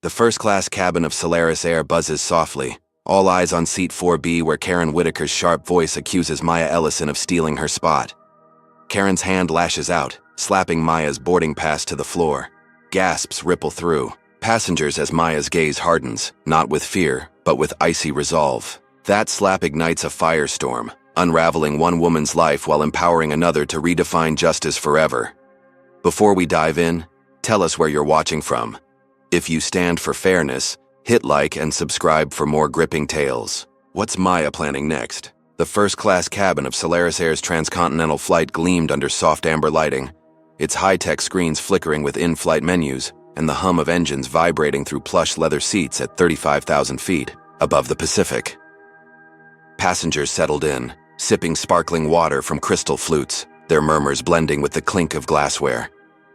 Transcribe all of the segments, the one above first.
The first-class cabin of Solaris Air buzzes softly, all eyes on seat 4B where Karen Whitaker's sharp voice accuses Maya Ellison of stealing her spot. Karen's hand lashes out, slapping Maya's boarding pass to the floor. Gasps ripple through passengers as Maya's gaze hardens, not with fear, but with icy resolve. That slap ignites a firestorm, unraveling one woman's life while empowering another to redefine justice forever. Before we dive in, tell us where you're watching from. If you stand for fairness, hit like and subscribe for more gripping tales. What's Maya planning next? The first-class cabin of Solaris Air's transcontinental flight gleamed under soft amber lighting, its high-tech screens flickering with in-flight menus, and the hum of engines vibrating through plush leather seats at 35,000 feet above the Pacific. Passengers settled in, sipping sparkling water from crystal flutes, their murmurs blending with the clink of glassware.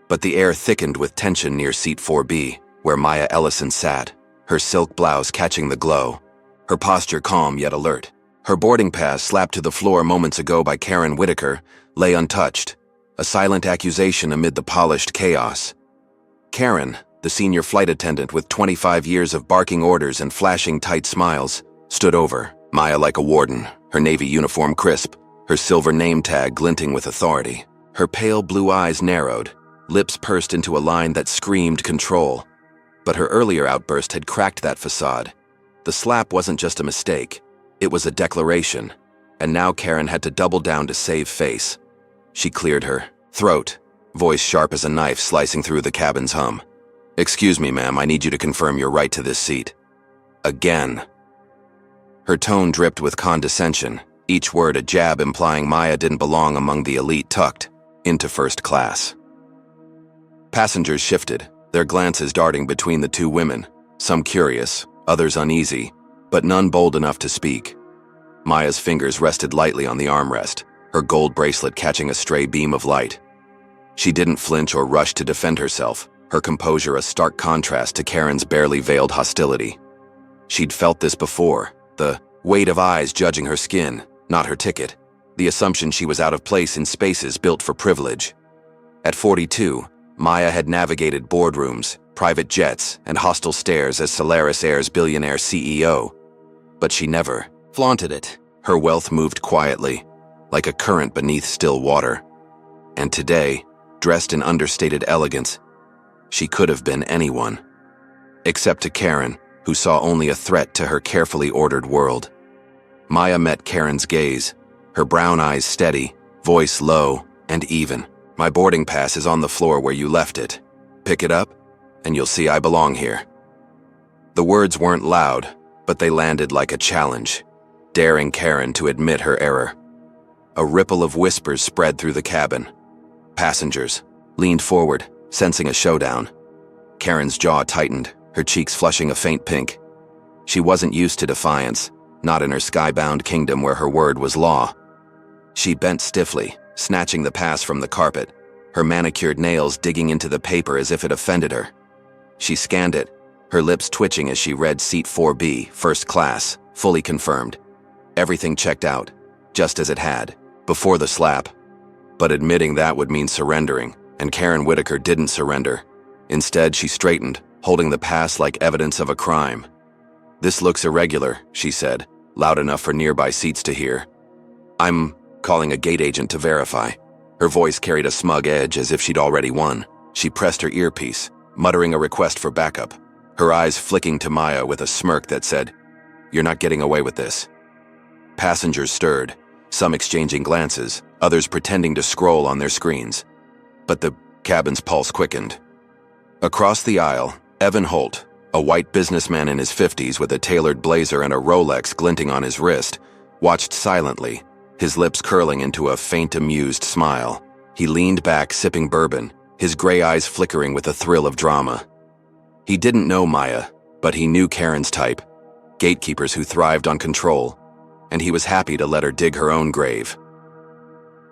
But the air thickened with tension near seat 4B, where Maya Ellison sat, her silk blouse catching the glow, her posture calm yet alert. Her boarding pass, slapped to the floor moments ago by Karen Whitaker, lay untouched, a silent accusation amid the polished chaos. Karen, the senior flight attendant with 25 years of barking orders and flashing tight smiles, stood over Maya like a warden, her navy uniform crisp, her silver name tag glinting with authority. Her pale blue eyes narrowed, lips pursed into a line that screamed control. But her earlier outburst had cracked that facade. The slap wasn't just a mistake, it was a declaration, and now Karen had to double down to save face. She cleared her throat, voice sharp as a knife slicing through the cabin's hum. "Excuse me, ma'am, I need you to confirm your right to this seat." Again. Her tone dripped with condescension, each word a jab implying Maya didn't belong among the elite tucked into first class. Passengers shifted, their glances darting between the two women, some curious, others uneasy, but none bold enough to speak. Maya's fingers rested lightly on the armrest, her gold bracelet catching a stray beam of light. She didn't flinch or rush to defend herself, her composure a stark contrast to Karen's barely veiled hostility. She'd felt this before, the weight of eyes judging her skin, not her ticket, the assumption she was out of place in spaces built for privilege. At 42, Maya had navigated boardrooms, private jets, and hostile stares as Solaris Air's billionaire CEO. But she never flaunted it. Her wealth moved quietly, like a current beneath still water. And today, dressed in understated elegance, she could have been anyone. Except to Karen, who saw only a threat to her carefully ordered world. Maya met Karen's gaze, her brown eyes steady, voice low and even. "My boarding pass is on the floor where you left it. Pick it up, and you'll see I belong here." The words weren't loud, but they landed like a challenge, daring Karen to admit her error. A ripple of whispers spread through the cabin. Passengers leaned forward, sensing a showdown. Karen's jaw tightened, her cheeks flushing a faint pink. She wasn't used to defiance, not in her skybound kingdom where her word was law. She bent stiffly, snatching the pass from the carpet, her manicured nails digging into the paper as if it offended her. She scanned it, her lips twitching as she read seat 4B, first class, fully confirmed. Everything checked out, just as it had, before the slap. But admitting that would mean surrendering, and Karen Whitaker didn't surrender. Instead, she straightened, holding the pass like evidence of a crime. "This looks irregular," she said, loud enough for nearby seats to hear. "I'm calling a gate agent to verify." Her voice carried a smug edge as if she'd already won. She pressed her earpiece, muttering a request for backup, her eyes flicking to Maya with a smirk that said, "You're not getting away with this." Passengers stirred, some exchanging glances, others pretending to scroll on their screens. But the cabin's pulse quickened. Across the aisle, Evan Holt, a white businessman in his 50s with a tailored blazer and a Rolex glinting on his wrist, watched silently, his lips curling into a faint amused smile. He leaned back, sipping bourbon, his gray eyes flickering with a thrill of drama. He didn't know Maya, but he knew Karen's type, gatekeepers who thrived on control, and he was happy to let her dig her own grave.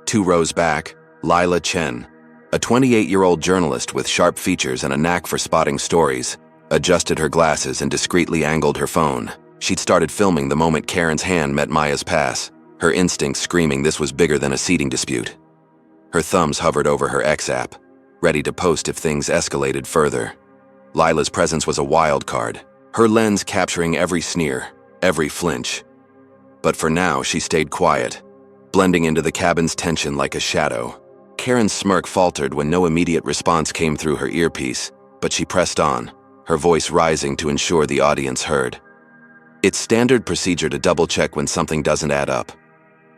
2 rows back, Lila Chen, a 28-year-old journalist with sharp features and a knack for spotting stories, adjusted her glasses and discreetly angled her phone. She'd started filming the moment Karen's hand met Maya's pass, her instincts screaming this was bigger than a seating dispute. Her thumbs hovered over her X app, ready to post if things escalated further. Lila's presence was a wild card, her lens capturing every sneer, every flinch. But for now, she stayed quiet, blending into the cabin's tension like a shadow. Karen's smirk faltered when no immediate response came through her earpiece, but she pressed on, her voice rising to ensure the audience heard. It's standard procedure to double-check when something doesn't add up.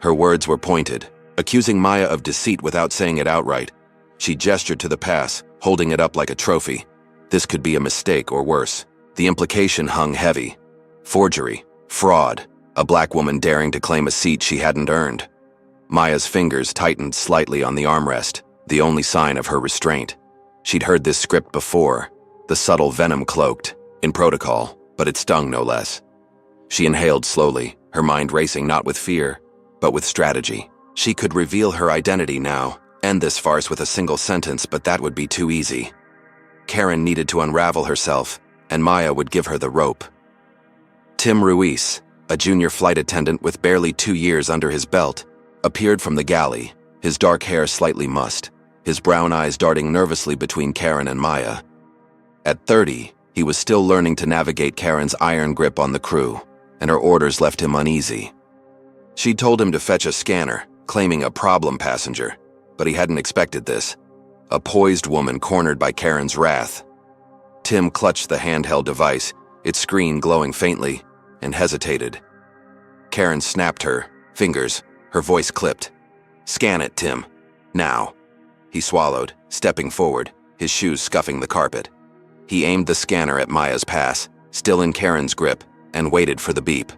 Her words were pointed, accusing Maya of deceit without saying it outright. She gestured to the pass, holding it up like a trophy. This could be a mistake or worse. The implication hung heavy. Forgery, fraud, a black woman daring to claim a seat she hadn't earned. Maya's fingers tightened slightly on the armrest, the only sign of her restraint. She'd heard this script before, the subtle venom cloaked, in protocol, but it stung no less. She inhaled slowly, her mind racing not with fear, but with strategy. She could reveal her identity now, end this farce with a single sentence, but that would be too easy. Karen needed to unravel herself, and Maya would give her the rope. Tim Ruiz, a junior flight attendant with barely 2 years under his belt, appeared from the galley, his dark hair slightly mussed, his brown eyes darting nervously between Karen and Maya. At 30, he was still learning to navigate Karen's iron grip on the crew, and her orders left him uneasy. She told him to fetch a scanner, claiming a problem passenger, but he hadn't expected this. A poised woman cornered by Karen's wrath. Tim clutched the handheld device, its screen glowing faintly, and hesitated. Karen snapped her fingers, her voice clipped. "Scan it, Tim. Now." He swallowed, stepping forward, his shoes scuffing the carpet. He aimed the scanner at Maya's pass, still in Karen's grip, and waited for the beep.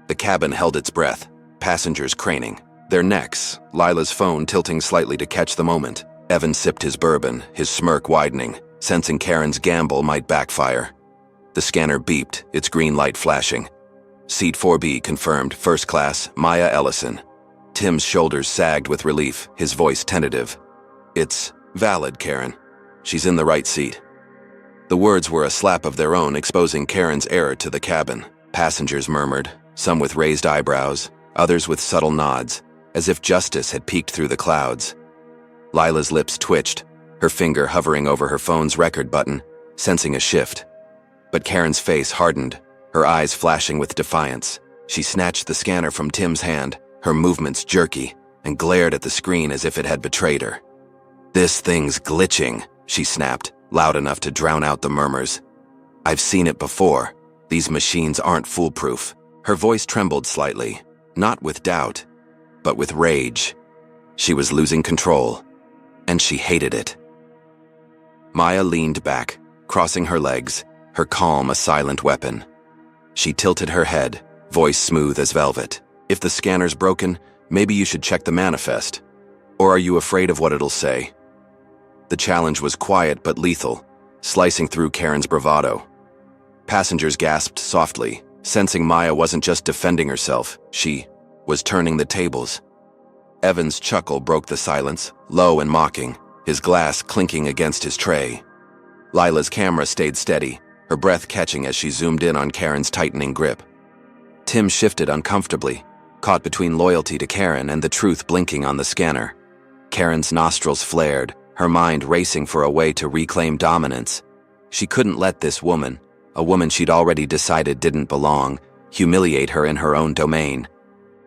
The cabin held its breath, passengers craning, their necks, Lila's phone tilting slightly to catch the moment. Evan sipped his bourbon, his smirk widening, sensing Karen's gamble might backfire. The scanner beeped, its green light flashing. Seat 4B confirmed, first class, Maya Ellison. Tim's shoulders sagged with relief, his voice tentative. "It's valid, Karen. She's in the right seat." The words were a slap of their own, exposing Karen's error to the cabin. Passengers murmured, some with raised eyebrows, others with subtle nods, as if justice had peeked through the clouds. Lila's lips twitched, her finger hovering over her phone's record button, sensing a shift. But Karen's face hardened, her eyes flashing with defiance. She snatched the scanner from Tim's hand, her movements jerky, and glared at the screen as if it had betrayed her. "This thing's glitching," she snapped, loud enough to drown out the murmurs. "I've seen it before. These machines aren't foolproof." Her voice trembled slightly, not with doubt, but with rage. She was losing control, and she hated it. Maya leaned back, crossing her legs, her calm a silent weapon. She tilted her head, voice smooth as velvet. "If the scanner's broken, maybe you should check the manifest. Or are you afraid of what it'll say?" The challenge was quiet but lethal, slicing through Karen's bravado. Passengers gasped softly, sensing Maya wasn't just defending herself, she was turning the tables. Evan's chuckle broke the silence, low and mocking, his glass clinking against his tray. Lila's camera stayed steady, her breath catching as she zoomed in on Karen's tightening grip. Tim shifted uncomfortably, caught between loyalty to Karen and the truth blinking on the scanner. Karen's nostrils flared, her mind racing for a way to reclaim dominance. She couldn't let this woman, a woman she'd already decided didn't belong, humiliate her in her own domain.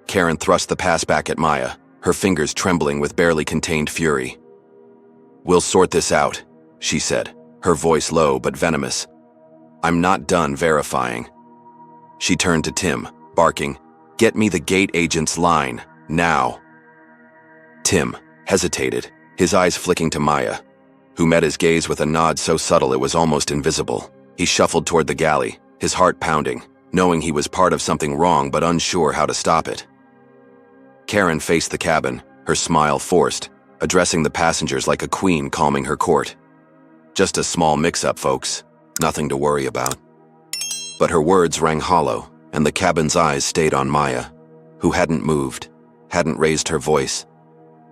Karen thrust the pass back at Maya, her fingers trembling with barely contained fury. "We'll sort this out," she said, her voice low but venomous. "I'm not done verifying." She turned to Tim, barking, "Get me the gate agent's line, now." Tim hesitated, his eyes flicking to Maya, who met his gaze with a nod so subtle it was almost invisible. He shuffled toward the galley, his heart pounding, knowing he was part of something wrong but unsure how to stop it. Karen faced the cabin, her smile forced, addressing the passengers like a queen calming her court. "Just a small mix-up, folks. Nothing to worry about." But her words rang hollow, and the cabin's eyes stayed on Maya, who hadn't moved, hadn't raised her voice,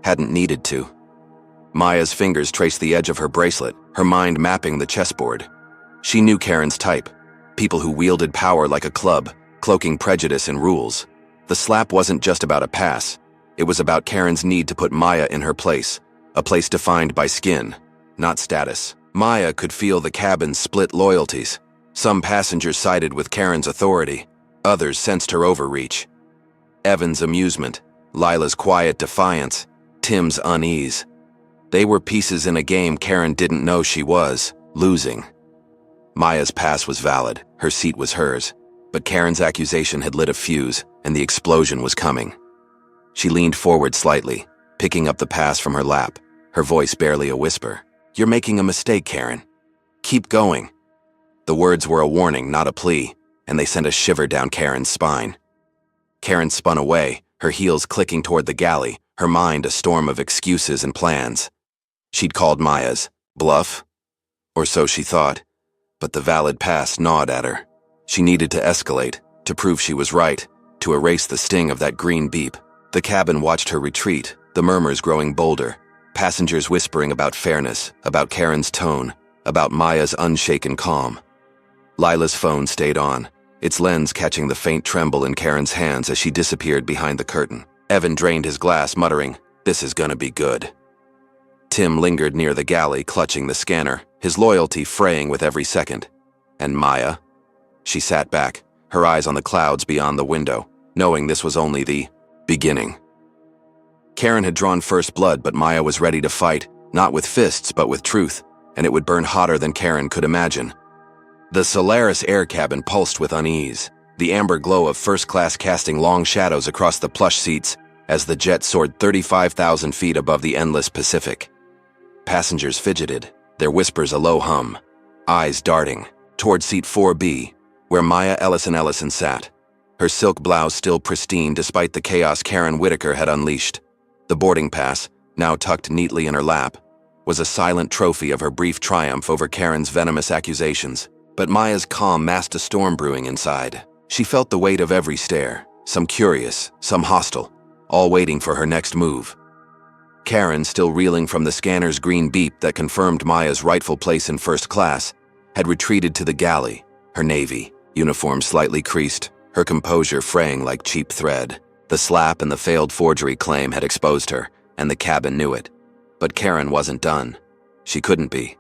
hadn't needed to. Maya's fingers traced the edge of her bracelet, her mind mapping the chessboard. She knew Karen's type, people who wielded power like a club, cloaking prejudice in rules. The slap wasn't just about a pass. It was about Karen's need to put Maya in her place, a place defined by skin, not status, Maya could feel the cabin's split loyalties. Some passengers sided with Karen's authority, others sensed her overreach. Evan's amusement, Lila's quiet defiance, Tim's unease. They were pieces in a game Karen didn't know she was losing. Maya's pass was valid, her seat was hers, but Karen's accusation had lit a fuse, and the explosion was coming. She leaned forward slightly, picking up the pass from her lap, her voice barely a whisper. "You're making a mistake, Karen. Keep going." The words were a warning, not a plea, and they sent a shiver down Karen's spine. Karen spun away, her heels clicking toward the galley, her mind a storm of excuses and plans. She'd called Maya's bluff, or so she thought, but the valid pass gnawed at her. She needed to escalate, to prove she was right, to erase the sting of that green beep. The cabin watched her retreat, the murmurs growing bolder, passengers whispering about fairness, about Karen's tone, about Maya's unshaken calm. Lila's phone stayed on, its lens catching the faint tremble in Karen's hands as she disappeared behind the curtain. Evan drained his glass, muttering, "This is gonna be good." Tim lingered near the galley, clutching the scanner, his loyalty fraying with every second. And Maya? She sat back, her eyes on the clouds beyond the window, knowing this was only the beginning. Karen had drawn first blood, but Maya was ready to fight, not with fists but with truth, and it would burn hotter than Karen could imagine. The Solaris air cabin pulsed with unease, the amber glow of first class casting long shadows across the plush seats as the jet soared 35,000 feet above the endless Pacific. Passengers fidgeted, their whispers a low hum, eyes darting toward seat 4B, where Maya Ellison sat, her silk blouse still pristine despite the chaos Karen Whitaker had unleashed. The boarding pass, now tucked neatly in her lap, was a silent trophy of her brief triumph over Karen's venomous accusations, but Maya's calm masked a storm brewing inside. She felt the weight of every stare, some curious, some hostile, all waiting for her next move. Karen, still reeling from the scanner's green beep that confirmed Maya's rightful place in first class, had retreated to the galley, her navy uniform slightly creased, her composure fraying like cheap thread. The slap and the failed forgery claim had exposed her, and the cabin knew it. But Karen wasn't done. She couldn't be.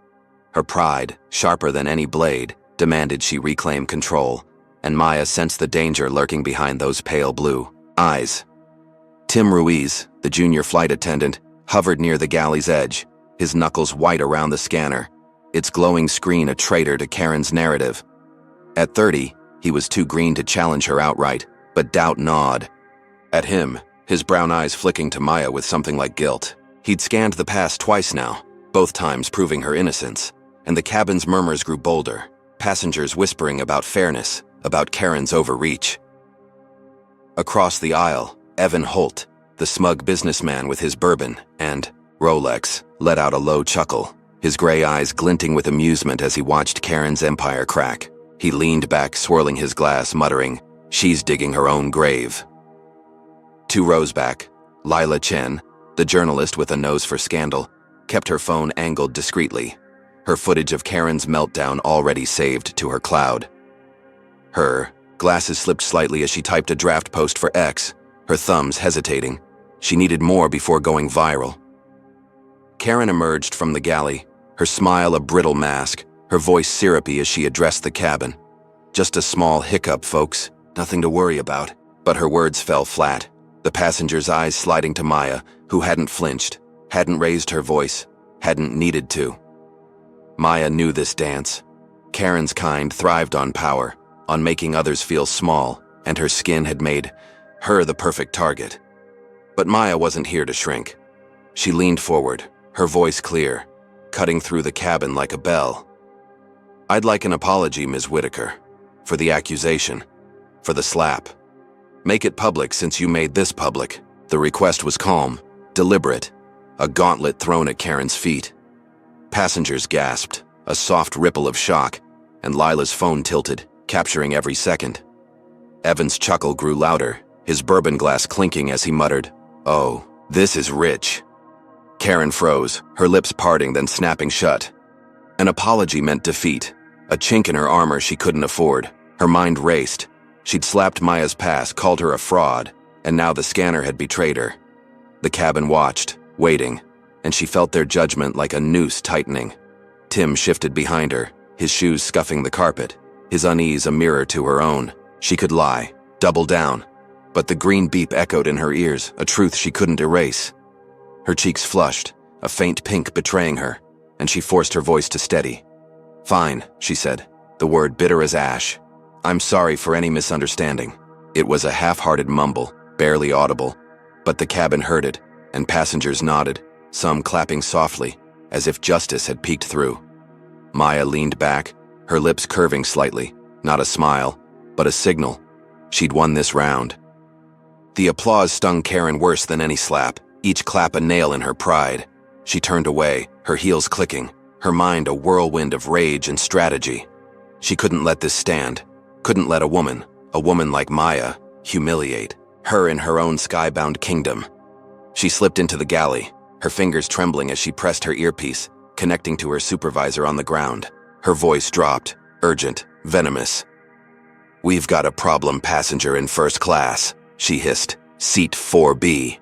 Her pride, sharper than any blade, demanded she reclaim control, and Maya sensed the danger lurking behind those pale blue eyes. Tim Ruiz, the junior flight attendant, hovered near the galley's edge, his knuckles white around the scanner, its glowing screen a traitor to Karen's narrative. At 30, he was too green to challenge her outright, but doubt gnawed at him, his brown eyes flicking to Maya with something like guilt. He'd scanned the pass twice now, both times proving her innocence, and the cabin's murmurs grew bolder, passengers whispering about fairness, about Karen's overreach. Across the aisle, Evan Holt, the smug businessman with his bourbon and Rolex, let out a low chuckle, his gray eyes glinting with amusement as he watched Karen's empire crack. He leaned back, swirling his glass, muttering, "She's digging her own grave." 2 rows back, Lila Chen, the journalist with a nose for scandal, kept her phone angled discreetly, her footage of Karen's meltdown already saved to her cloud. Her glasses slipped slightly as she typed a draft post for X, her thumbs hesitating. She needed more before going viral. Karen emerged from the galley, her smile a brittle mask, her voice syrupy as she addressed the cabin. "Just a small hiccup, folks, nothing to worry about." But her words fell flat, the passengers' eyes sliding to Maya, who hadn't flinched, hadn't raised her voice, hadn't needed to. Maya knew this dance. Karen's kind thrived on power, on making others feel small, and her skin had made her the perfect target. But Maya wasn't here to shrink. She leaned forward, her voice clear, cutting through the cabin like a bell. "I'd like an apology, Ms. Whitaker, for the accusation, for the slap. Make it public since you made this public." The request was calm, deliberate, a gauntlet thrown at Karen's feet. Passengers gasped, a soft ripple of shock, and Lila's phone tilted, capturing every second. Evan's chuckle grew louder, his bourbon glass clinking as he muttered, "Oh, this is rich." Karen froze, her lips parting then snapping shut. An apology meant defeat, a chink in her armor she couldn't afford. Her mind raced. She'd slapped Maya's pass, called her a fraud, and now the scanner had betrayed her. The cabin watched, waiting, and she felt their judgment like a noose tightening. Tim shifted behind her, his shoes scuffing the carpet, his unease a mirror to her own. She could lie, double down, but the green beep echoed in her ears, a truth she couldn't erase. Her cheeks flushed, a faint pink betraying her, and she forced her voice to steady. "Fine," she said, the word bitter as ash. "I'm sorry for any misunderstanding." It was a half-hearted mumble, barely audible, but the cabin heard it, and passengers nodded, some clapping softly, as if justice had peeked through. Maya leaned back, her lips curving slightly, not a smile, but a signal. She'd won this round. The applause stung Karen worse than any slap, each clap a nail in her pride. She turned away, her heels clicking, her mind a whirlwind of rage and strategy. She couldn't let this stand, couldn't let a woman like Maya, humiliate her in her own skybound kingdom. She slipped into the galley, her fingers trembling as she pressed her earpiece, connecting to her supervisor on the ground. Her voice dropped, urgent, venomous. "We've got a problem passenger in first class," she hissed. "Seat 4B.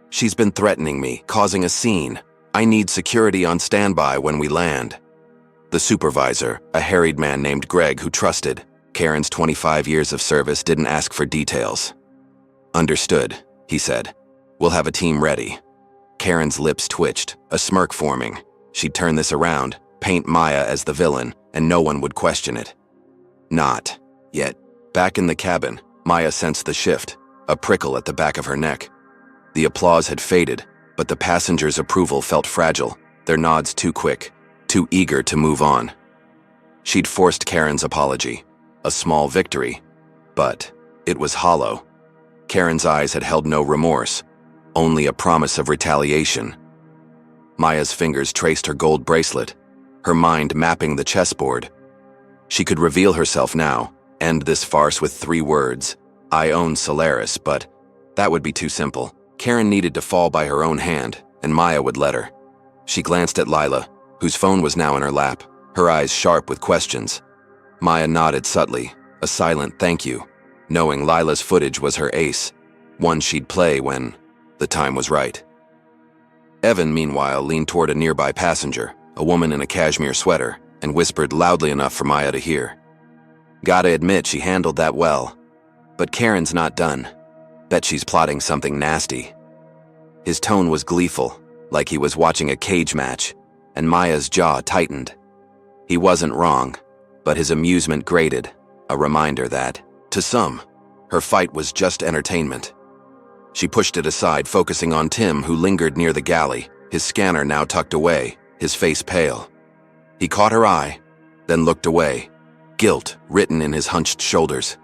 She's been threatening me, causing a scene. I need security on standby when we land." The supervisor, a harried man named Greg who trusted Karen's 25 years of service, didn't ask for details. "Understood," he said. "We'll have a team ready." Karen's lips twitched, a smirk forming. She'd turn this around, paint Maya as the villain, and no one would question it. Not yet. Back in the cabin, Maya sensed the shift, a prickle at the back of her neck. The applause had faded, but the passengers' approval felt fragile, their nods too quick, too eager to move on. She'd forced Karen's apology, a small victory, but it was hollow. Karen's eyes had held no remorse, only a promise of retaliation. Maya's fingers traced her gold bracelet, her mind mapping the chessboard. She could reveal herself now, end this farce with 3 words. "I own Solaris," but that would be too simple. Karen needed to fall by her own hand, and Maya would let her. She glanced at Lila, whose phone was now in her lap, her eyes sharp with questions. Maya nodded subtly, a silent thank you, knowing Lila's footage was her ace, one she'd play when the time was right. Evan, meanwhile, leaned toward a nearby passenger, a woman in a cashmere sweater, and whispered loudly enough for Maya to hear. "Gotta admit she handled that well. But Karen's not done. Bet she's plotting something nasty." His tone was gleeful, like he was watching a cage match, and Maya's jaw tightened. He wasn't wrong, but his amusement grated, a reminder that, to some, her fight was just entertainment. She pushed it aside, focusing on Tim, who lingered near the galley, his scanner now tucked away, his face pale. He caught her eye, then looked away, guilt written in his hunched shoulders.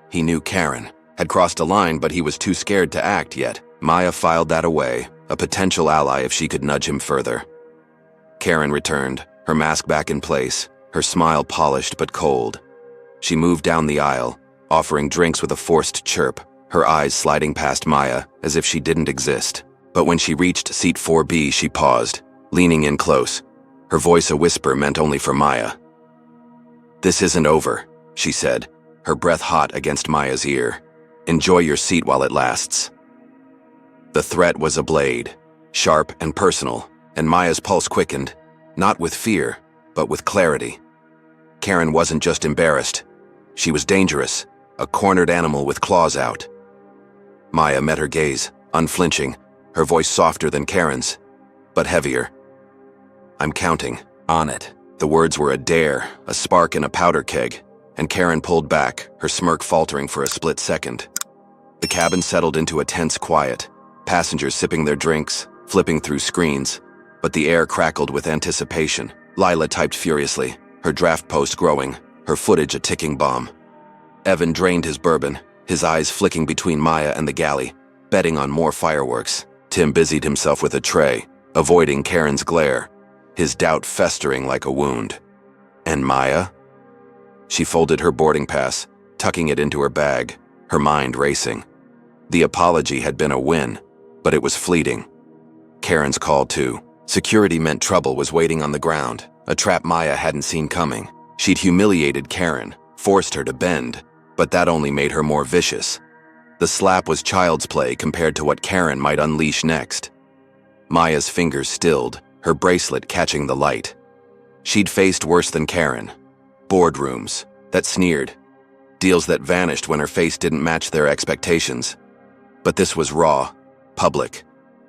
He knew Karen had crossed a line, but he was too scared to act yet. Maya filed that away, a potential ally if she could nudge him further. Karen returned, her mask back in place, her smile polished but cold. She moved down the aisle, offering drinks with a forced chirp, her eyes sliding past Maya as if she didn't exist. But when she reached seat 4B, she paused, leaning in close, her voice a whisper meant only for Maya. "This isn't over," she said, her breath hot against Maya's ear. "Enjoy your seat while it lasts." The threat was a blade, sharp and personal, and Maya's pulse quickened, not with fear, but with clarity. Karen wasn't just embarrassed. She was dangerous, a cornered animal with claws out. Maya met her gaze, unflinching, her voice softer than Karen's, but heavier. "I'm counting on it." The words were a dare, a spark in a powder keg, and Karen pulled back, her smirk faltering for a split second. The cabin settled into a tense quiet, passengers sipping their drinks, flipping through screens, but the air crackled with anticipation. Lila typed furiously, her draft post growing, her footage a ticking bomb. Evan drained his bourbon, his eyes flicking between Maya and the galley, betting on more fireworks. Tim busied himself with a tray, avoiding Karen's glare, his doubt festering like a wound. And Maya? She folded her boarding pass, tucking it into her bag, her mind racing. The apology had been a win, but it was fleeting. Karen's call too. Security meant trouble was waiting on the ground, a trap Maya hadn't seen coming. She'd humiliated Karen, forced her to bend, but that only made her more vicious. The slap was child's play compared to what Karen might unleash next. Maya's fingers stilled, her bracelet catching the light. She'd faced worse than Karen. Boardrooms that sneered. Deals that vanished when her face didn't match their expectations. But this was raw, public,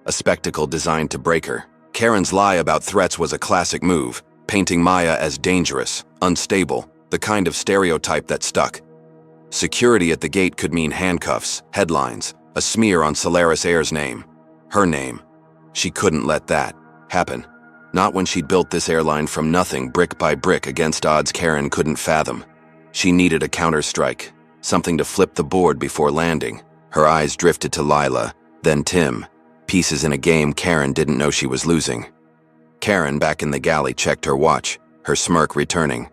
a spectacle designed to break her. Karen's lie about threats was a classic move, painting Maya as dangerous, unstable, the kind of stereotype that stuck. Security at the gate could mean handcuffs, headlines, a smear on Solaris Air's name. Her name. She couldn't let that happen. Not when she'd built this airline from nothing, brick by brick, against odds Karen couldn't fathom. She needed a counterstrike, something to flip the board before landing. Her eyes drifted to Lila, then Tim, pieces in a game Karen didn't know she was losing. Karen, back in the galley, checked her watch, her smirk returning.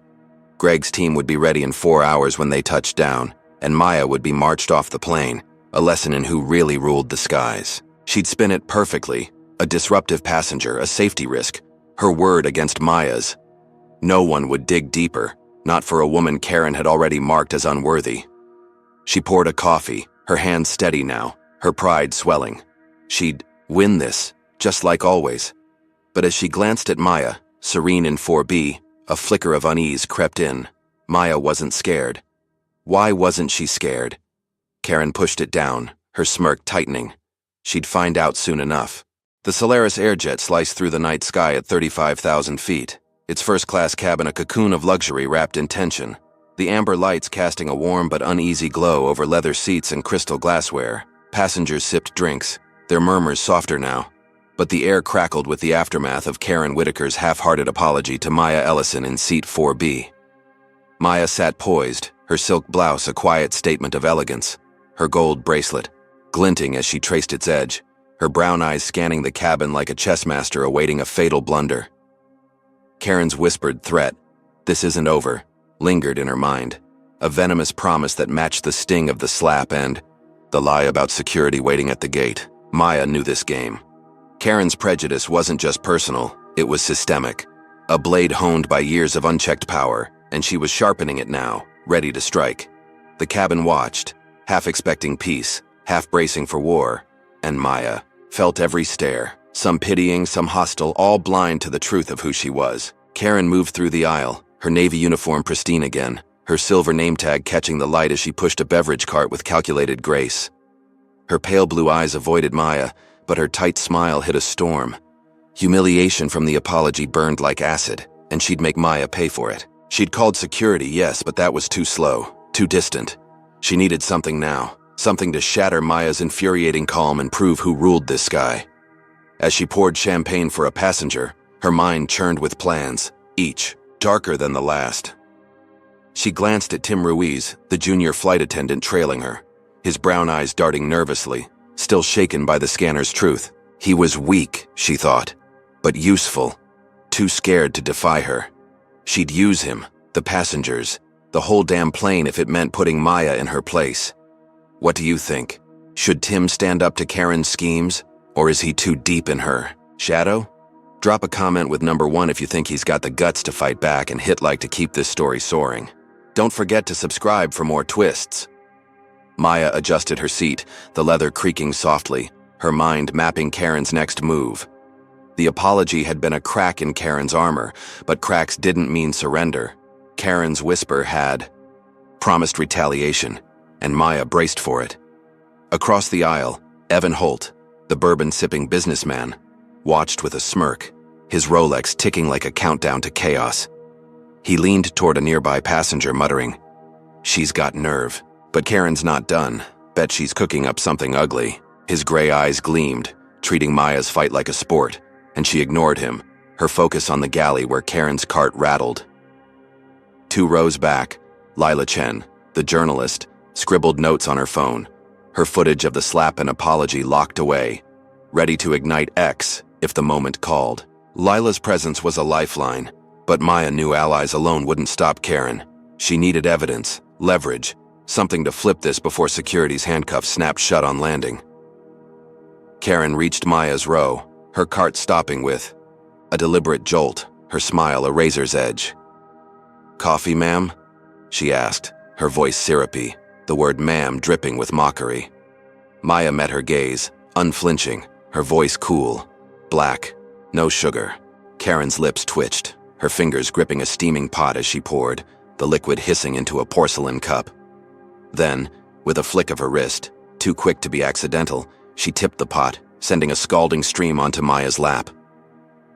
Greg's team would be ready in 4 hours when they touched down, and Maya would be marched off the plane, a lesson in who really ruled the skies. She'd spin it perfectly, a disruptive passenger, a safety risk, her word against Maya's. No one would dig deeper, not for a woman Karen had already marked as unworthy. She poured a coffee, her hands steady now, her pride swelling. She'd win this, just like always. But as she glanced at Maya, serene in 4B, a flicker of unease crept in. Maya wasn't scared. Why wasn't she scared? Karen pushed it down, her smirk tightening. She'd find out soon enough. The Solaris Airjet sliced through the night sky at 35,000 feet, its first-class cabin a cocoon of luxury wrapped in tension, the amber lights casting a warm but uneasy glow over leather seats and crystal glassware. Passengers sipped drinks, their murmurs softer now. But the air crackled with the aftermath of Karen Whitaker's half-hearted apology to Maya Ellison in seat 4B. Maya sat poised, her silk blouse a quiet statement of elegance, her gold bracelet glinting as she traced its edge, her brown eyes scanning the cabin like a chess master awaiting a fatal blunder. Karen's whispered threat, "This isn't over," lingered in her mind, a venomous promise that matched the sting of the slap and the lie about security waiting at the gate. Maya knew this game. Karen's prejudice wasn't just personal, it was systemic. A blade honed by years of unchecked power, and she was sharpening it now, ready to strike. The cabin watched, half expecting peace, half bracing for war, and Maya felt every stare, some pitying, some hostile, all blind to the truth of who she was. Karen moved through the aisle, her navy uniform pristine again, her silver name tag catching the light as she pushed a beverage cart with calculated grace. Her pale blue eyes avoided Maya, but her tight smile hit a storm. Humiliation from the apology burned like acid, and she'd make Maya pay for it. She'd called security, yes, but that was too slow, too distant. She needed something now, something to shatter Maya's infuriating calm and prove who ruled this sky. As she poured champagne for a passenger, her mind churned with plans, each darker than the last. She glanced at Tim Ruiz, the junior flight attendant trailing her, his brown eyes darting nervously, still shaken by the scanner's truth. He was weak, she thought, but useful, too scared to defy her. She'd use him, the passengers, the whole damn plane if it meant putting Maya in her place. What do you think? Should Tim stand up to Karen's schemes, or is he too deep in her shadow? Drop a comment with number 1 if you think he's got the guts to fight back, and hit like to keep this story soaring. Don't forget to subscribe for more twists. Maya adjusted her seat, the leather creaking softly, her mind mapping Karen's next move. The apology had been a crack in Karen's armor, but cracks didn't mean surrender. Karen's whisper had promised retaliation, and Maya braced for it. Across the aisle, Evan Holt, the bourbon-sipping businessman, watched with a smirk, his Rolex ticking like a countdown to chaos. He leaned toward a nearby passenger, muttering, "She's got nerve." But Karen's not done. Bet she's cooking up something ugly. His gray eyes gleamed, treating Maya's fight like a sport, and she ignored him, her focus on the galley where Karen's cart rattled. 2 rows back, Lila Chen, the journalist, scribbled notes on her phone, her footage of the slap and apology locked away, ready to ignite X if the moment called. Lila's presence was a lifeline, but Maya knew allies alone wouldn't stop Karen. She needed evidence, leverage, something to flip this before security's handcuffs snapped shut on landing. Karen reached Maya's row, her cart stopping with a deliberate jolt, her smile a razor's edge. "Coffee, ma'am?" she asked, her voice syrupy, the word ma'am dripping with mockery. Maya met her gaze, unflinching, her voice cool. "Black, no sugar." Karen's lips twitched. her fingers gripping a steaming pot as she poured, the liquid hissing into a porcelain cup. Then, with a flick of her wrist, too quick to be accidental, she tipped the pot, sending a scalding stream onto Maya's lap.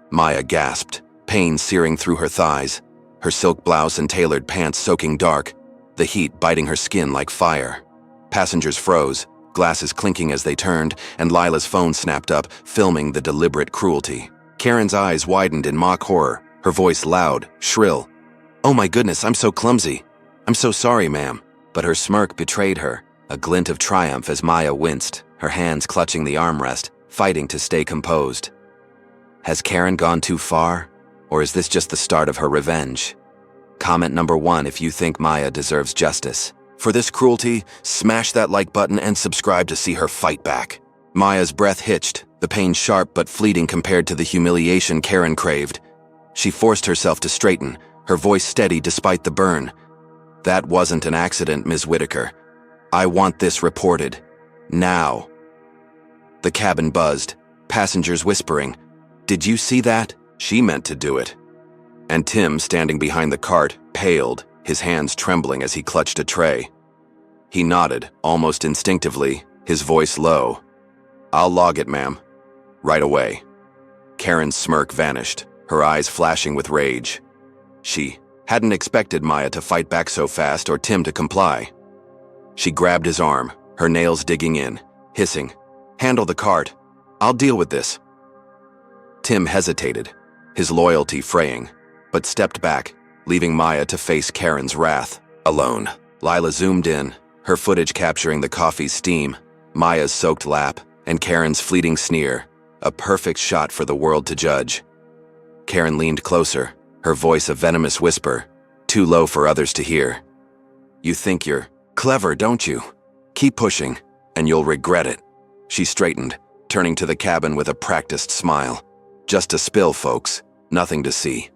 Maya gasped, pain searing through her thighs, her silk blouse and tailored pants soaking dark, the heat biting her skin like fire. Passengers froze, glasses clinking as they turned, and Lila's phone snapped up, filming the deliberate cruelty. Karen's eyes widened in mock horror, her voice loud, shrill. "Oh my goodness, I'm so clumsy. I'm so sorry, ma'am." But her smirk betrayed her, a glint of triumph as Maya winced, her hands clutching the armrest, fighting to stay composed. Has Karen gone too far? Or is this just the start of her revenge? Comment number 1 if you think Maya deserves justice. For this cruelty, smash that like button and subscribe to see her fight back. Maya's breath hitched, the pain sharp but fleeting compared to the humiliation Karen craved. She forced herself to straighten, her voice steady despite the burn. "That wasn't an accident, Ms. Whitaker. I want this reported. Now." The cabin buzzed, passengers whispering, "Did you see that? She meant to do it." And Tim, standing behind the cart, paled, his hands trembling as he clutched a tray. He nodded, almost instinctively, his voice low. "I'll log it, ma'am. Right away." Karen's smirk vanished, her eyes flashing with rage. She hadn't expected Maya to fight back so fast or Tim to comply. She grabbed his arm, her nails digging in, hissing, "Handle the cart. I'll deal with this." Tim hesitated, his loyalty fraying, but stepped back, leaving Maya to face Karen's wrath. Alone, Lila zoomed in, her footage capturing the coffee's steam, Maya's soaked lap, and Karen's fleeting sneer, a perfect shot for the world to judge. Karen leaned closer, her voice a venomous whisper, too low for others to hear. "You think you're clever, don't you? Keep pushing, and you'll regret it." She straightened, turning to the cabin with a practiced smile. "Just a spill, folks, nothing to see."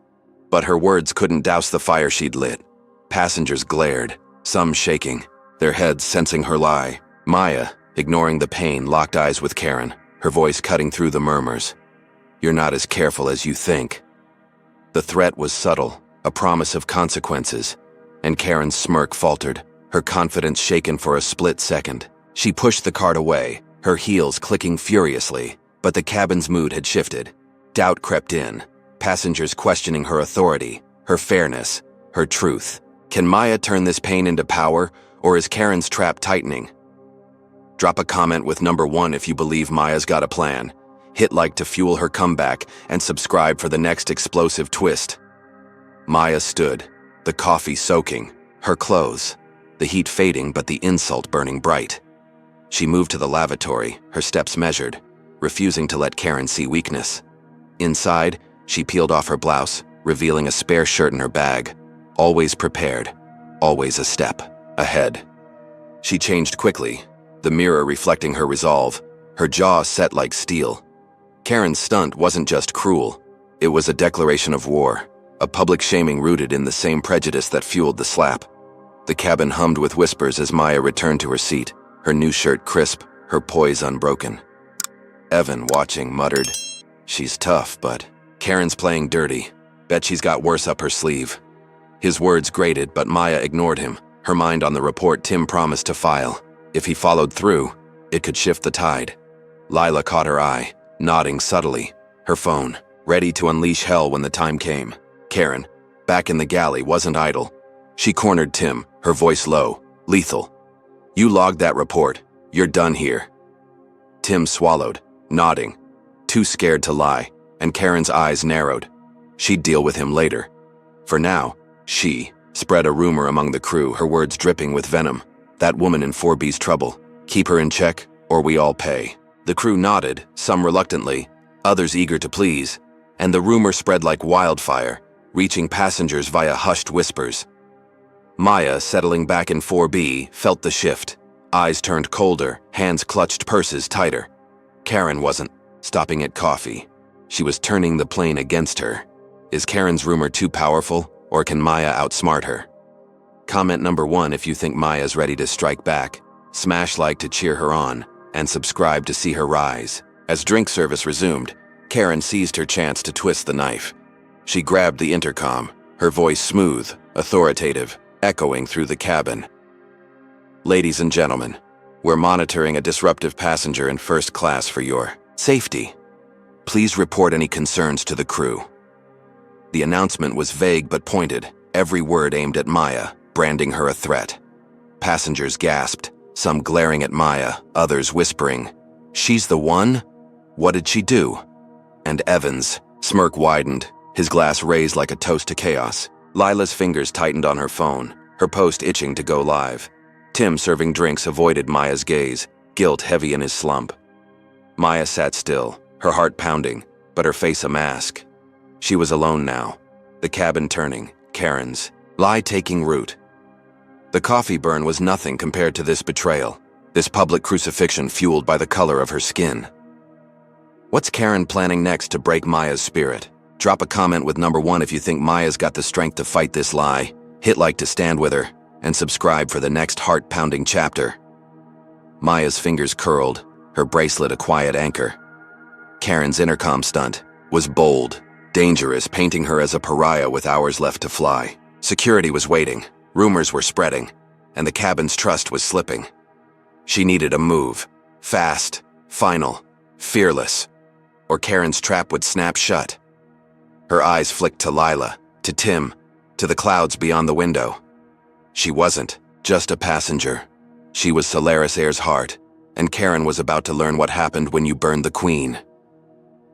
But her words couldn't douse the fire she'd lit. Passengers glared, some shaking, their heads sensing her lie. Maya, ignoring the pain, locked eyes with Karen, her voice cutting through the murmurs. "You're not as careful as you think." The threat was subtle, a promise of consequences, and Karen's smirk faltered, her confidence shaken for a split second. She pushed the cart away, her heels clicking furiously, but the cabin's mood had shifted. Doubt crept in, passengers questioning her authority, her fairness, her truth. Can Maya turn this pain into power, or is Karen's trap tightening? Drop a comment with number 1 if you believe Maya's got a plan. Hit like to fuel her comeback, and subscribe for the next explosive twist. Maya stood, the coffee soaking, her clothes, the heat fading but the insult burning bright. She moved to the lavatory, her steps measured, refusing to let Karen see weakness. Inside, she peeled off her blouse, revealing a spare shirt in her bag. Always prepared, always a step ahead. She changed quickly, the mirror reflecting her resolve, her jaw set like steel. Karen's stunt wasn't just cruel, it was a declaration of war, a public shaming rooted in the same prejudice that fueled the slap. The cabin hummed with whispers as Maya returned to her seat, her new shirt crisp, her poise unbroken. Evan, watching, muttered, "She's tough, but Karen's playing dirty. Bet she's got worse up her sleeve." His words grated, but Maya ignored him, her mind on the report Tim promised to file. If he followed through, it could shift the tide. Lila caught her eye, nodding subtly, her phone, ready to unleash hell when the time came. Karen, back in the galley, wasn't idle. She cornered Tim, her voice low, lethal. "You logged that report. You're done here." Tim swallowed, nodding, too scared to lie, and Karen's eyes narrowed. She'd deal with him later. For now, she spread a rumor among the crew, her words dripping with venom. "That woman in 4B's trouble. Keep her in check, or we all pay." The crew nodded, some reluctantly, others eager to please, and the rumor spread like wildfire, reaching passengers via hushed whispers. Maya, settling back in 4B, felt the shift. Eyes turned colder, hands clutched purses tighter. Karen wasn't stopping at coffee. She was turning the plane against her. Is Karen's rumor too powerful, or can Maya outsmart her? Comment number 1 if you think Maya's ready to strike back. Smash like to cheer her on, and subscribe to see her rise. As drink service resumed, Karen seized her chance to twist the knife. She grabbed the intercom, her voice smooth, authoritative, echoing through the cabin. "Ladies and gentlemen, we're monitoring a disruptive passenger in first class for your safety. Please report any concerns to the crew." The announcement was vague but pointed, every word aimed at Maya, branding her a threat. Passengers gasped, some glaring at Maya, others whispering, "She's the one? What did she do?" And Evans' smirk widened, his glass raised like a toast to chaos. Lila's fingers tightened on her phone, her post itching to go live. Tim, serving drinks, avoided Maya's gaze, guilt heavy in his slump. Maya sat still, her heart pounding, but her face a mask. She was alone now, the cabin turning, Karen's lie taking root. The coffee burn was nothing compared to this betrayal, this public crucifixion fueled by the color of her skin. What's Karen planning next to break Maya's spirit? Drop a comment with number 1 if you think Maya's got the strength to fight this lie, hit like to stand with her, and subscribe for the next heart-pounding chapter. Maya's fingers curled, her bracelet a quiet anchor. Karen's intercom stunt was bold, dangerous, painting her as a pariah with hours left to fly. Security was waiting, rumors were spreading, and the cabin's trust was slipping. She needed a move, fast, final, fearless, or Karen's trap would snap shut. Her eyes flicked to Lila, to Tim, to the clouds beyond the window. She wasn't just a passenger. She was Solaris Air's heart, and Karen was about to learn what happened when you burned the Queen.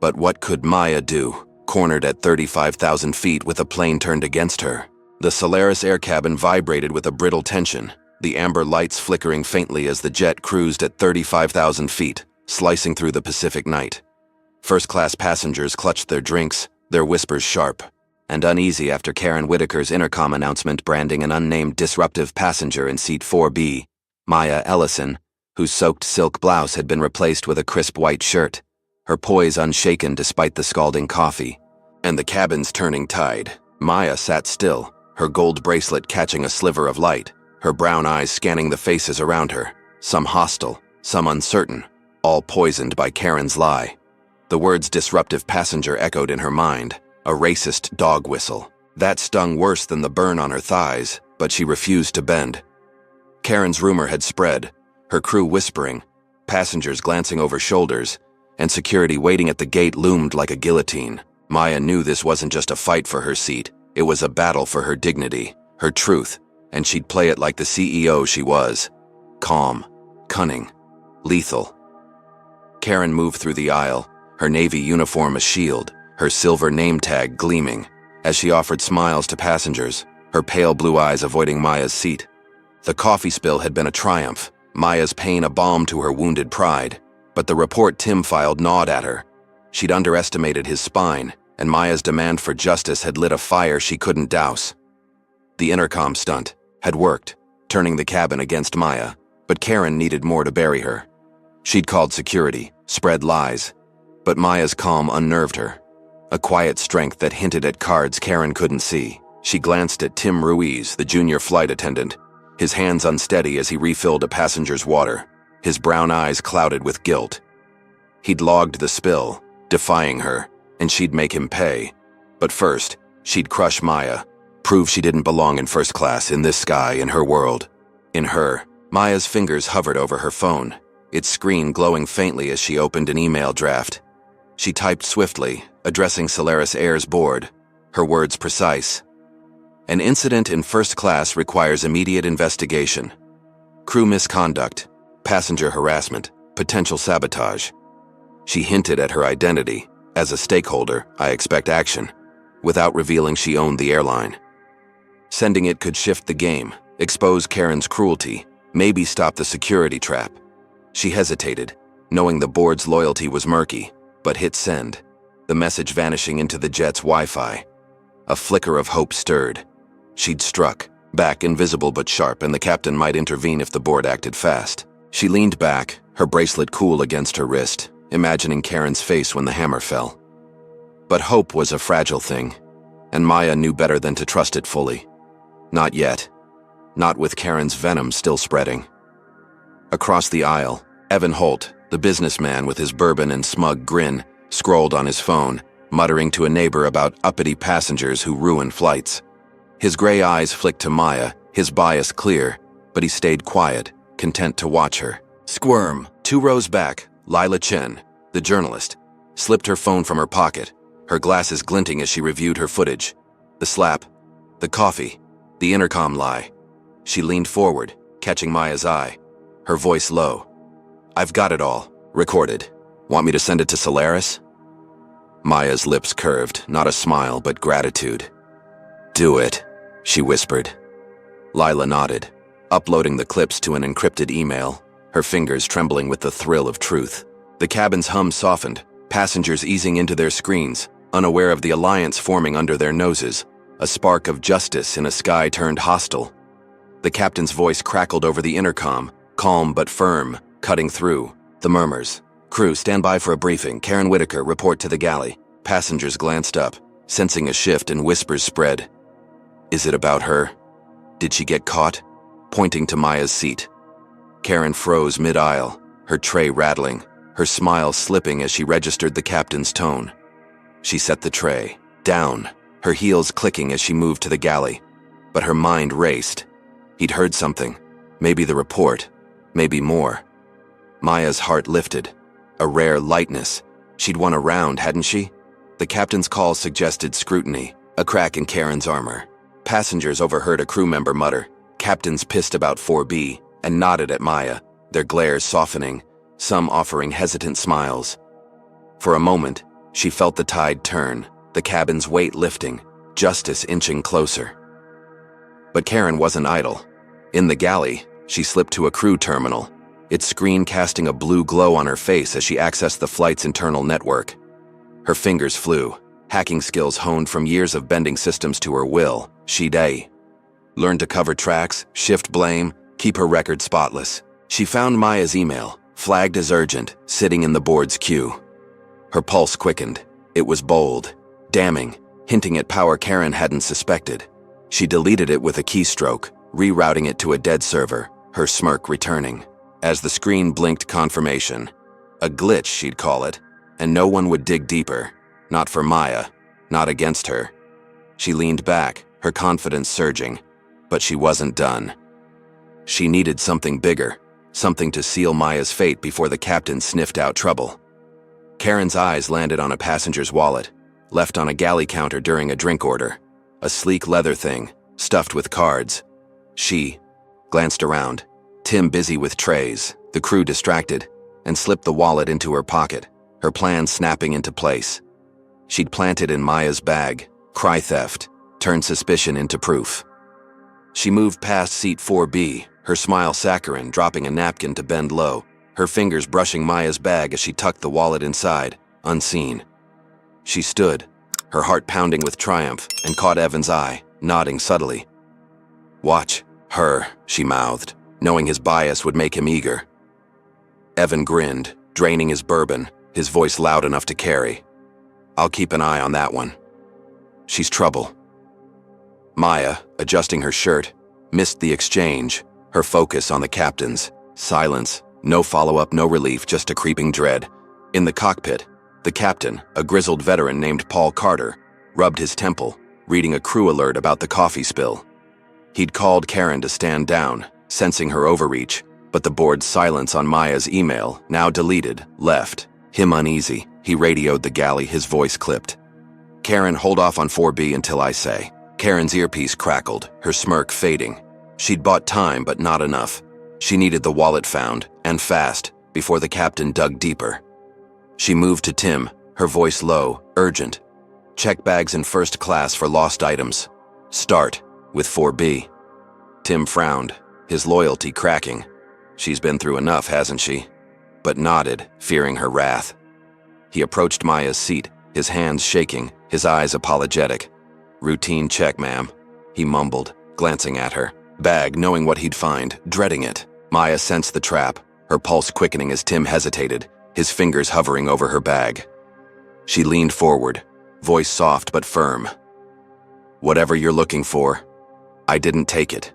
But what could Maya do, cornered at 35,000 feet with a plane turned against her? The Solaris Air cabin vibrated with a brittle tension, the amber lights flickering faintly as the jet cruised at 35,000 feet, slicing through the Pacific night. First-class passengers clutched their drinks, their whispers sharp and uneasy after Karen Whitaker's intercom announcement branding an unnamed disruptive passenger in seat 4B, Maya Ellison, whose soaked silk blouse had been replaced with a crisp white shirt, her poise unshaken despite the scalding coffee. And the cabin's turning tide. Maya sat still, her gold bracelet catching a sliver of light, her brown eyes scanning the faces around her, some hostile, some uncertain, all poisoned by Karen's lie. The words disruptive passenger echoed in her mind, a racist dog whistle. That stung worse than the burn on her thighs, but she refused to bend. Karen's rumor had spread, her crew whispering, passengers glancing over shoulders, and security waiting at the gate loomed like a guillotine. Maya knew this wasn't just a fight for her seat, it was a battle for her dignity, her truth, and she'd play it like the CEO she was. Calm, cunning, lethal. Karen moved through the aisle, her navy uniform a shield, her silver name tag gleaming, as she offered smiles to passengers, her pale blue eyes avoiding Maya's seat. The coffee spill had been a triumph, Maya's pain a balm to her wounded pride, but the report Tim filed gnawed at her. She'd underestimated his spine, and Maya's demand for justice had lit a fire she couldn't douse. The intercom stunt had worked, turning the cabin against Maya, but Karen needed more to bury her. She'd called security, spread lies, but Maya's calm unnerved her, a quiet strength that hinted at cards Karen couldn't see. She glanced at Tim Ruiz, the junior flight attendant, his hands unsteady as he refilled a passenger's water, his brown eyes clouded with guilt. He'd logged the spill, defying her, and she'd make him pay. But first, she'd crush Maya, prove she didn't belong in first class in this sky, in her world. In her, Maya's fingers hovered over her phone, its screen glowing faintly as she opened an email draft. She typed swiftly, addressing Solaris Air's board, her words precise. An incident in first class requires immediate investigation. Crew misconduct, passenger harassment, potential sabotage. She hinted at her identity. As a stakeholder, I expect action, without revealing she owned the airline. Sending it could shift the game, expose Karen's cruelty, maybe stop the security trap. She hesitated, knowing the board's loyalty was murky, but hit send, the message vanishing into the jet's Wi-Fi. A flicker of hope stirred. She'd struck, back invisible but sharp, and the captain might intervene if the board acted fast. She leaned back, her bracelet cool against her wrist, imagining Karen's face when the hammer fell. But hope was a fragile thing, and Maya knew better than to trust it fully. Not yet. Not with Karen's venom still spreading. Across the aisle, Evan Holt, the businessman with his bourbon and smug grin, scrolled on his phone, muttering to a neighbor about uppity passengers who ruin flights. His gray eyes flicked to Maya, his bias clear, but he stayed quiet, content to watch her squirm. 2 rows back, Lila Chen, the journalist, slipped her phone from her pocket, her glasses glinting as she reviewed her footage. The slap, the coffee, the intercom lie. She leaned forward, catching Maya's eye, her voice low. "I've got it all, recorded. Want me to send it to Solaris?" Maya's lips curved, not a smile, but gratitude. "Do it," she whispered. Lila nodded, uploading the clips to an encrypted email, her fingers trembling with the thrill of truth. The cabin's hum softened, passengers easing into their screens, unaware of the alliance forming under their noses, a spark of justice in a sky turned hostile. The captain's voice crackled over the intercom, calm but firm, cutting through the murmurs. "Crew, stand by for a briefing. Karen Whitaker, report to the galley." Passengers glanced up, sensing a shift, and whispers spread. "Is it about her? Did she get caught?" Pointing to Maya's seat. Karen froze mid-aisle, her tray rattling, her smile slipping as she registered the captain's tone. She set the tray down, her heels clicking as she moved to the galley. But her mind raced. He'd heard something. Maybe the report. Maybe more. Maya's heart lifted. A rare lightness. She'd won a round, hadn't she? The captain's call suggested scrutiny, a crack in Karen's armor. Passengers overheard a crew member mutter, "Captain's pissed about 4B," and nodded at Maya, their glares softening, some offering hesitant smiles. For a moment, she felt the tide turn, the cabin's weight lifting, justice inching closer. But Karen wasn't idle. In the galley, she slipped to a crew terminal, its screen casting a blue glow on her face as she accessed the flight's internal network. Her fingers flew, hacking skills honed from years of bending systems to her will. She'd learned to cover tracks, shift blame, keep her record spotless. She found Maya's email, flagged as urgent, sitting in the board's queue. Her pulse quickened. It was bold, damning, hinting at power Karen hadn't suspected. She deleted it with a keystroke, rerouting it to a dead server, her smirk returning. As the screen blinked confirmation. A glitch, she'd call it, and no one would dig deeper. Not for Maya, not against her. She leaned back, her confidence surging, but she wasn't done. She needed something bigger, something to seal Maya's fate before the captain sniffed out trouble. Karen's eyes landed on a passenger's wallet, left on a galley counter during a drink order. A sleek leather thing, stuffed with cards. She glanced around, Tim busy with trays, the crew distracted, and slipped the wallet into her pocket, her plan snapping into place. She'd planted in Maya's bag, cry theft, turned suspicion into proof. She moved past seat 4B, her smile saccharine, dropping a napkin to bend low, her fingers brushing Maya's bag as she tucked the wallet inside, unseen. She stood, her heart pounding with triumph, and caught Evan's eye, nodding subtly. "Watch her," she mouthed, knowing his bias would make him eager. Evan grinned, draining his bourbon, his voice loud enough to carry. "I'll keep an eye on that one. She's trouble." Maya, adjusting her shirt, missed the exchange, her focus on the captain's. Silence, no follow-up, no relief, just a creeping dread. In the cockpit, the captain, a grizzled veteran named Paul Carter, rubbed his temple, reading a crew alert about the coffee spill. He'd called Karen to stand down, sensing her overreach, but the board's silence on Maya's email, now deleted, left him uneasy. He radioed the galley, his voice clipped. "Karen, hold off on 4B until I say." Karen's earpiece crackled, her smirk fading. She'd bought time, but not enough. She needed the wallet found, and fast, before the captain dug deeper. She moved to Tim, her voice low, urgent. "Check bags in first class for lost items. Start with 4B." Tim frowned, his loyalty cracking. She's been through enough, hasn't she? But nodded, fearing her wrath. He approached Maya's seat, his hands shaking, his eyes apologetic. "Routine check, ma'am," he mumbled, glancing at her. Bag, knowing what he'd find, dreading it. Maya sensed the trap, her pulse quickening as Tim hesitated, his fingers hovering over her bag. She leaned forward, voice soft but firm. "Whatever you're looking for, I didn't take it."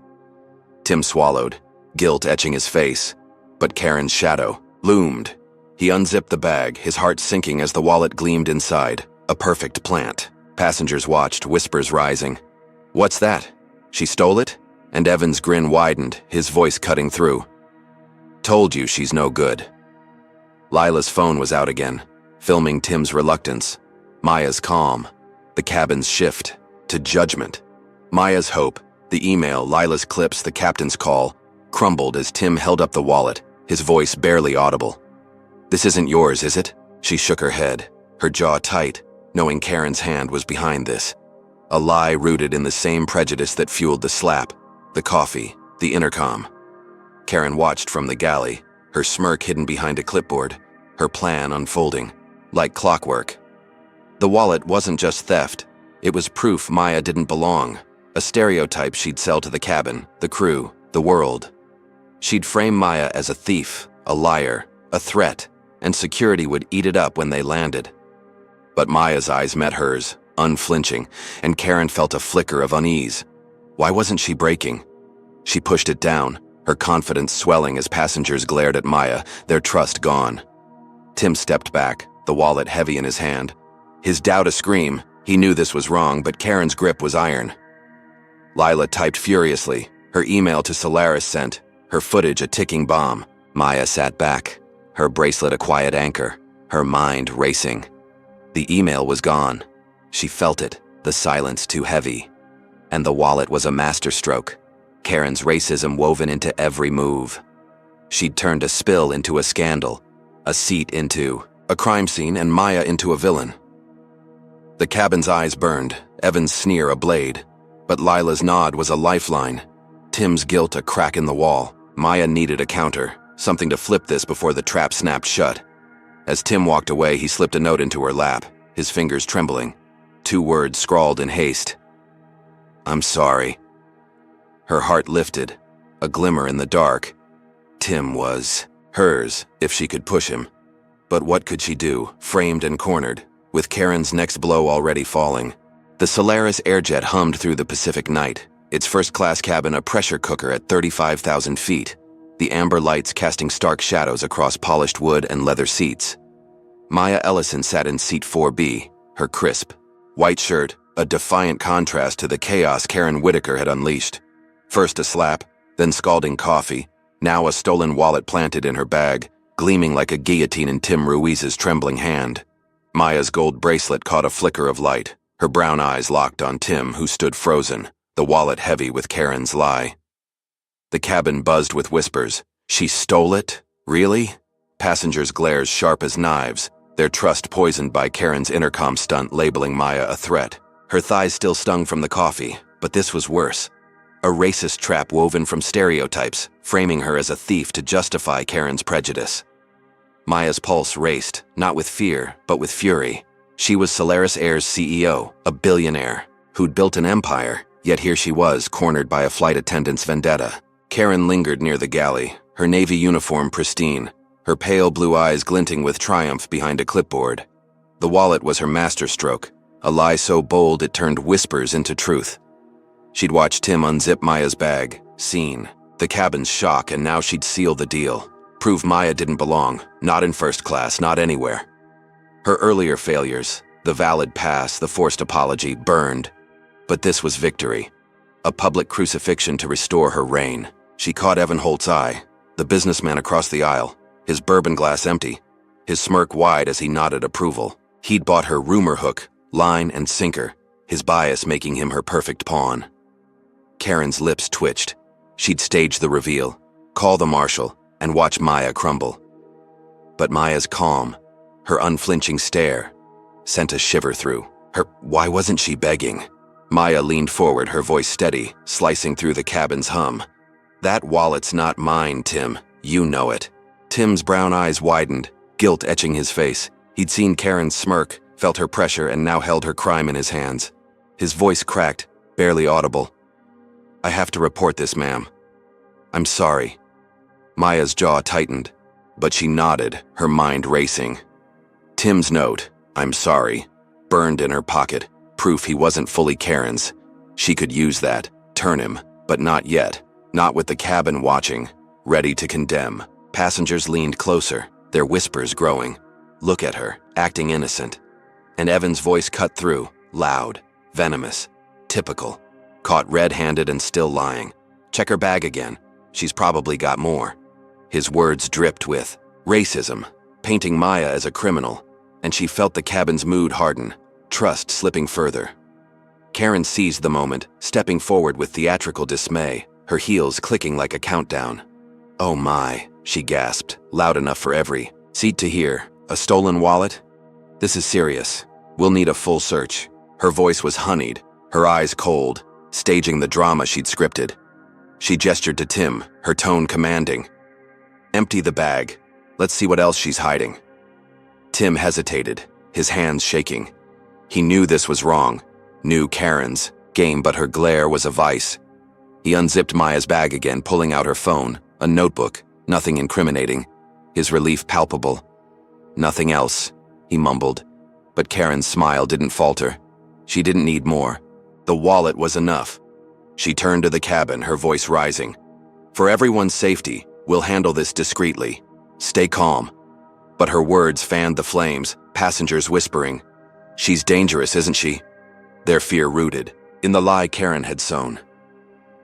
Tim swallowed, guilt etching his face, but Karen's shadow loomed. He unzipped the bag, his heart sinking as the wallet gleamed inside, A perfect plant. Passengers watched, whispers rising. "What's that? She stole it?" And Evan's grin widened, his voice cutting through. "Told you she's no good." Lila's phone was out again, filming Tim's reluctance. Maya's calm. The cabin's shift to judgment. Maya's hope, the email, Lila's clips, the captain's call, crumbled as Tim held up the wallet, his voice barely audible. "This isn't yours, is it?" She shook her head, her jaw tight, knowing Karen's hand was behind this. A lie rooted in the same prejudice that fueled the slap, the coffee, the intercom. Karen watched from the galley, her smirk hidden behind a clipboard, her plan unfolding, like clockwork. The wallet wasn't just theft, it was proof Maya didn't belong, a stereotype she'd sell to the cabin, the crew, the world. She'd frame Maya as a thief, a liar, a threat, and security would eat it up when they landed. But Maya's eyes met hers, unflinching, and Karen felt a flicker of unease. Why wasn't she breaking? She pushed it down, her confidence swelling as passengers glared at Maya, their trust gone. Tim stepped back, the wallet heavy in his hand. His doubt a scream, he knew this was wrong, but Karen's grip was iron. Lila typed furiously, her email to Solaris sent, her footage a ticking bomb. Maya sat back, her bracelet a quiet anchor, her mind racing. The email was gone. She felt it, the silence too heavy. And the wallet was a masterstroke, Karen's racism woven into every move. She'd turned a spill into a scandal, a seat into a crime scene, and Maya into a villain. The cabin's eyes burned, Evan's sneer a blade, but Lila's nod was a lifeline. Tim's guilt a crack in the wall. Maya needed a counter, something to flip this before the trap snapped shut. As Tim walked away, he slipped a note into her lap, his fingers trembling. 2 words scrawled in haste. "I'm sorry." Her heart lifted, a glimmer in the dark. Tim was hers, if she could push him. But what could she do, framed and cornered, with Karen's next blow already falling? The Solaris Airjet hummed through the Pacific night, its first-class cabin a pressure cooker at 35,000 feet, the amber lights casting stark shadows across polished wood and leather seats. Maya Ellison sat in seat 4B, her crisp, white shirt, a defiant contrast to the chaos Karen Whitaker had unleashed. First a slap, then scalding coffee, now a stolen wallet planted in her bag, gleaming like a guillotine in Tim Ruiz's trembling hand. Maya's gold bracelet caught a flicker of light, her brown eyes locked on Tim, who stood frozen, the wallet heavy with Karen's lie. The cabin buzzed with whispers. She stole it? Really? Passengers' glares sharp as knives, their trust poisoned by Karen's intercom stunt labeling Maya a threat. Her thighs still stung from the coffee, but this was worse. A racist trap woven from stereotypes, framing her as a thief to justify Karen's prejudice. Maya's pulse raced, not with fear, but with fury. She was Solaris Air's CEO, a billionaire, who'd built an empire, yet here she was, cornered by a flight attendant's vendetta. Karen lingered near the galley, her navy uniform pristine, her pale blue eyes glinting with triumph behind a clipboard. The wallet was her masterstroke, a lie so bold it turned whispers into truth. She'd watched Tim unzip Maya's bag, seen the cabin's shock, and now she'd seal the deal. Prove Maya didn't belong, not in first class, not anywhere. Her earlier failures, the valid pass, the forced apology, burned. But this was victory. A public crucifixion to restore her reign. She caught Evan Holt's eye, the businessman across the aisle, his bourbon glass empty, his smirk wide as he nodded approval. He'd bought her rumor hook, line and sinker, his bias making him her perfect pawn. Karen's lips twitched. She'd stage the reveal, call the marshal, and watch Maya crumble. But Maya's calm, her unflinching stare, sent a shiver through her. Why wasn't she begging? Maya leaned forward, her voice steady, slicing through the cabin's hum. "That wallet's not mine, Tim. You know it." Tim's brown eyes widened, guilt etching his face. He'd seen Karen's smirk, felt her pressure, and now held her crime in his hands. His voice cracked, barely audible. "I have to report this, ma'am. I'm sorry." Maya's jaw tightened, but she nodded, her mind racing. Tim's note, "I'm sorry," burned in her pocket, proof he wasn't fully Karen's. She could use that, turn him, but not yet, not with the cabin watching, ready to condemn. Passengers leaned closer, their whispers growing. Look at her, acting innocent. And Evan's voice cut through, loud, venomous, typical. Caught red-handed and still lying. Check her bag again. She's probably got more. His words dripped with racism, painting Maya as a criminal, and she felt the cabin's mood harden, trust slipping further. Karen seized the moment, stepping forward with theatrical dismay, her heels clicking like a countdown. "Oh my," she gasped, loud enough for every seat to hear. "A stolen wallet? This is serious. We'll need a full search." Her voice was honeyed, her eyes cold, staging the drama she'd scripted. She gestured to Tim, her tone commanding. "Empty the bag. Let's see what else she's hiding." Tim hesitated, his hands shaking. He knew this was wrong, knew Karen's game, but her glare was a vice. He unzipped Maya's bag again, pulling out her phone, a notebook, nothing incriminating, his relief palpable. "Nothing else," he mumbled, but Karen's smile didn't falter. She didn't need more. The wallet was enough. She turned to the cabin, her voice rising. "For everyone's safety, we'll handle this discreetly. Stay calm." But her words fanned the flames, passengers whispering, "She's dangerous, isn't she?" Their fear rooted in the lie Karen had sown.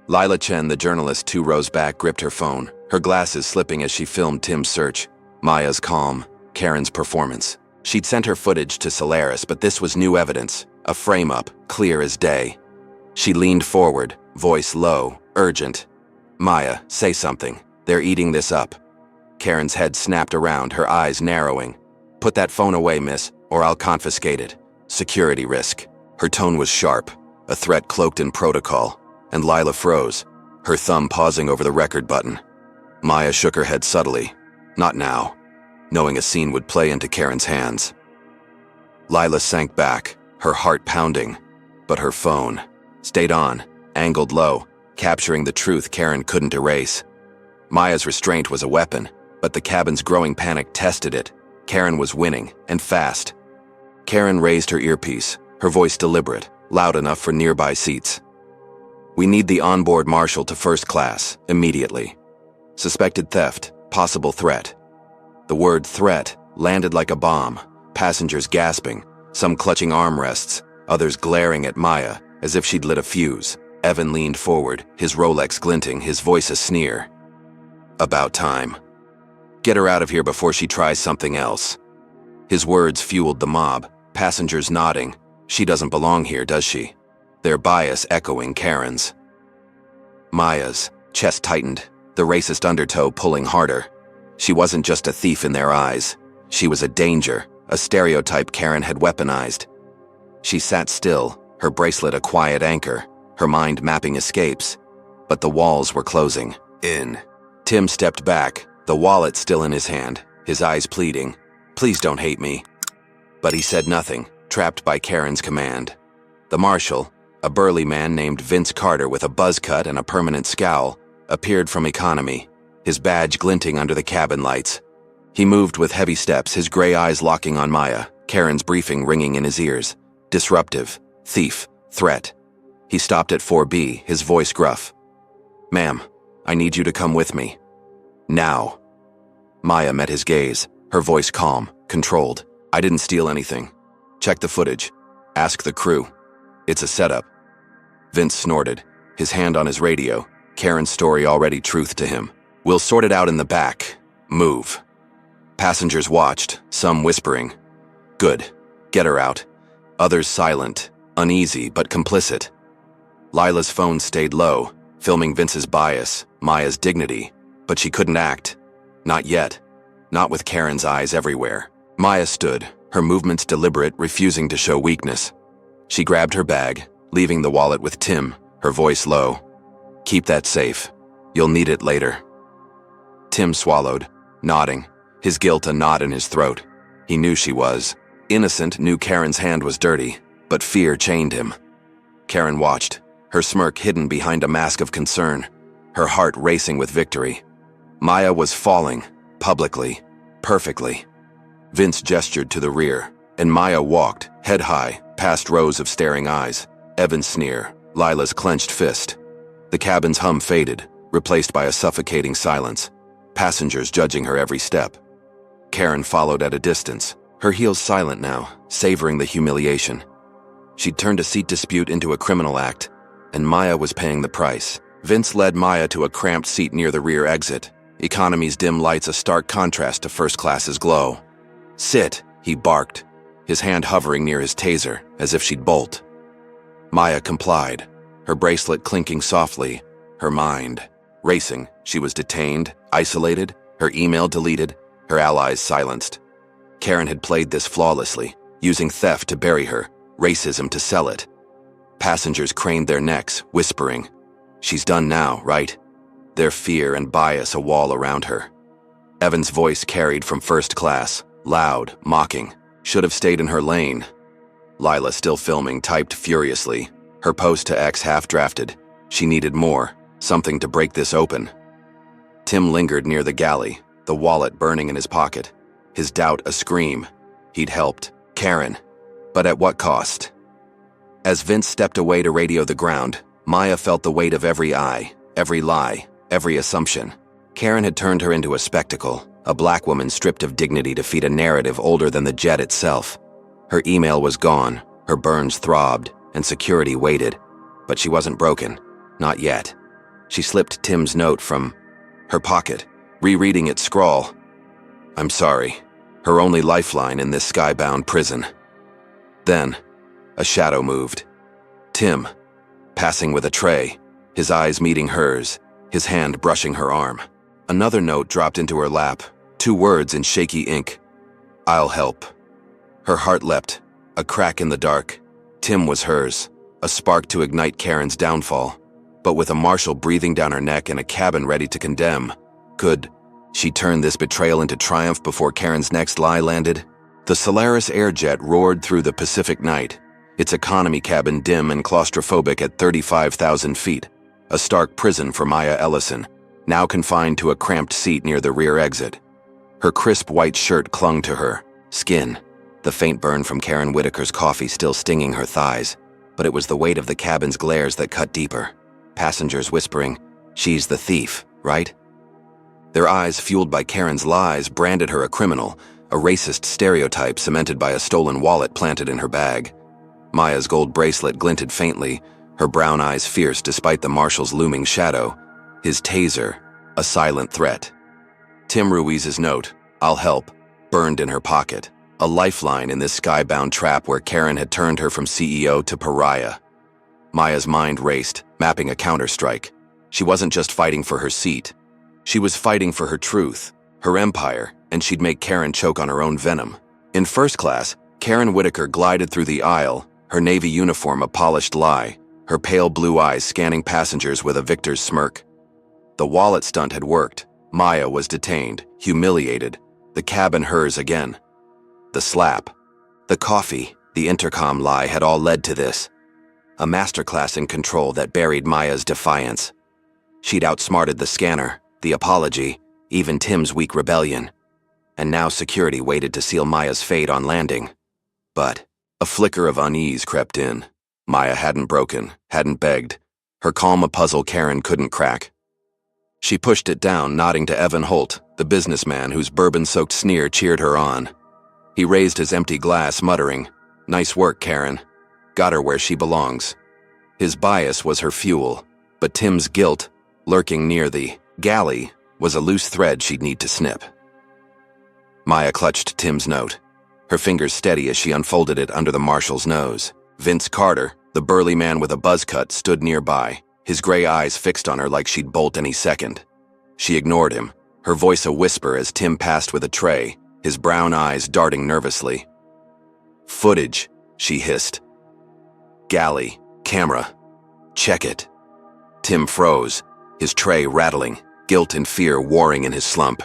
Lila Chen, the journalist 2 rows back, gripped her phone, her glasses slipping as she filmed Tim's search. Maya's calm, Karen's performance. She'd sent her footage to Solaris, but this was new evidence, a frame-up, clear as day. She leaned forward, voice low, urgent. "Maya, say something. They're eating this up." Karen's head snapped around, her eyes narrowing. "Put that phone away, miss, or I'll confiscate it. Security risk." Her tone was sharp, a threat cloaked in protocol, and Lila froze, her thumb pausing over the record button. Maya shook her head subtly. Not now, knowing a scene would play into Karen's hands. Lila sank back, her heart pounding, but her phone stayed on, angled low, capturing the truth Karen couldn't erase. Maya's restraint was a weapon, but the cabin's growing panic tested it. Karen was winning, and fast. Karen raised her earpiece, her voice deliberate, loud enough for nearby seats. "We need the onboard marshal to first class, immediately. Suspected theft, possible threat." The word threat landed like a bomb, passengers gasping, some clutching armrests, others glaring at Maya as if she'd lit a fuse. Evan leaned forward, his Rolex glinting, his voice a sneer. "About time. Get her out of here before she tries something else." His words fueled the mob, passengers nodding. She doesn't belong here, does she? Their bias echoing Karen's. Maya's chest tightened, the racist undertow pulling harder. She wasn't just a thief in their eyes. She was a danger, a stereotype Karen had weaponized. She sat still, her bracelet a quiet anchor, her mind mapping escapes. But the walls were closing in. Tim stepped back, the wallet still in his hand, his eyes pleading, "Please don't hate me." But he said nothing, trapped by Karen's command. The marshal, a burly man named Vince Carter with a buzz cut and a permanent scowl, appeared from economy, his badge glinting under the cabin lights. He moved with heavy steps, his gray eyes locking on Maya, Karen's briefing ringing in his ears. Disruptive, thief, threat. He stopped at 4B, his voice gruff. "Ma'am, I need you to come with me. Now." Maya met his gaze, her voice calm, controlled. "I didn't steal anything. Check the footage. Ask the crew. It's a setup." Vince snorted, his hand on his radio, Karen's story already truth to him. "We'll sort it out in the back. Move." Passengers watched, some whispering, "Good. Get her out." Others silent, uneasy but complicit. Lila's phone stayed low, filming Vince's bias, Maya's dignity, but she couldn't act. Not yet. Not with Karen's eyes everywhere. Maya stood, her movements deliberate, refusing to show weakness. She grabbed her bag, leaving the wallet with Tim, her voice low. "Keep that safe. You'll need it later." Tim swallowed, nodding, his guilt a knot in his throat. He knew she was innocent, knew Karen's hand was dirty, but fear chained him. Karen watched, her smirk hidden behind a mask of concern, her heart racing with victory. Maya was falling, publicly, perfectly. Vince gestured to the rear, and Maya walked, head high, past rows of staring eyes. Evan's sneer, Lila's clenched fist. The cabin's hum faded, replaced by a suffocating silence, passengers judging her every step. Karen followed at a distance, her heels silent now, savoring the humiliation. She'd turned a seat dispute into a criminal act, and Maya was paying the price. Vince led Maya to a cramped seat near the rear exit, economy's dim lights a stark contrast to first class's glow. "Sit," he barked, his hand hovering near his taser, as if she'd bolt. Maya complied, her bracelet clinking softly, her mind racing. She was detained, isolated, her email deleted, her allies silenced. Karen had played this flawlessly, using theft to bury her, racism to sell it. Passengers craned their necks, whispering, "She's done now, right?" Their fear and bias a wall around her. Evan's voice carried from first class, loud, mocking. Should have stayed in her lane. Lila, still filming, typed furiously, her post to X half-drafted. She needed more, something to break this open. Tim lingered near the galley, the wallet burning in his pocket, his doubt a scream. He'd helped Karen, but at what cost? As Vince stepped away to radio the ground, Maya felt the weight of every eye, every lie, every assumption. Karen had turned her into a spectacle, a black woman stripped of dignity to feed a narrative older than the jet itself. Her email was gone, her burns throbbed, and security waited. But she wasn't broken, not yet. She slipped Tim's note from her pocket, rereading its scrawl. "I'm sorry," her only lifeline in this skybound prison. Then, a shadow moved. Tim, passing with a tray, his eyes meeting hers, his hand brushing her arm. Another note dropped into her lap, 2 words in shaky ink. "I'll help." Her heart leapt, a crack in the dark. Tim was hers, a spark to ignite Karen's downfall. But with a marshal breathing down her neck and a cabin ready to condemn, could she turn this betrayal into triumph before Karen's next lie landed? The Solaris Airjet roared through the Pacific night, its economy cabin dim and claustrophobic at 35,000 feet, a stark prison for Maya Ellison, now confined to a cramped seat near the rear exit. Her crisp white shirt clung to her skin, the faint burn from Karen Whitaker's coffee still stinging her thighs, but it was the weight of the cabin's glares that cut deeper. Passengers whispering, "She's the thief, right?" Their eyes, fueled by Karen's lies, branded her a criminal, a racist stereotype cemented by a stolen wallet planted in her bag. Maya's gold bracelet glinted faintly, her brown eyes fierce despite the marshal's looming shadow. His taser, a silent threat. Tim Ruiz's note, "I'll help," burned in her pocket, a lifeline in this skybound trap where Karen had turned her from CEO to pariah. Maya's mind raced, mapping a counterstrike. She wasn't just fighting for her seat. She was fighting for her truth, her empire, and she'd make Karen choke on her own venom. In first class, Karen Whitaker glided through the aisle, her navy uniform a polished lie, her pale blue eyes scanning passengers with a victor's smirk. The wallet stunt had worked. Maya was detained, humiliated, the cabin hers again. The slap, the coffee, the intercom lie had all led to this. A masterclass in control that buried Maya's defiance. She'd outsmarted the scanner, the apology, even Tim's weak rebellion. And now security waited to seal Maya's fate on landing. But a flicker of unease crept in. Maya hadn't broken, hadn't begged. Her calm a puzzle Karen couldn't crack. She pushed it down, nodding to Evan Holt, the businessman whose bourbon-soaked sneer cheered her on. He raised his empty glass, muttering, "Nice work, Karen. Got her where she belongs." His bias was her fuel, but Tim's guilt, lurking near the galley, was a loose thread she'd need to snip. Maya clutched Tim's note, her fingers steady as she unfolded it under the marshal's nose. Vince Carter, the burly man with a buzz cut, stood nearby, his gray eyes fixed on her like she'd bolt any second. She ignored him, her voice a whisper as Tim passed with a tray, his brown eyes darting nervously. "Footage," she hissed. "Galley, camera, check it." Tim froze, his tray rattling, guilt and fear warring in his slump.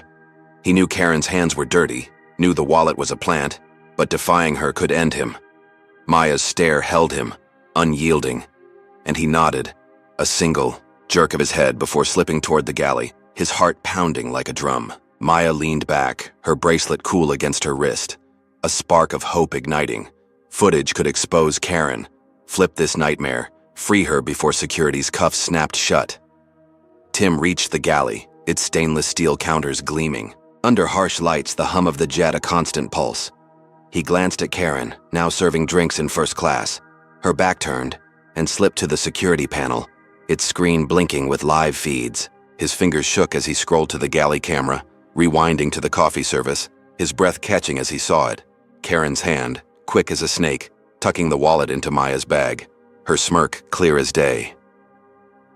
He knew Karen's hands were dirty, knew the wallet was a plant, but defying her could end him. Maya's stare held him, unyielding, and he nodded, a single jerk of his head before slipping toward the galley, his heart pounding like a drum. Maya leaned back, her bracelet cool against her wrist, a spark of hope igniting. Footage could expose Karen, flip this nightmare, free her before security's cuffs snapped shut. Tim reached the galley, its stainless steel counters gleaming. Under harsh lights, the hum of the jet a constant pulse. He glanced at Karen, now serving drinks in first class. Her back turned, and slipped to the security panel, its screen blinking with live feeds. His fingers shook as he scrolled to the galley camera, rewinding to the coffee service, his breath catching as he saw it. Karen's hand, quick as a snake, tucking the wallet into Maya's bag, her smirk clear as day.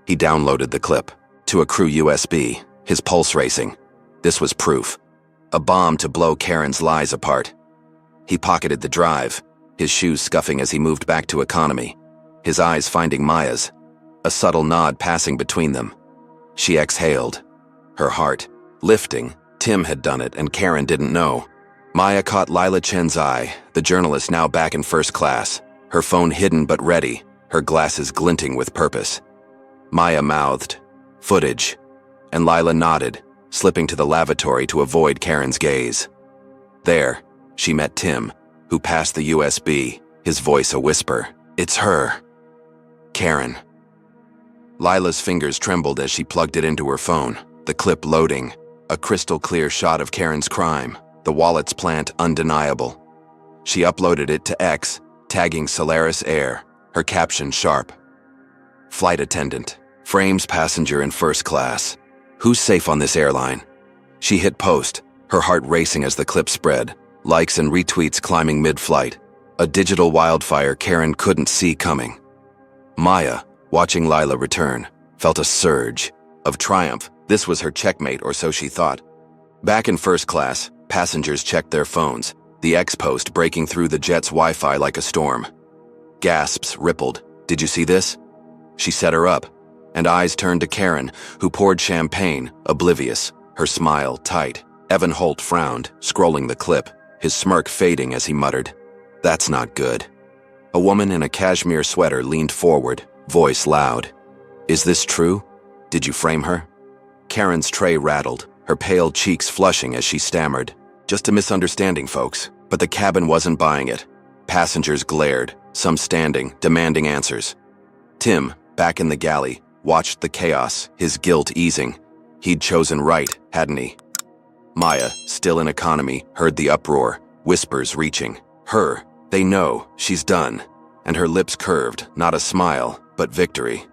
He downloaded the clip to a crew USB, his pulse racing. This was proof. A bomb to blow Karen's lies apart. He pocketed the drive, his shoes scuffing as he moved back to economy, his eyes finding Maya's, a subtle nod passing between them. She exhaled, her heart lifting. Tim had done it, and Karen didn't know. Maya caught Lila Chen's eye, the journalist now back in first class, her phone hidden but ready, her glasses glinting with purpose. Maya mouthed, "Footage," and Lila nodded, slipping to the lavatory to avoid Karen's gaze. There, she met Tim, who passed the USB, his voice a whisper. "It's her." Karen. Lila's fingers trembled as she plugged it into her phone, the clip loading, a crystal-clear shot of Karen's crime, the wallet's plant undeniable. She uploaded it to X, tagging Solaris Air, her caption sharp. "Flight attendant, frames passenger in first class. Who's safe on this airline?" She hit post, her heart racing as the clip spread, likes and retweets climbing mid-flight, a digital wildfire Karen couldn't see coming. Maya, watching Lila return, felt a surge of triumph. This was her checkmate, or so she thought. Back in first class, passengers checked their phones, the X post breaking through the jet's Wi-Fi like a storm. Gasps rippled. "Did you see this?" She set her up, and eyes turned to Karen, who poured champagne, oblivious, her smile tight. Evan Holt frowned, scrolling the clip, his smirk fading as he muttered, "That's not good." A woman in a cashmere sweater leaned forward, voice loud. "Is this true? Did you frame her?" Karen's tray rattled, her pale cheeks flushing as she stammered. "Just a misunderstanding, folks." But the cabin wasn't buying it. Passengers glared, some standing, demanding answers. Tim, back in the galley, watched the chaos, his guilt easing. He'd chosen right, hadn't he? Maya, still in economy, heard the uproar, whispers reaching. Her, they know, she's done. And her lips curved, not a smile, but victory.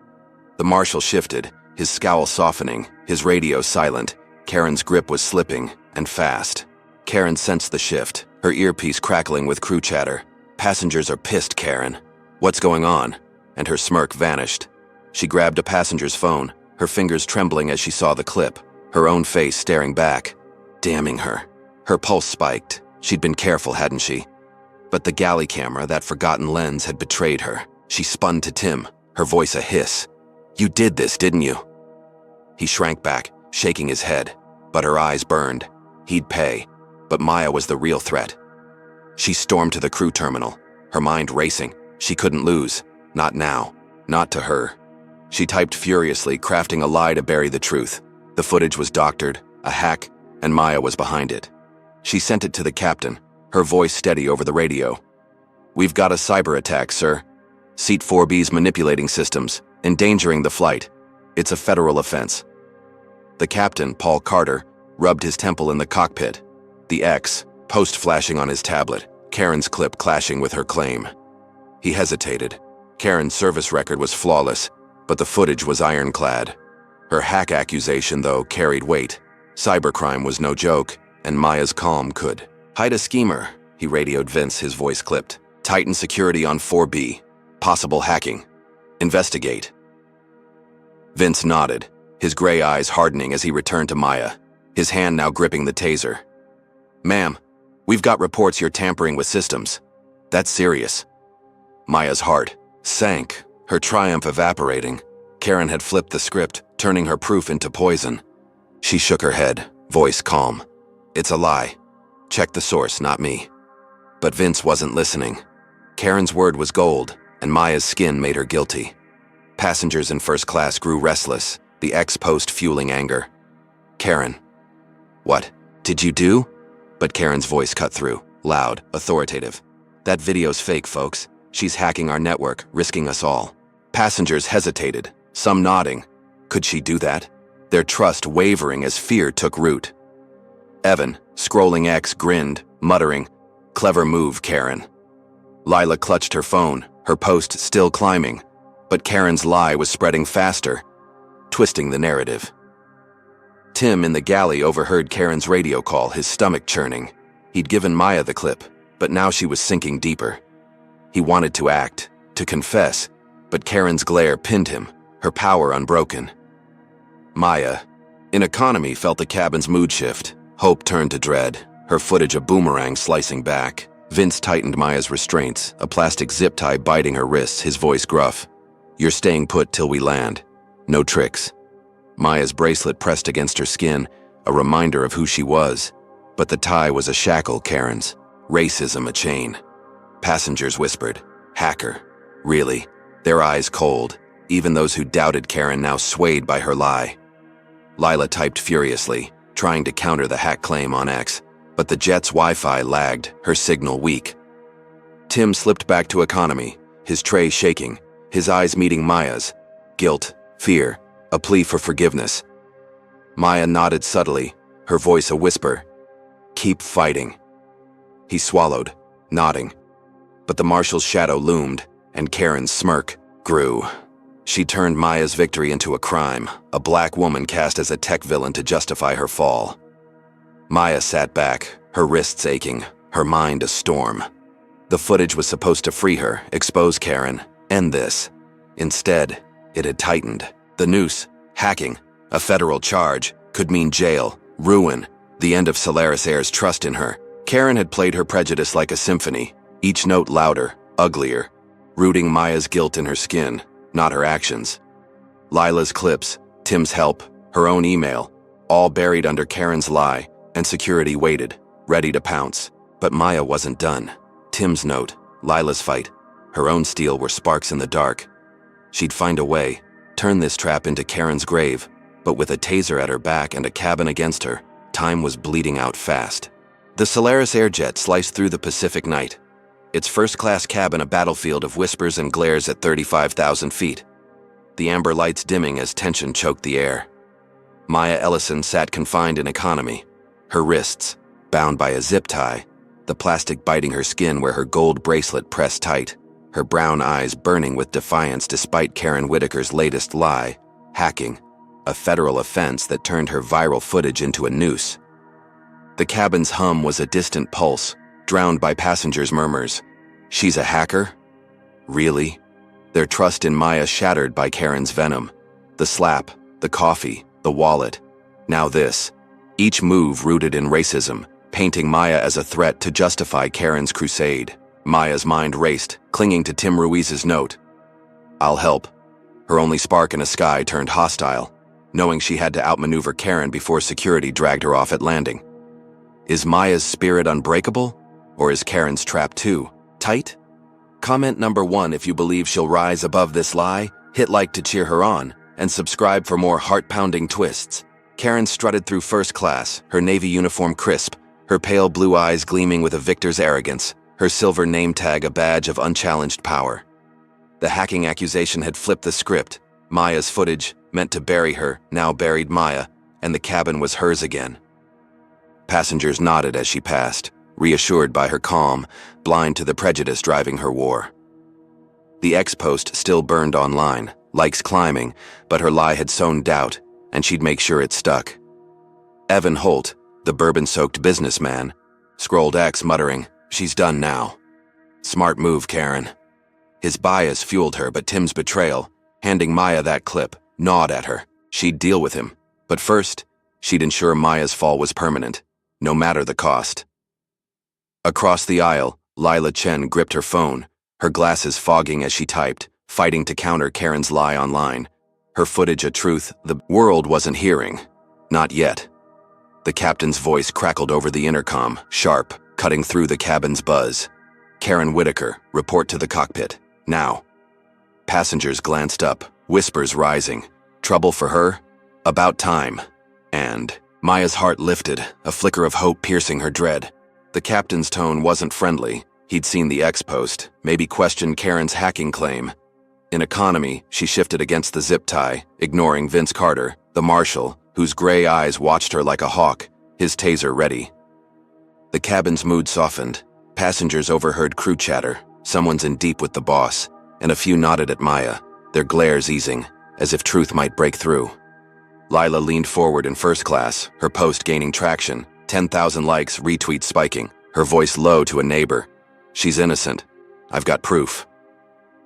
The marshal shifted, his scowl softening, his radio silent. Karen's grip was slipping, and fast. Karen sensed the shift, her earpiece crackling with crew chatter. "Passengers are pissed, Karen. What's going on?" And her smirk vanished. She grabbed a passenger's phone, her fingers trembling as she saw the clip, her own face staring back. Damning her. Her pulse spiked. She'd been careful, hadn't she? But the galley camera, that forgotten lens, had betrayed her. She spun to Tim, her voice a hiss. "You did this, didn't you?" He shrank back, shaking his head, but her eyes burned. He'd pay, but Maya was the real threat. She stormed to the crew terminal, her mind racing. She couldn't lose. Not now. Not to her. She typed furiously, crafting a lie to bury the truth. The footage was doctored, a hack, and Maya was behind it. She sent it to the captain, her voice steady over the radio. "We've got a cyber attack, sir. Seat 4B's manipulating systems, endangering the flight. It's a federal offense." The captain, Paul Carter, rubbed his temple in the cockpit. The X, post flashing on his tablet, Karen's clip clashing with her claim. He hesitated. Karen's service record was flawless, but the footage was ironclad. Her hack accusation, though, carried weight. Cybercrime was no joke, and Maya's calm could. "Hide a schemer," he radioed Vince, his voice clipped. "Tighten security on 4B. Possible hacking. Investigate." Vince nodded, his gray eyes hardening as he returned to Maya, his hand now gripping the taser. "Ma'am, we've got reports you're tampering with systems. That's serious." Maya's heart sank, her triumph evaporating. Karen had flipped the script, turning her proof into poison. She shook her head, voice calm. "It's a lie. Check the source, not me." But Vince wasn't listening. Karen's word was gold, and Maya's skin made her guilty. Passengers in first class grew restless, the X-post fueling anger. "Karen." "What? Did you do?" But Karen's voice cut through, loud, authoritative. "That video's fake, folks. She's hacking our network, risking us all." Passengers hesitated, some nodding. Could she do that? Their trust wavering as fear took root. Evan, scrolling X, grinned, muttering, Clever move, Karen. Lila clutched her phone, her post still climbing, but Karen's lie was spreading faster, twisting the narrative. Tim in the galley overheard Karen's radio call, his stomach churning. He'd given Maya the clip, but now she was sinking deeper. He wanted to act, to confess, but Karen's glare pinned him, her power unbroken. Maya, in economy, felt the cabin's mood shift. Hope turned to dread, her footage a boomerang slicing back. Vince tightened Maya's restraints, a plastic zip tie biting her wrists, his voice gruff. "You're staying put till we land. No tricks." Maya's bracelet pressed against her skin, a reminder of who she was. But the tie was a shackle, Karen's. Racism a chain. Passengers whispered, "Hacker." Really? Their eyes cold. Even those who doubted Karen now swayed by her lie. Lila typed furiously, trying to counter the hack claim on X, but the jet's Wi-Fi lagged, her signal weak. Tim slipped back to economy, his tray shaking, his eyes meeting Maya's. Guilt, fear, a plea for forgiveness. Maya nodded subtly, her voice a whisper. "Keep fighting." He swallowed, nodding. But the marshal's shadow loomed, and Karen's smirk grew. She turned Maya's victory into a crime, a black woman cast as a tech villain to justify her fall. Maya sat back, her wrists aching, her mind a storm. The footage was supposed to free her, expose Karen, end this. Instead, it had tightened. The noose, hacking, a federal charge, could mean jail, ruin, the end of Solaris Air's trust in her. Karen had played her prejudice like a symphony, each note louder, uglier, rooting Maya's guilt in her skin, not her actions. Lila's clips, Tim's help, her own email, all buried under Karen's lie, and security waited, ready to pounce. But Maya wasn't done. Tim's note, Lila's fight, her own steel were sparks in the dark. She'd find a way, turn this trap into Karen's grave, but with a taser at her back and a cabin against her, time was bleeding out fast. The Solaris Airjet sliced through the Pacific night, its first-class cabin a battlefield of whispers and glares at 35,000 feet. The amber lights dimming as tension choked the air. Maya Ellison sat confined in economy, her wrists bound by a zip tie, the plastic biting her skin where her gold bracelet pressed tight, her brown eyes burning with defiance despite Karen Whitaker's latest lie, hacking, a federal offense that turned her viral footage into a noose. The cabin's hum was a distant pulse, drowned by passengers' murmurs. "She's a hacker?" Really? Their trust in Maya shattered by Karen's venom. The slap, the coffee, the wallet. Now this. Each move rooted in racism, painting Maya as a threat to justify Karen's crusade. Maya's mind raced, clinging to Tim Ruiz's note. "I'll help." Her only spark in a sky turned hostile, knowing she had to outmaneuver Karen before security dragged her off at landing. Is Maya's spirit unbreakable? Or is Karen's trap too tight? Comment number 1 if you believe she'll rise above this lie, hit like to cheer her on, and subscribe for more heart-pounding twists. Karen strutted through first class, her navy uniform crisp, her pale blue eyes gleaming with a victor's arrogance, her silver name tag a badge of unchallenged power. The hacking accusation had flipped the script. Maya's footage, meant to bury her, now buried Maya, and the cabin was hers again. Passengers nodded as she passed, reassured by her calm, blind to the prejudice driving her war. The X-post still burned online, likes climbing, but her lie had sown doubt, and she'd make sure it stuck. Evan Holt, the bourbon-soaked businessman, scrolled X muttering, "She's done now." Smart move, Karen. His bias fueled her, but Tim's betrayal, handing Maya that clip, gnawed at her. She'd deal with him, but first, she'd ensure Maya's fall was permanent, no matter the cost. Across the aisle, Lila Chen gripped her phone, her glasses fogging as she typed, fighting to counter Karen's lie online. Her footage a truth the world wasn't hearing. Not yet. The captain's voice crackled over the intercom, sharp, cutting through the cabin's buzz. "Karen Whitaker, report to the cockpit, now." Passengers glanced up, whispers rising. Trouble for her? About time. And Maya's heart lifted, a flicker of hope piercing her dread. The captain's tone wasn't friendly. He'd seen the X-post, maybe questioned Karen's hacking claim. In economy, she shifted against the zip tie, ignoring Vince Carter, the marshal, whose gray eyes watched her like a hawk, his taser ready. The cabin's mood softened. Passengers overheard crew chatter. Someone's in deep with the boss, and a few nodded at Maya, their glares easing, as if truth might break through. Lila leaned forward in first class, her post gaining traction, 10,000 likes, retweets spiking, her voice low to a neighbor. "She's innocent. I've got proof."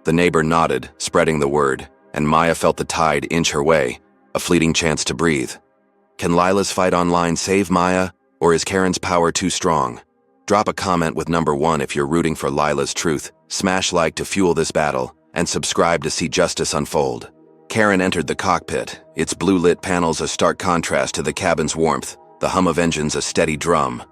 The neighbor nodded, spreading the word, and Maya felt the tide inch her way, a fleeting chance to breathe. Can Lila's fight online save Maya, or is Karen's power too strong? Drop a comment with number 1 if you're rooting for Lila's truth, smash like to fuel this battle, and subscribe to see justice unfold. Karen entered the cockpit, its blue-lit panels a stark contrast to the cabin's warmth, the hum of engines a steady drum.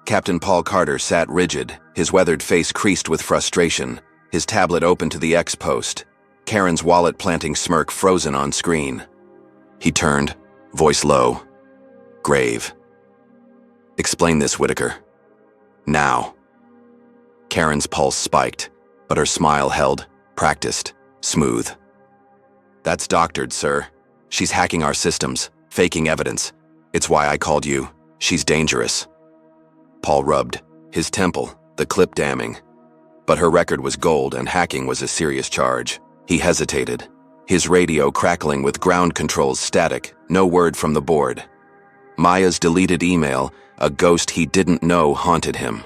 Captain Paul Carter sat rigid, his weathered face creased with frustration, his tablet open to the X post, Karen's wallet-planting smirk frozen on screen. He turned, voice low. Grave. "Explain this, Whitaker. Now." Karen's pulse spiked, but her smile held, practiced, smooth. "That's doctored, sir. She's hacking our systems, faking evidence. It's why I called you. She's dangerous." Paul rubbed, his temple, the clip damming. But her record was gold and hacking was a serious charge. He hesitated, his radio crackling with ground controls static, no word from the board. Maya's deleted email, a ghost he didn't know, haunted him.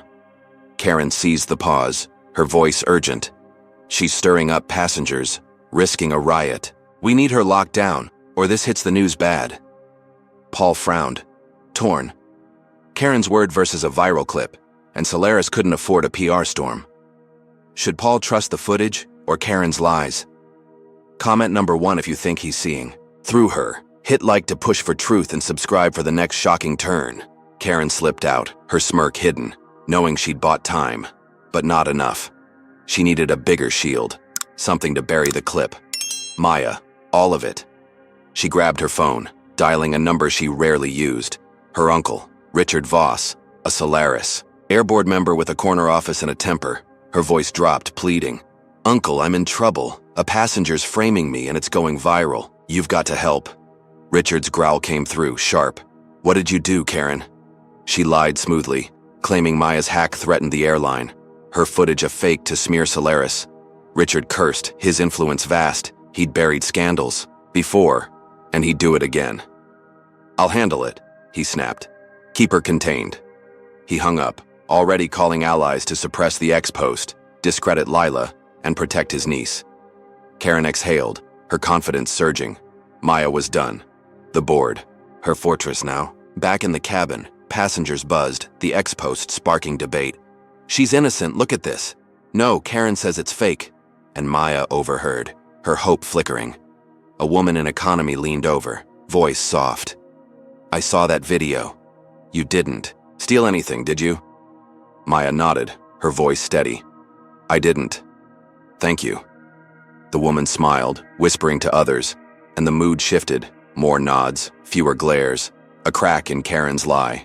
Karen seized the pause, her voice urgent. "She's stirring up passengers, risking a riot. We need her locked down, or this hits the news bad." Paul frowned, torn. Karen's word versus a viral clip, and Solaris couldn't afford a PR storm. Should Paul trust the footage or Karen's lies? Comment number 1 if you think he's seeing through her. Hit like to push for truth and subscribe for the next shocking turn. Karen slipped out, her smirk hidden, knowing she'd bought time. But not enough. She needed a bigger shield, something to bury the clip. Maya, all of it. She grabbed her phone, dialing a number she rarely used. Her uncle, Richard Voss, a Solaris, Air Board member with a corner office and a temper. Her voice dropped, pleading. "Uncle, I'm in trouble. A passenger's framing me and it's going viral. You've got to help." Richard's growl came through, sharp. "What did you do, Karen?" She lied smoothly, claiming Maya's hack threatened the airline, her footage a fake to smear Solaris. Richard cursed, his influence vast. He'd buried scandals before, and he'd do it again. "I'll handle it," he snapped. "Keep her contained." He hung up, already calling allies to suppress the X post, discredit Lila, and protect his niece. Karen exhaled, her confidence surging. Maya was done. The board, her fortress now. Back in the cabin, passengers buzzed, the X post sparking debate. "She's innocent, look at this." "No, Karen says it's fake." And Maya overheard, her hope flickering. A woman in economy leaned over, voice soft. "I saw that video. You didn't steal anything, did you?" Maya nodded, her voice steady. "I didn't. Thank you." The woman smiled, whispering to others, and the mood shifted. More nods, fewer glares, a crack in Karen's lie.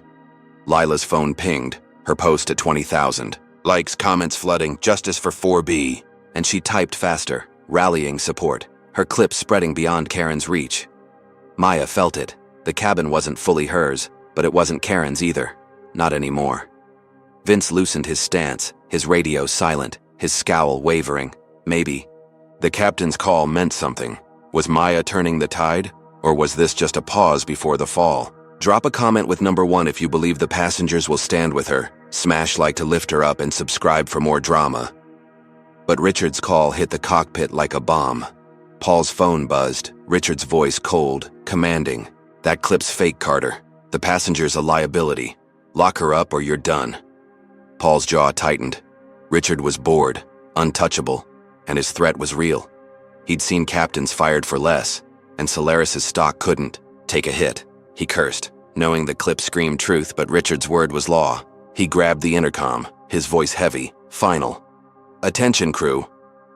Lila's phone pinged, her post at 20,000. Likes, comments flooding, justice for 4B. And she typed faster, rallying support, her clip spreading beyond Karen's reach. Maya felt it. The cabin wasn't fully hers, but it wasn't Karen's either. Not anymore. Vince loosened his stance, his radio silent, his scowl wavering. Maybe. The captain's call meant something. Was Maya turning the tide? Or was this just a pause before the fall? Drop a comment with number 1 if you believe the passengers will stand with her. Smash like to lift her up and subscribe for more drama. But Richard's call hit the cockpit like a bomb. Paul's phone buzzed, Richard's voice cold, commanding. "That clip's fake, Carter. The passenger's a liability. Lock her up or you're done." Paul's jaw tightened. Richard was bored, untouchable, and his threat was real. He'd seen captains fired for less, and Solaris's stock couldn't take a hit. He cursed, knowing the clip screamed truth, but Richard's word was law. He grabbed the intercom, his voice heavy, final. "Attention, crew.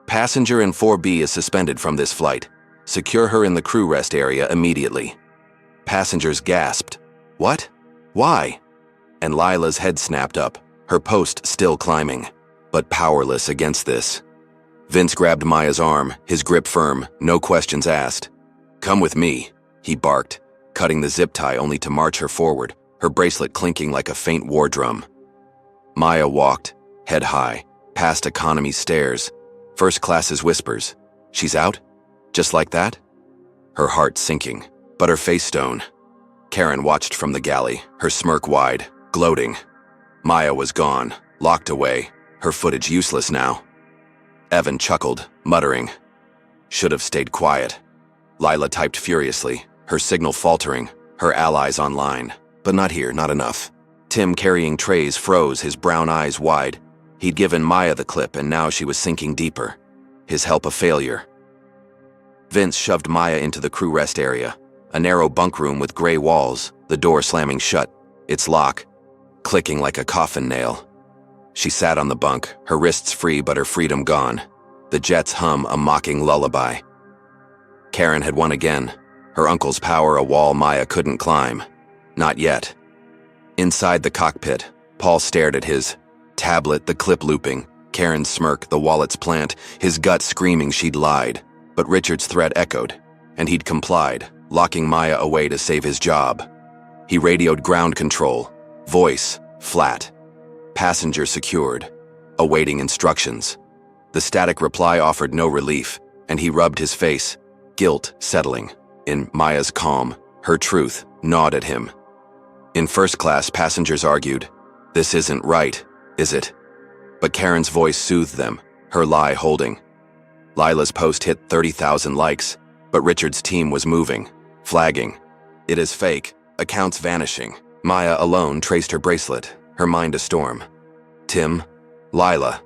Passenger in 4B is suspended from this flight. Secure her in the crew rest area immediately." Passengers gasped. "What? Why?" And Lila's head snapped up, her post still climbing, but powerless against this. Vince grabbed Maya's arm, his grip firm, no questions asked. "Come with me," he barked, cutting the zip tie only to march her forward, her bracelet clinking like a faint war drum. Maya walked, head high, past economy stairs, first class's whispers. She's out? Just like that? Her heart sinking, but her face stone. Karen watched from the galley, her smirk wide, gloating. Maya was gone, locked away, her footage useless now. Evan chuckled, muttering, "Should have stayed quiet." Lila typed furiously, her signal faltering, her allies online. But not here, not enough. Tim, carrying trays, froze, his brown eyes wide. He'd given Maya the clip, and now she was sinking deeper. His help a failure. Vince shoved Maya into the crew rest area, a narrow bunk room with gray walls, the door slamming shut, its lock clicking like a coffin nail. She sat on the bunk, her wrists free but her freedom gone. The jets hum a mocking lullaby. Karen had won again, her uncle's power a wall Maya couldn't climb. Not yet. Inside the cockpit, Paul stared at his tablet, the clip looping, Karen's smirk, the wallet's plant, his gut screaming she'd lied. But Richard's threat echoed, and he'd complied, locking Maya away to save his job. He radioed ground control, voice flat, passenger secured, awaiting instructions. The static reply offered no relief, and he rubbed his face, guilt settling. In Maya's calm, her truth gnawed at him. In first class, passengers argued, "This isn't right, is it?" But Karen's voice soothed them, her lie holding. Lila's post hit 30,000 likes, but Richard's team was moving, flagging. It is fake, accounts vanishing. Maya alone traced her bracelet, her mind a storm. Tim, Lila.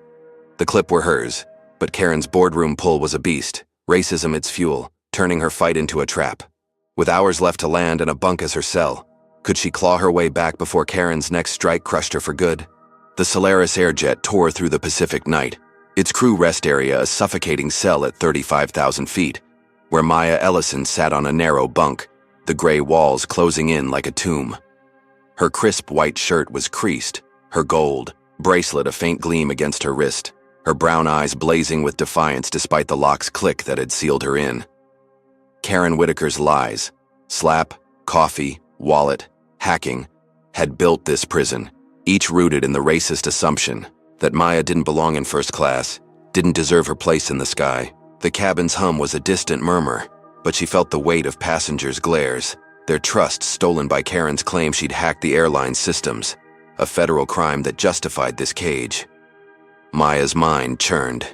The clip were hers, but Karen's boardroom pull was a beast, racism its fuel, turning her fight into a trap. With hours left to land and a bunk as her cell, could she claw her way back before Karen's next strike crushed her for good? The Solaris Airjet tore through the Pacific night, its crew rest area a suffocating cell at 35,000 feet, where Maya Ellison sat on a narrow bunk, the gray walls closing in like a tomb. Her crisp white shirt was creased, her gold bracelet a faint gleam against her wrist, her brown eyes blazing with defiance despite the lock's click that had sealed her in. Karen Whitaker's lies, slap, coffee, wallet, hacking, had built this prison, each rooted in the racist assumption that Maya didn't belong in first class, didn't deserve her place in the sky. The cabin's hum was a distant murmur, but she felt the weight of passengers' glares, their trust stolen by Karen's claim she'd hacked the airline's systems, a federal crime that justified this cage. Maya's mind churned.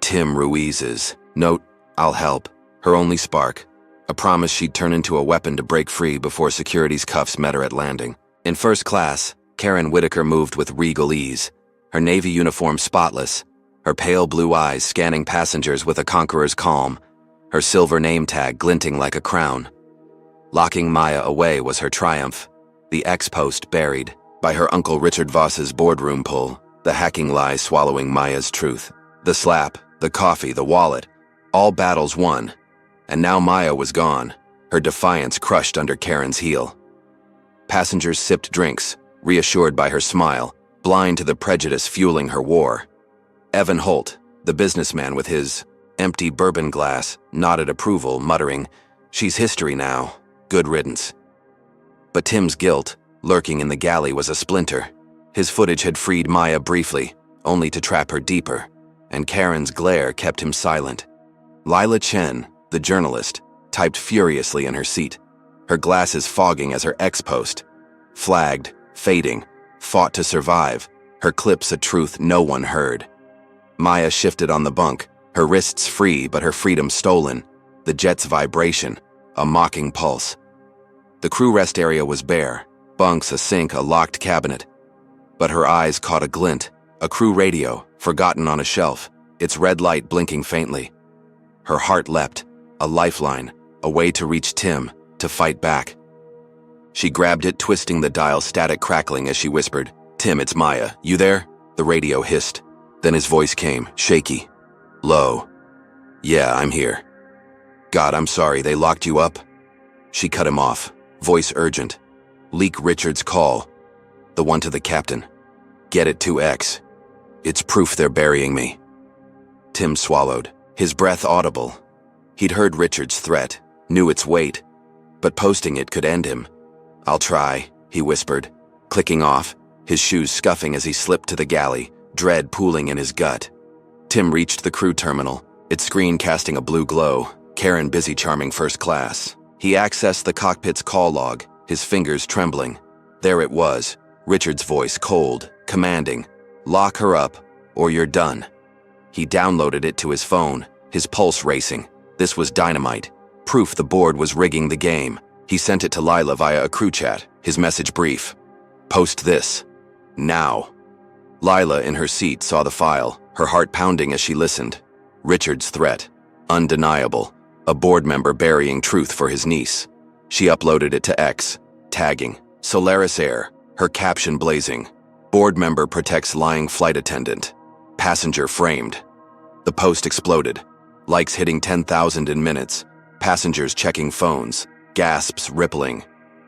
Tim Ruiz's note, "I'll help," her only spark, a promise she'd turn into a weapon to break free before security's cuffs met her at landing. In first class, Karen Whitaker moved with regal ease, her navy uniform spotless, her pale blue eyes scanning passengers with a conqueror's calm, her silver name tag glinting like a crown. Locking Maya away was her triumph, the ex-post buried by her Uncle Richard Voss's boardroom pull, the hacking lies swallowing Maya's truth, the slap, the coffee, the wallet, all battles won. And now Maya was gone, her defiance crushed under Karen's heel. Passengers sipped drinks, reassured by her smile, blind to the prejudice fueling her war. Evan Holt, the businessman with his empty bourbon glass, nodded approval, muttering, "She's history now. Good riddance." But Tim's guilt, lurking in the galley, was a splinter. His footage had freed Maya briefly, only to trap her deeper, and Karen's glare kept him silent. Lila Chen, the journalist, typed furiously in her seat, her glasses fogging as her ex-post, flagged, fading, fought to survive, her clips a truth no one heard. Maya shifted on the bunk, her wrists free but her freedom stolen, the jet's vibration, a mocking pulse. The crew rest area was bare, bunks, a sink, a locked cabinet. But her eyes caught a glint, a crew radio, forgotten on a shelf, its red light blinking faintly. Her heart leapt, a lifeline, a way to reach Tim, to fight back. She grabbed it, twisting the dial, static crackling as she whispered, "Tim, it's Maya. You there?" The radio hissed. Then his voice came, shaky, low. "Yeah, I'm here." "God, I'm sorry, they locked you up?" She cut him off, voice urgent. "Leak Richard's call. The one to the captain. Get it to X. It's proof they're burying me." Tim swallowed, his breath audible. He'd heard Richard's threat, knew its weight, but posting it could end him. "I'll try," he whispered, clicking off, his shoes scuffing as he slipped to the galley, dread pooling in his gut. Tim reached the crew terminal, its screen casting a blue glow, Karen busy charming first class. He accessed the cockpit's call log, his fingers trembling. There it was, Richard's voice cold, commanding, "Lock her up, or you're done." He downloaded it to his phone, his pulse racing. This was dynamite, proof the board was rigging the game. He sent it to Lila via a crew chat, his message brief. "Post this. Now." Lila in her seat saw the file, her heart pounding as she listened. Richard's threat. Undeniable. A board member burying truth for his niece. She uploaded it to X, tagging Solaris Air, her caption blazing. Board member protects lying flight attendant. Passenger framed. The post exploded. Likes hitting 10,000 in minutes. Passengers checking phones. Gasps rippling.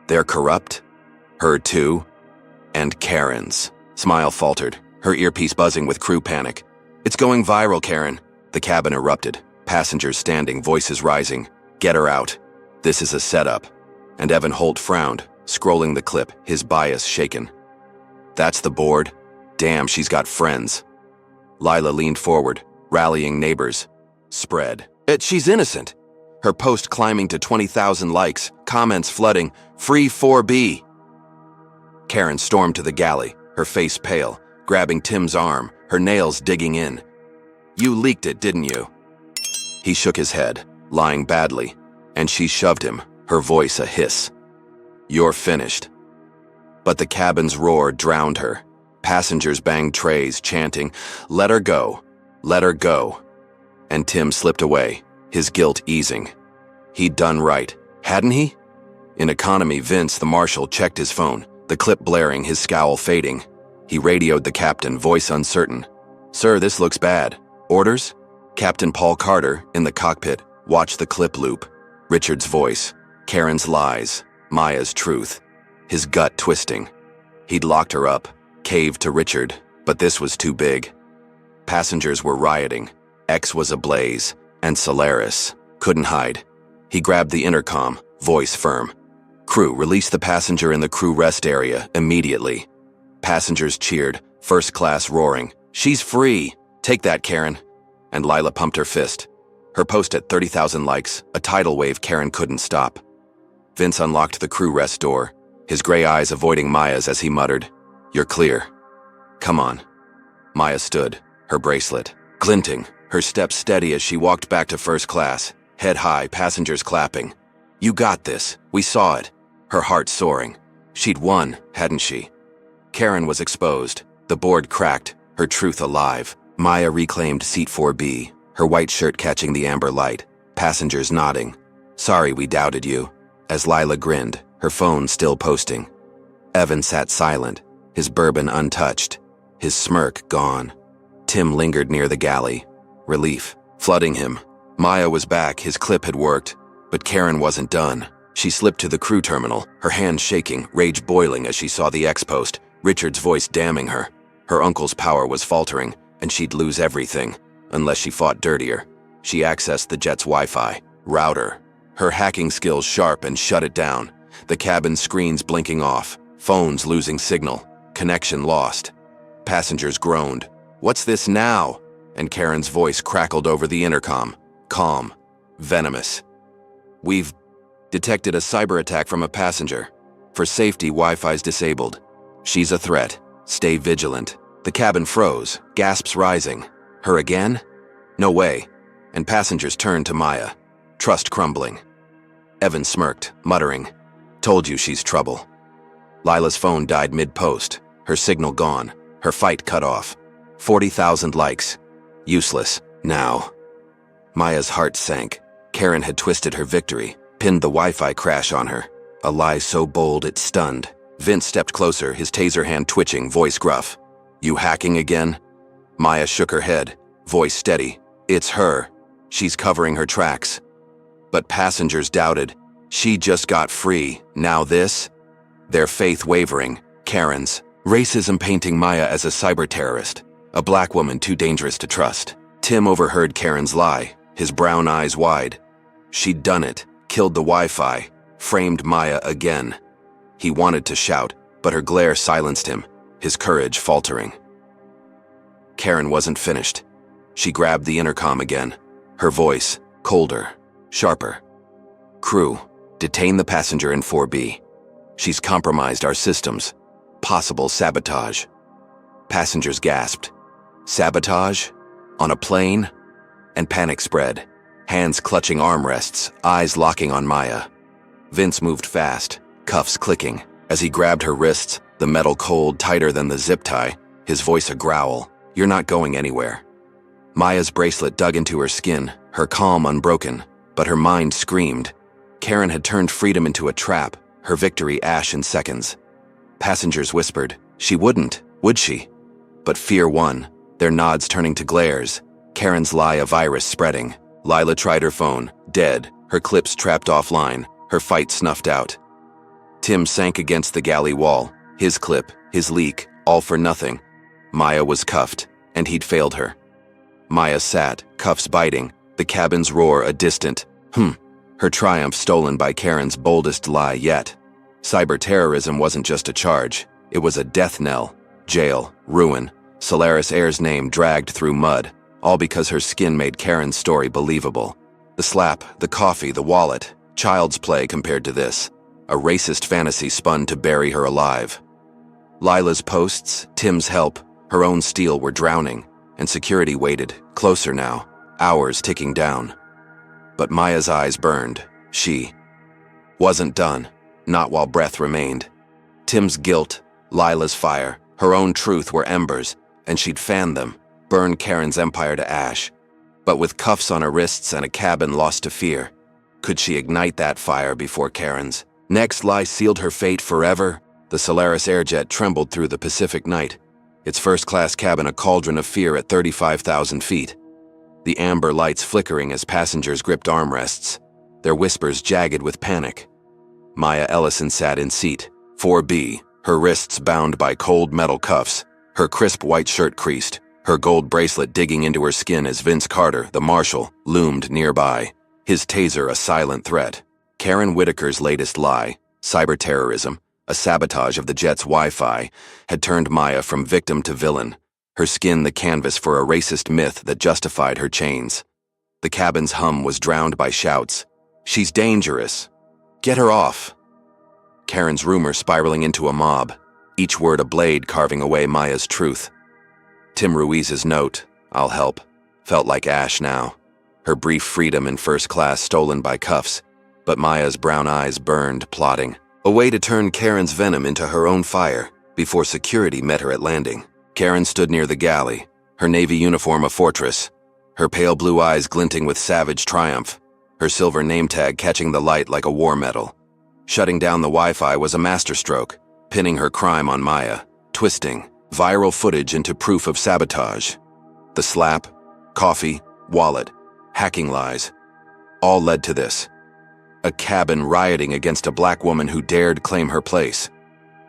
They're corrupt? Her too? And Karen's. Smile faltered, her earpiece buzzing with crew panic. "It's going viral, Karen." The cabin erupted. Passengers standing, voices rising. "Get her out. This is a setup." And Evan Holt frowned, scrolling the clip, his bias shaken. "That's the board? Damn, she's got friends." Lila leaned forward, rallying neighbors. Spread. She's innocent." Her post climbing to 20,000 likes, comments flooding, "Free 4B." Karen stormed to the galley, her face pale, grabbing Tim's arm, her nails digging in. "You leaked it, didn't you?" He shook his head, lying badly, and she shoved him, her voice a hiss. "You're finished." But the cabin's roar drowned her. Passengers banged trays, chanting, "Let her go, let her go." And Tim slipped away, his guilt easing. He'd done right, hadn't he? In economy, Vince, the marshal, checked his phone, the clip blaring, his scowl fading. He radioed the captain, voice uncertain. "Sir, this looks bad. Orders?" Captain Paul Carter, in the cockpit, watched the clip loop. Richard's voice, Karen's lies, Maya's truth. His gut twisting. He'd locked her up, caved to Richard, but this was too big. Passengers were rioting. X was ablaze, and Solaris couldn't hide. He grabbed the intercom, voice firm. "Crew, release the passenger in the crew rest area immediately." Passengers cheered, first class roaring. "She's free! Take that, Karen!" And Lila pumped her fist. Her post at 30,000 likes, a tidal wave Karen couldn't stop. Vince unlocked the crew rest door, his gray eyes avoiding Maya's as he muttered, "You're clear. Come on." Maya stood, her bracelet glinting, her steps steady as she walked back to first class, head high, passengers clapping. "You got this. We saw it." Her heart soaring. She'd won, hadn't she? Karen was exposed, the board cracked, her truth alive. Maya reclaimed seat 4B, her white shirt catching the amber light, passengers nodding. "Sorry we doubted you," as Lila grinned, her phone still posting. Evan sat silent, his bourbon untouched, his smirk gone. Tim lingered near the galley, relief flooding him. Maya was back, his clip had worked, but Karen wasn't done. She slipped to the crew terminal, her hands shaking, rage boiling as she saw the X-post, Richard's voice damning her. Her uncle's power was faltering, and she'd lose everything, unless she fought dirtier. She accessed the jet's Wi-Fi router, her hacking skills sharp, and shut it down. The cabin screens blinking off, phones losing signal, connection lost. Passengers groaned. "What's this now?" And Karen's voice crackled over the intercom, calm, venomous. "We've detected a cyber attack from a passenger. For safety, Wi-Fi's disabled. She's a threat. Stay vigilant." The cabin froze, gasps rising. Her again? No way. And passengers turned to Maya, trust crumbling. Evan smirked, muttering, "Told you she's trouble." Lila's phone died mid-post, her signal gone, her fight cut off. 40,000 likes. Useless, now. Maya's heart sank. Karen had twisted her victory, pinned the Wi-Fi crash on her. A lie so bold it stunned. Vince stepped closer, his taser hand twitching, voice gruff. "You hacking again?" Maya shook her head, voice steady. "It's her. She's covering her tracks." But passengers doubted. She just got free, now this? Their faith wavering. Karen's. Racism painting Maya as a cyber terrorist, a black woman too dangerous to trust. Tim overheard Karen's lie, his brown eyes wide. She'd done it, killed the Wi-Fi, framed Maya again. He wanted to shout, but her glare silenced him, his courage faltering. Karen wasn't finished. She grabbed the intercom again, her voice colder, sharper. "Crew, detain the passenger in 4B. She's compromised our systems. Possible sabotage." Passengers gasped. Sabotage? On a plane? And panic spread, hands clutching armrests, eyes locking on Maya. Vince moved fast, cuffs clicking. As he grabbed her wrists, the metal cold tighter than the zip tie, his voice a growl. "You're not going anywhere." Maya's bracelet dug into her skin, her calm unbroken, but her mind screamed. Karen had turned freedom into a trap, her victory ash in seconds. Passengers whispered, she wouldn't, would she? But fear won, their nods turning to glares. Karen's lie a virus spreading. Lila tried her phone, dead, her clips trapped offline, her fight snuffed out. Tim sank against the galley wall, his clip, his leak, all for nothing. Maya was cuffed, and he'd failed her. Maya sat, cuffs biting, the cabin's roar a distant, her triumph stolen by Karen's boldest lie yet. Cyber-terrorism wasn't just a charge, it was a death knell. Jail, ruin, Solaris Air's name dragged through mud, all because her skin made Karen's story believable. The slap, the coffee, the wallet, child's play compared to this. A racist fantasy spun to bury her alive. Lila's posts, Tim's help, her own steel were drowning, and security waited, closer now, hours ticking down. But Maya's eyes burned. She wasn't done, not while breath remained. Tim's guilt, Lila's fire, her own truth were embers, and she'd fan them, burn Karen's empire to ash. But with cuffs on her wrists and a cabin lost to fear, could she ignite that fire before Karen's next lie sealed her fate forever? The Solaris Airjet trembled through the Pacific night, its first-class cabin a cauldron of fear at 35,000 feet. The amber lights flickering as passengers gripped armrests, their whispers jagged with panic. Maya Ellison sat in seat 4B, her wrists bound by cold metal cuffs, her crisp white shirt creased, her gold bracelet digging into her skin as Vince Carter, the marshal, loomed nearby, his taser a silent threat. Karen Whitaker's latest lie, cyber-terrorism, a sabotage of the jet's Wi-Fi, had turned Maya from victim to villain, her skin the canvas for a racist myth that justified her chains. The cabin's hum was drowned by shouts. "She's dangerous. Get her off." Karen's rumor spiraling into a mob, each word a blade carving away Maya's truth. Tim Ruiz's note, "I'll help," felt like ash now, her brief freedom in first class stolen by cuffs, but Maya's brown eyes burned, plotting, a way to turn Karen's venom into her own fire before security met her at landing. Karen stood near the galley, her navy uniform a fortress, her pale blue eyes glinting with savage triumph, her silver name tag catching the light like a war medal. Shutting down the Wi-Fi was a masterstroke, pinning her crime on Maya, twisting viral footage into proof of sabotage. The slap, coffee, wallet, hacking lies, all led to this. A cabin rioting against a black woman who dared claim her place.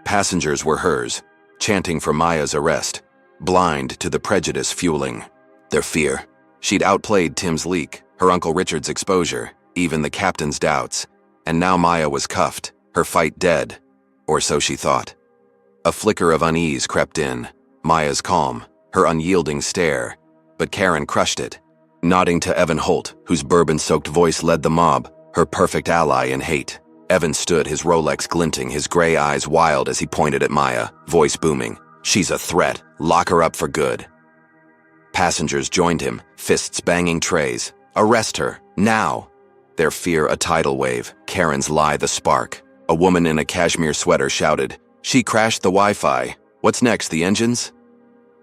Passengers were hers, chanting for Maya's arrest, blind to the prejudice fueling their fear. She'd outplayed Tim's leak, her Uncle Richard's exposure, even the captain's doubts, and now Maya was cuffed, her fight dead, or so she thought. A flicker of unease crept in, Maya's calm, her unyielding stare, but Karen crushed it, nodding to Evan Holt, whose bourbon-soaked voice led the mob, her perfect ally in hate. Evan stood, his Rolex glinting, his gray eyes wild as he pointed at Maya, voice booming. "She's a threat. Lock her up for good." Passengers joined him, fists banging trays. "Arrest her, now!" Their fear a tidal wave, Karen's lie the spark. A woman in a cashmere sweater shouted, "She crashed the Wi-Fi. What's next, the engines?"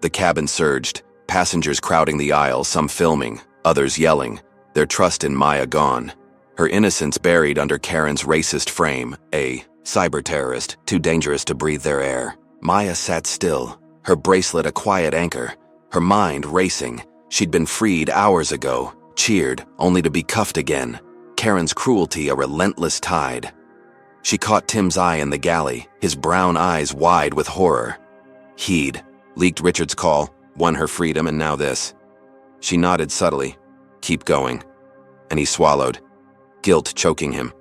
The cabin surged, passengers crowding the aisle, some filming, others yelling, their trust in Maya gone. Her innocence buried under Karen's racist frame, a cyber-terrorist, too dangerous to breathe their air. Maya sat still, her bracelet a quiet anchor, her mind racing. She'd been freed hours ago, cheered, only to be cuffed again. Karen's cruelty a relentless tide. She caught Tim's eye in the galley, his brown eyes wide with horror. He'd leaked Richard's call, won her freedom, and now this. She nodded subtly. "Keep going." And he swallowed, guilt choking him.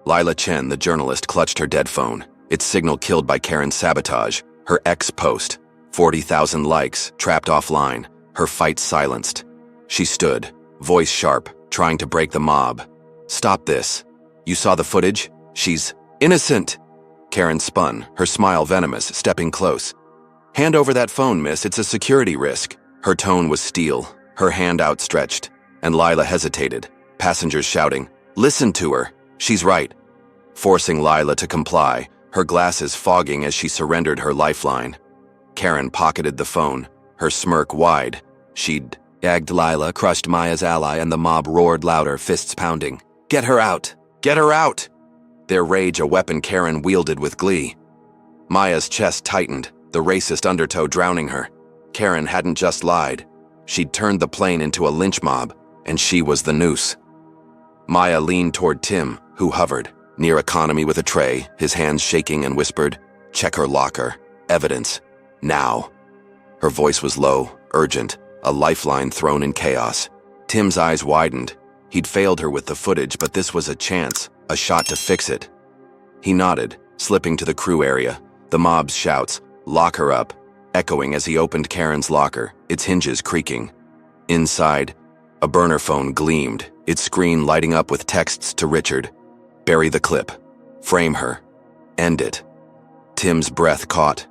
Lila Chen, the journalist, clutched her dead phone, its signal killed by Karen's sabotage, her ex-post. 40,000 likes, trapped offline, her fight silenced. She stood, voice sharp, trying to break the mob. Stop this. You saw the footage? She's innocent. Karen spun, her smile venomous, stepping close. Hand over that phone, miss, it's a security risk. Her tone was steel, her hand outstretched, and Lila hesitated, passengers shouting, listen to her, she's right. Forcing Lila to comply, her glasses fogging as she surrendered her lifeline. Karen pocketed the phone, her smirk wide. She'd gagged Lila, crushed Maya's ally, and the mob roared louder, fists pounding. Get her out! Get her out! Their rage a weapon Karen wielded with glee. Maya's chest tightened, the racist undertow drowning her. Karen hadn't just lied. She'd turned the plane into a lynch mob, and she was the noose. Maya leaned toward Tim, who hovered, near economy with a tray, his hands shaking, and whispered, check her locker. Evidence. Now. Her voice was low, urgent, a lifeline thrown in chaos. Tim's eyes widened. He'd failed her with the footage, but this was a chance, a shot to fix it. He nodded, slipping to the crew area, the mob's shouts, lock her up, echoing as he opened Karen's locker, its hinges creaking. Inside, a burner phone gleamed, its screen lighting up with texts to Richard. Bury the clip. Frame her. End it. Tim's breath caught.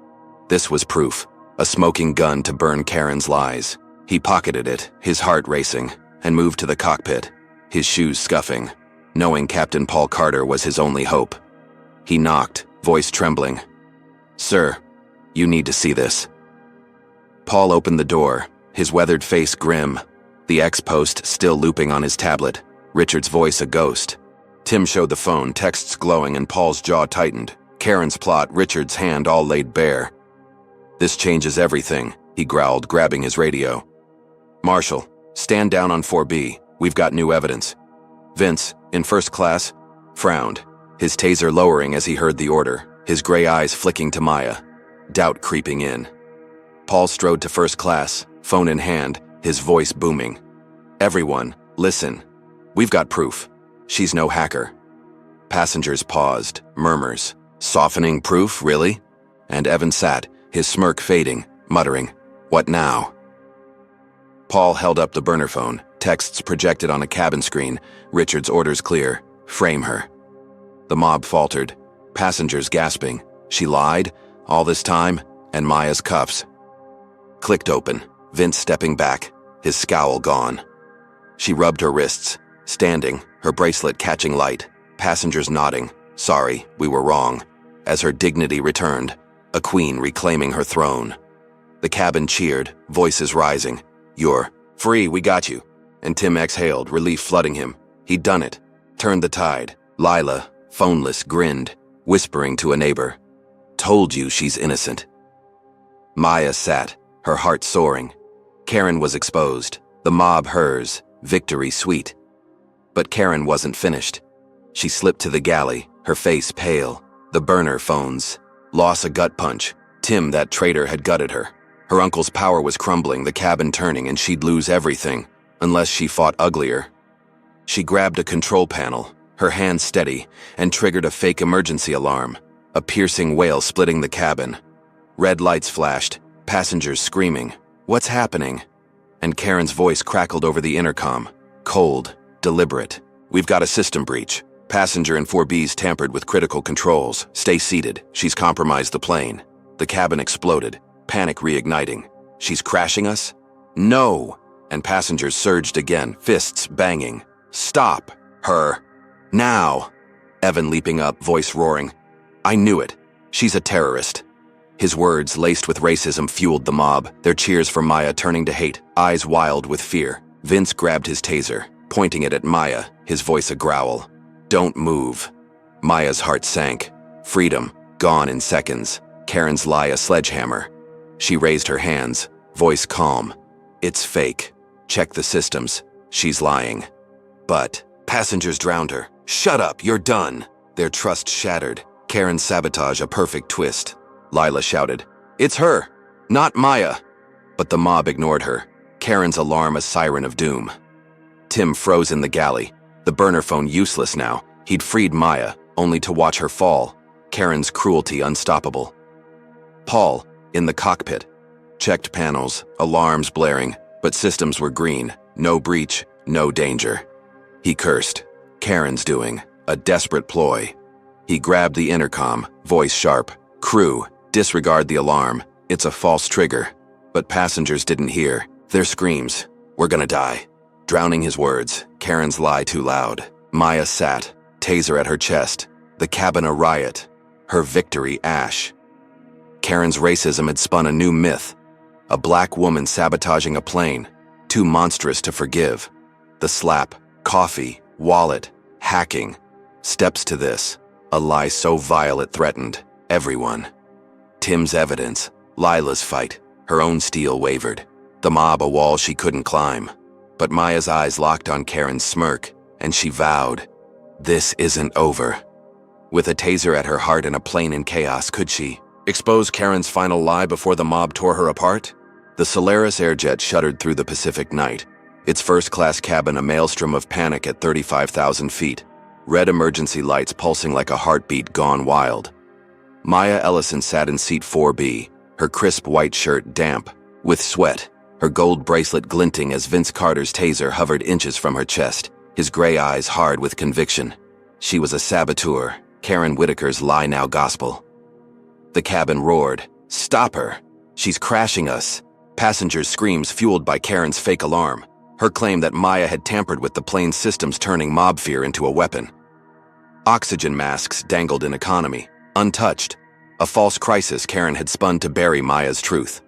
This was proof, a smoking gun to burn Karen's lies. He pocketed it, his heart racing, and moved to the cockpit, his shoes scuffing, knowing Captain Paul Carter was his only hope. He knocked, voice trembling. Sir, you need to see this. Paul opened the door, his weathered face grim, the X-post still looping on his tablet, Richard's voice a ghost. Tim showed the phone, texts glowing, and Paul's jaw tightened. Karen's plot, Richard's hand all laid bare. This changes everything, he growled, grabbing his radio. Marshal, stand down on 4B. We've got new evidence. Vince, in first class, frowned, his taser lowering as he heard the order, his gray eyes flicking to Maya, doubt creeping in. Paul strode to first class, phone in hand, his voice booming. Everyone, listen. We've got proof. She's no hacker. Passengers paused, murmurs. Softening proof, really? And Evan sat, his smirk fading, muttering, what now? Paul held up the burner phone, texts projected on a cabin screen, Richard's orders clear, frame her. The mob faltered, passengers gasping. She lied, all this time, and Maya's cuffs. Clicked open, Vince stepping back, his scowl gone. She rubbed her wrists, standing, her bracelet catching light, passengers nodding, sorry, we were wrong, as her dignity returned, a queen reclaiming her throne. The cabin cheered, voices rising, you're free, we got you. And Tim exhaled, relief flooding him. He'd done it, turned the tide. Lila, phoneless, grinned, whispering to a neighbor, told you she's innocent. Maya sat, her heart soaring. Karen was exposed, the mob hers, victory sweet. But Karen wasn't finished. She slipped to the galley, her face pale, the burner phones. Loss a gut punch. Tim, that traitor, had gutted her. Her uncle's power was crumbling, the cabin turning, and she'd lose everything, unless she fought uglier. She grabbed a control panel, her hand steady, and triggered a fake emergency alarm, a piercing wail splitting the cabin. Red lights flashed, passengers screaming, what's happening? And Karen's voice crackled over the intercom, cold, deliberate. We've got a system breach. Passenger in 4B's tampered with critical controls. Stay seated. She's compromised the plane. The cabin exploded, panic reigniting. She's crashing us? No! And passengers surged again, fists banging. Stop her. Now! Evan leaping up, voice roaring. I knew it. She's a terrorist. His words, laced with racism, fueled the mob, their cheers for Maya turning to hate, eyes wild with fear. Vince grabbed his taser, pointing it at Maya, his voice a growl. Don't move. Maya's heart sank. Freedom, gone in seconds. Karen's lie a sledgehammer. She raised her hands, voice calm. It's fake. Check the systems. She's lying. But passengers drowned her. Shut up, you're done. Their trust shattered. Karen's sabotage a perfect twist. Lila shouted, it's her, not Maya. But the mob ignored her. Karen's alarm a siren of doom. Tim froze in the galley, the burner phone useless now. He'd freed Maya, only to watch her fall. Karen's cruelty unstoppable. Paul, in the cockpit, Checked panels, alarms blaring, but systems were green. No breach, no danger. He cursed. Karen's doing a desperate ploy. He grabbed the intercom, voice sharp. Crew, disregard the alarm. It's a false trigger. But passengers didn't hear. Their screams. We're gonna die. Drowning his words, Karen's lie too loud. Maya sat, taser at her chest. The cabin a riot. Her victory ash. Karen's racism had spun a new myth. A black woman sabotaging a plane. Too monstrous to forgive. The slap, coffee, wallet, hacking. Steps to this. A lie so vile it threatened everyone. Tim's evidence. Lila's fight. Her own steel wavered. The mob a wall she couldn't climb. But Maya's eyes locked on Karen's smirk, and she vowed, this isn't over. With a taser at her heart and a plane in chaos, could she expose Karen's final lie before the mob tore her apart? The Solaris Airjet shuddered through the Pacific night, its first-class cabin a maelstrom of panic at 35,000 feet, red emergency lights pulsing like a heartbeat gone wild. Maya Ellison sat in seat 4B, her crisp white shirt damp with sweat, her gold bracelet glinting as Vince Carter's taser hovered inches from her chest, his gray eyes hard with conviction. She was a saboteur, Karen Whitaker's lie now gospel. The cabin roared, "Stop her! She's crashing us!" Passengers' screams fueled by Karen's fake alarm, her claim that Maya had tampered with the plane's systems turning mob fear into a weapon. Oxygen masks dangled in economy, untouched, a false crisis Karen had spun to bury Maya's truth.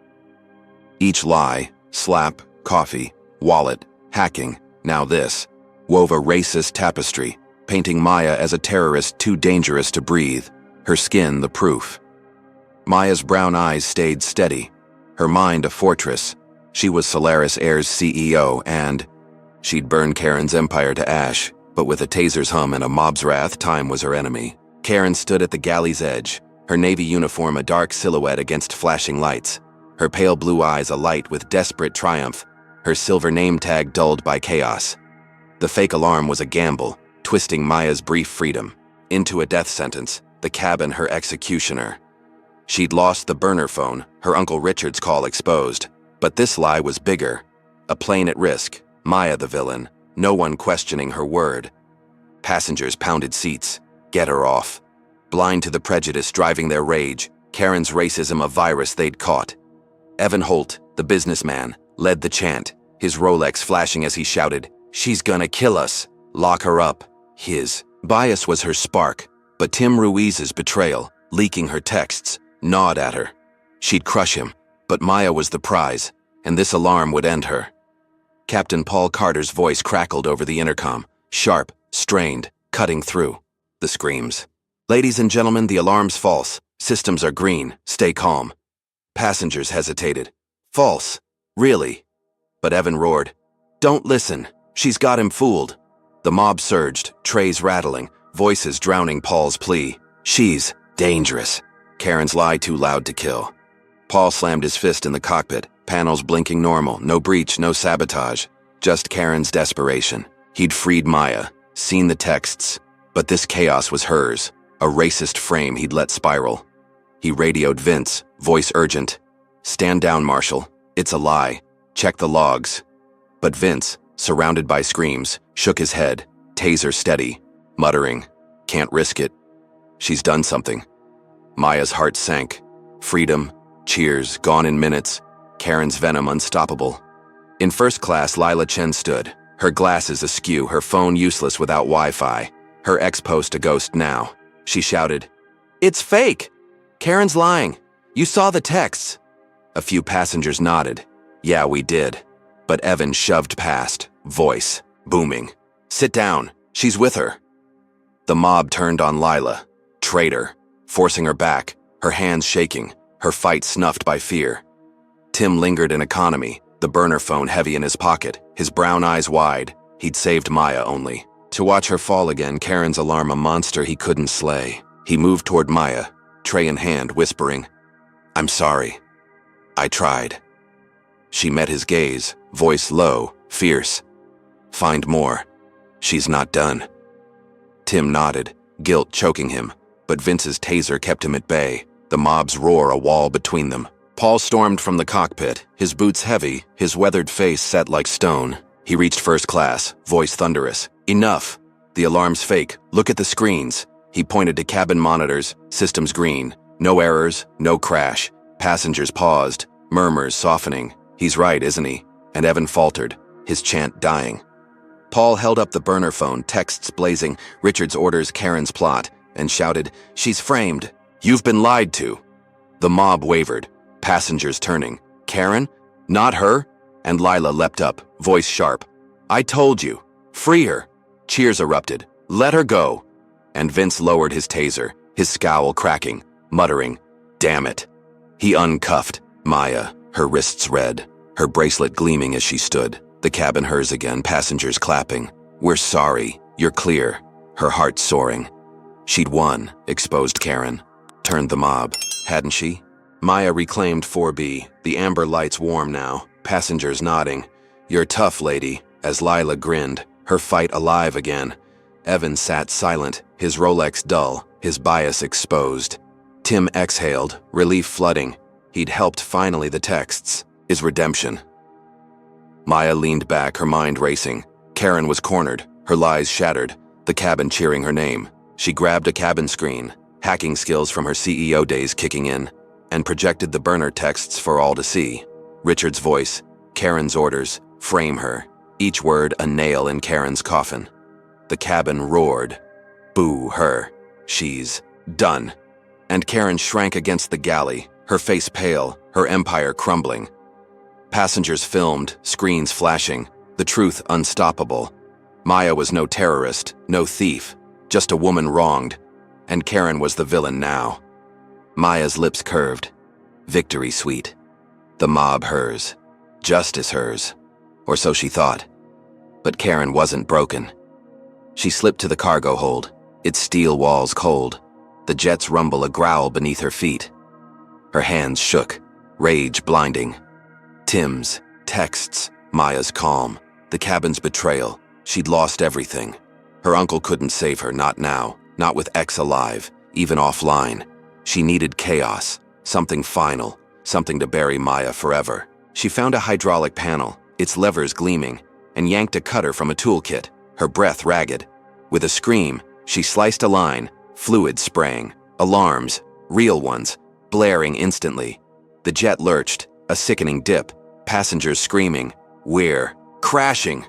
Each lie, slap, coffee, wallet, hacking, now this, wove a racist tapestry, painting Maya as a terrorist too dangerous to breathe, her skin the proof. Maya's brown eyes stayed steady, her mind a fortress. She was Solaris Air's CEO and she'd burn Karen's empire to ash, but with a taser's hum and a mob's wrath, time was her enemy. Karen stood at the galley's edge, her navy uniform a dark silhouette against flashing lights, her pale blue eyes alight with desperate triumph, her silver name tag dulled by chaos. The fake alarm was a gamble, twisting Maya's brief freedom into a death sentence, the cabin her executioner. She'd lost the burner phone, her Uncle Richard's call exposed, but this lie was bigger. A plane at risk, Maya the villain, no one questioning her word. Passengers pounded seats, get her off. Blind to the prejudice driving their rage, Karen's racism a virus they'd caught. Evan Holt, the businessman, led the chant, his Rolex flashing as he shouted, "She's gonna kill us! Lock her up!" His bias was her spark, but Tim Ruiz's betrayal, leaking her texts, gnawed at her. She'd crush him, but Maya was the prize, and this alarm would end her. Captain Paul Carter's voice crackled over the intercom, sharp, strained, cutting through. The screams. "Ladies and gentlemen, the alarm's false. Systems are green. Stay calm." Passengers hesitated. "False? Really?" But Evan roared, "Don't listen. She's got him fooled." The mob surged, trays rattling, voices drowning Paul's plea. "She's dangerous. Karen's lie too loud to kill." Paul slammed his fist in the cockpit, panels blinking normal, no breach, no sabotage. Just Karen's desperation. He'd freed Maya, seen the texts, but this chaos was hers, a racist frame he'd let spiral. He radioed Vince, voice urgent. "Stand down, Marshal. It's a lie. Check the logs." But Vince, surrounded by screams, shook his head, taser steady, muttering, "Can't risk it. She's done something." Maya's heart sank. Freedom, cheers, gone in minutes. Karen's venom unstoppable. In first class, Lila Chen stood, her glasses askew, her phone useless without Wi-Fi, her ex-post a ghost now. She shouted, "It's fake! Karen's lying. You saw the texts." A few passengers nodded. "Yeah, we did." But Evan shoved past, voice booming. "Sit down. She's with her." The mob turned on Lila, traitor, forcing her back, her hands shaking, her fight snuffed by fear. Tim lingered in economy, the burner phone heavy in his pocket, his brown eyes wide. He'd saved Maya only to watch her fall again, Karen's alarm a monster he couldn't slay. He moved toward Maya, tray in hand, whispering, "I'm sorry. I tried." She met his gaze, voice low, fierce. "Find more. She's not done." Tim nodded, guilt choking him, but Vince's taser kept him at bay, the mob's roar a wall between them. Paul stormed from the cockpit, his boots heavy, his weathered face set like stone. He reached first class, voice thunderous. Enough! The alarm's fake. Look at the screens. He pointed to cabin monitors, systems green. No errors, no crash. Passengers paused, murmurs softening. He's right, isn't he? And Evan faltered, his chant dying. Paul held up the burner phone, texts blazing, Richard's orders, Karen's plot, and shouted, "She's framed. You've been lied to." The mob wavered, passengers turning. Karen? Not her? And Lila leapt up, voice sharp. "I told you. Free her." Cheers erupted. "Let her go." And Vince lowered his taser, his scowl cracking, muttering, "Damn it." He uncuffed Maya, her wrists red, her bracelet gleaming as she stood. The cabin hers again, passengers clapping. "We're sorry. You're clear." Her heart soaring. She'd won, exposed Karen. Turned the mob, hadn't she? Maya reclaimed 4B, the amber lights warm now, passengers nodding. "You're tough, lady," as Lila grinned, her fight alive again. Evan sat silent, his Rolex dull, his bias exposed. Tim exhaled, relief flooding. He'd helped finally the texts, his redemption. Maya leaned back, her mind racing. Karen was cornered, her lies shattered, the cabin cheering her name. She grabbed a cabin screen, hacking skills from her CEO days kicking in, and projected the burner texts for all to see. Richard's voice, Karen's orders, frame her, each word a nail in Karen's coffin. The cabin roared. Boo her. She's done. And Karen shrank against the galley, her face pale, her empire crumbling. Passengers filmed, screens flashing, the truth unstoppable. Maya was no terrorist, no thief, just a woman wronged, and Karen was the villain now. Maya's lips curved. Victory sweet. The mob hers. Justice hers. Or so she thought. But Karen wasn't broken. She slipped to the cargo hold, its steel walls cold. The jets rumble a growl beneath her feet. Her hands shook, rage blinding. Tim's, texts, Maya's calm, the cabin's betrayal. She'd lost everything. Her uncle couldn't save her, not now, not with X alive, even offline. She needed chaos, something final, something to bury Maya forever. She found a hydraulic panel, its levers gleaming, and yanked a cutter from a toolkit, her breath ragged. With a scream, she sliced a line, fluid spraying, alarms, real ones, blaring instantly. The jet lurched, a sickening dip, passengers screaming, "We're crashing!"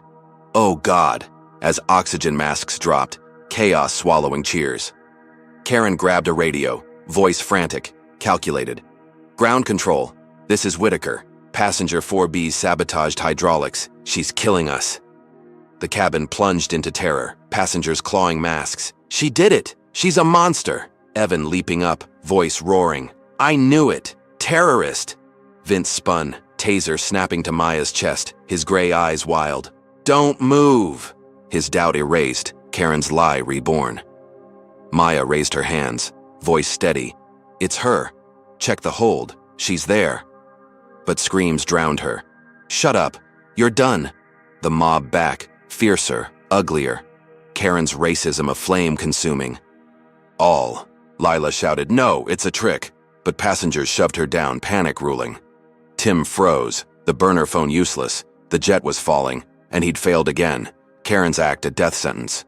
Oh God! As oxygen masks dropped, chaos swallowing cheers. Karen grabbed a radio, voice frantic, calculated. "Ground control, this is Whitaker. Passenger 4B's sabotaged hydraulics. She's killing us." The cabin plunged into terror, passengers clawing masks. "She did it! She's a monster!" Evan leaping up, voice roaring. "I knew it! Terrorist!" Vince spun, taser snapping to Maya's chest, his gray eyes wild. "Don't move!" His doubt erased, Karen's lie reborn. Maya raised her hands, voice steady. "It's her. Check the hold. She's there." But screams drowned her. "Shut up. You're done." The mob back, fiercer, uglier. Karen's racism a flame consuming. "All." Lila shouted, "No, it's a trick." But passengers shoved her down, panic ruling. Tim froze, the burner phone useless. The jet was falling, and he'd failed again. Karen's act a death sentence.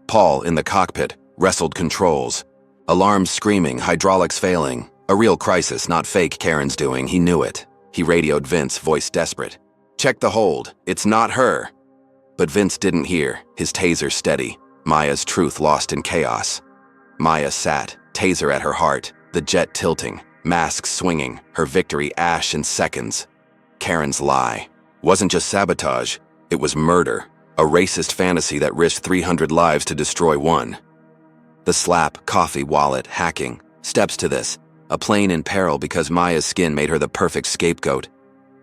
Paul, in the cockpit, wrestled controls. Alarms screaming, hydraulics failing. A real crisis, not fake Karen's doing, he knew it. He radioed Vince, voice desperate. "Check the hold, it's not her." But Vince didn't hear, his taser steady. Maya's truth lost in chaos. Maya sat, taser at her heart, the jet tilting, masks swinging, her victory ash in seconds. Karen's lie wasn't just sabotage, it was murder. A racist fantasy that risked 300 lives to destroy one. The slap, coffee, wallet, hacking, steps to this. A plane in peril because Maya's skin made her the perfect scapegoat.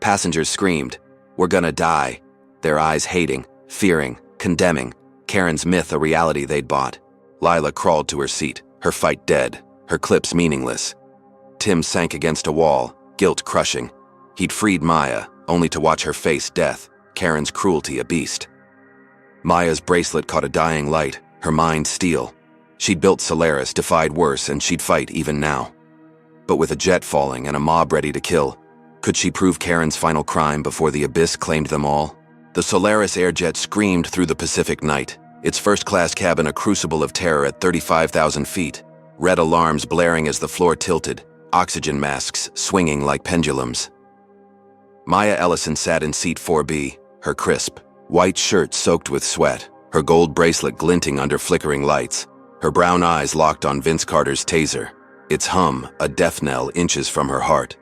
Passengers screamed, "We're gonna die." Their eyes hating, fearing, condemning. Karen's myth a reality they'd bought. Lila crawled to her seat, her fight dead, her clips meaningless. Tim sank against a wall, guilt crushing. He'd freed Maya, only to watch her face death, Karen's cruelty a beast. Maya's bracelet caught a dying light, her mind steel. She'd built Solaris, defied worse, and she'd fight even now. But with a jet falling and a mob ready to kill, Could she prove Karen's final crime before the abyss claimed them all? The Solaris Airjet screamed through the Pacific night, its first-class cabin a crucible of terror at 35,000 feet, red alarms blaring as the floor tilted, oxygen masks swinging like pendulums. Maya Ellison sat in seat 4B, her crisp, white shirt soaked with sweat, her gold bracelet glinting under flickering lights, her brown eyes locked on Vince Carter's taser, its hum a death knell inches from her heart.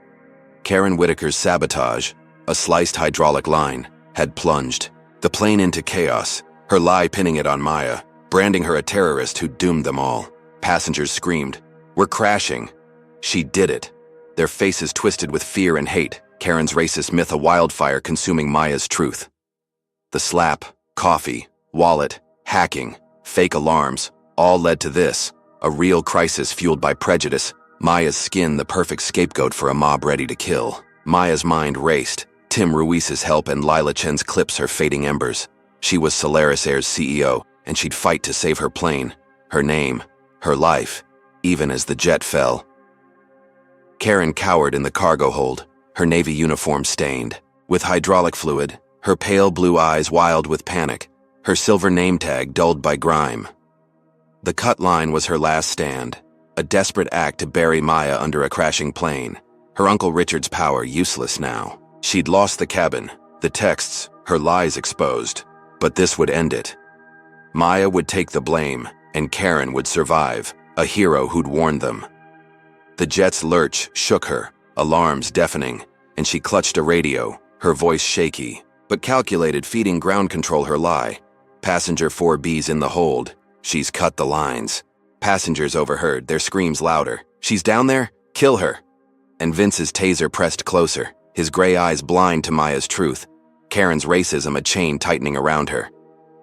Karen Whitaker's sabotage, a sliced hydraulic line, had plunged the plane into chaos, her lie pinning it on Maya, branding her a terrorist who doomed them all. Passengers screamed, "We're crashing." She did it. Their faces twisted with fear and hate, Karen's racist myth a wildfire consuming Maya's truth. The slap, coffee, wallet, hacking, fake alarms, all led to this, a real crisis fueled by prejudice, Maya's skin the perfect scapegoat for a mob ready to kill. Maya's mind raced, Tim Ruiz's help and Lila Chen's clips her fading embers. She was Solaris Air's CEO, and she'd fight to save her plane, her name, her life, even as the jet fell. Karen cowered in the cargo hold, her Navy uniform stained. With hydraulic fluid, her pale blue eyes wild with panic, her silver name tag dulled by grime. The cut line was her last stand, a desperate act to bury Maya under a crashing plane. Her Uncle Richard's power useless now. She'd lost the cabin, the texts, her lies exposed. But this would end it. Maya would take the blame, and Karen would survive, a hero who'd warned them. The jet's lurch shook her, alarms deafening, and she clutched a radio, her voice shaky, but calculated, feeding ground control her lie. Passenger 4B's in the hold. She's cut the lines. Passengers overheard, their screams louder. "She's down there? Kill her!" And Vince's taser pressed closer, his gray eyes blind to Maya's truth. Karen's racism a chain tightening around her.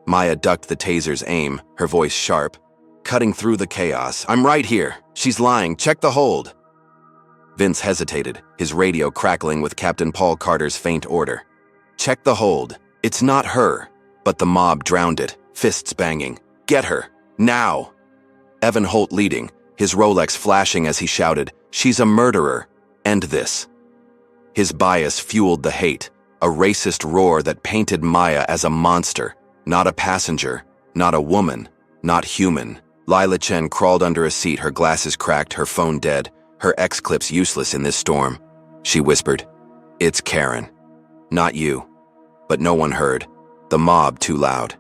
Maya ducked the taser's aim, her voice sharp, cutting through the chaos. "I'm right here. She's lying. Check the hold." Vince hesitated, his radio crackling with Captain Paul Carter's faint order. "Check the hold. It's not her." But the mob drowned it, fists banging. "Get her. Now!" Evan Holt leading, his Rolex flashing as he shouted, "She's a murderer. End this." His bias fueled the hate, a racist roar that painted Maya as a monster, not a passenger, not a woman, not human. Lila Chen crawled under a seat, her glasses cracked, her phone dead, her X-clips useless in this storm. She whispered, "It's Karen. Not you." But no one heard. The mob too loud.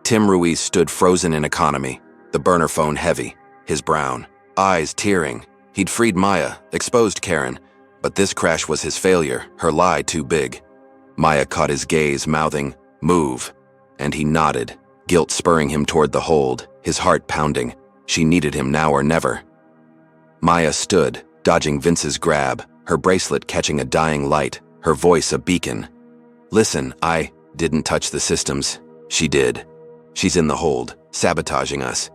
Tim Ruiz stood frozen in economy, the burner phone heavy, his brown eyes tearing. He'd freed Maya, exposed Karen, but this crash was his failure, her lie too big. Maya caught his gaze, mouthing, "Move," and he nodded, guilt spurring him toward the hold, his heart pounding. She needed him now or never. Maya stood, dodging Vince's grab, her bracelet catching a dying light, her voice a beacon. "Listen, I didn't touch the systems." She did. "She's in the hold, sabotaging us."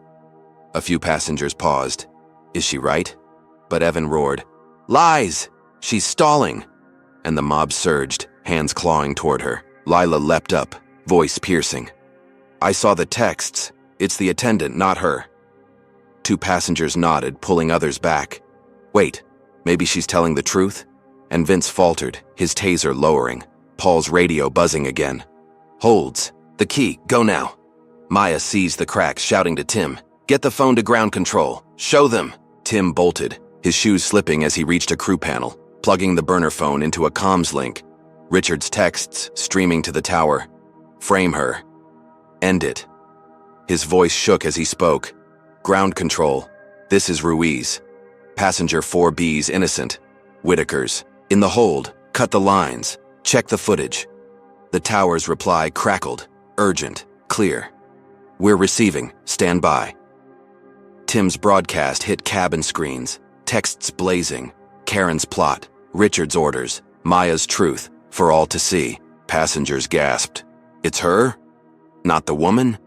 A few passengers paused. "Is she right?" But Evan roared, "Lies! She's stalling!" And the mob surged, hands clawing toward her. Lila leapt up, voice piercing. "I saw the texts. It's the attendant, not her." Two passengers nodded, pulling others back. "Wait, maybe she's telling the truth?" And Vince faltered, his taser lowering, Paul's radio buzzing again. "Holds. The key. Go now." Maya seized the crack, shouting to Tim, "Get the phone to ground control. Show them." Tim bolted, his shoes slipping as he reached a crew panel, plugging the burner phone into a comms link. Richard's texts streaming to the tower. "Frame her. End it." His voice shook as he spoke. "Ground control. This is Ruiz. Passenger 4B's innocent. Whitaker's. In the hold. Cut the lines. Check the footage." The tower's reply crackled. Urgent. Clear. "We're receiving. Stand by." Tim's broadcast hit cabin screens. Texts blazing. Karen's plot. Richard's orders. Maya's truth. For all to see. Passengers gasped. "It's her? Not the woman?"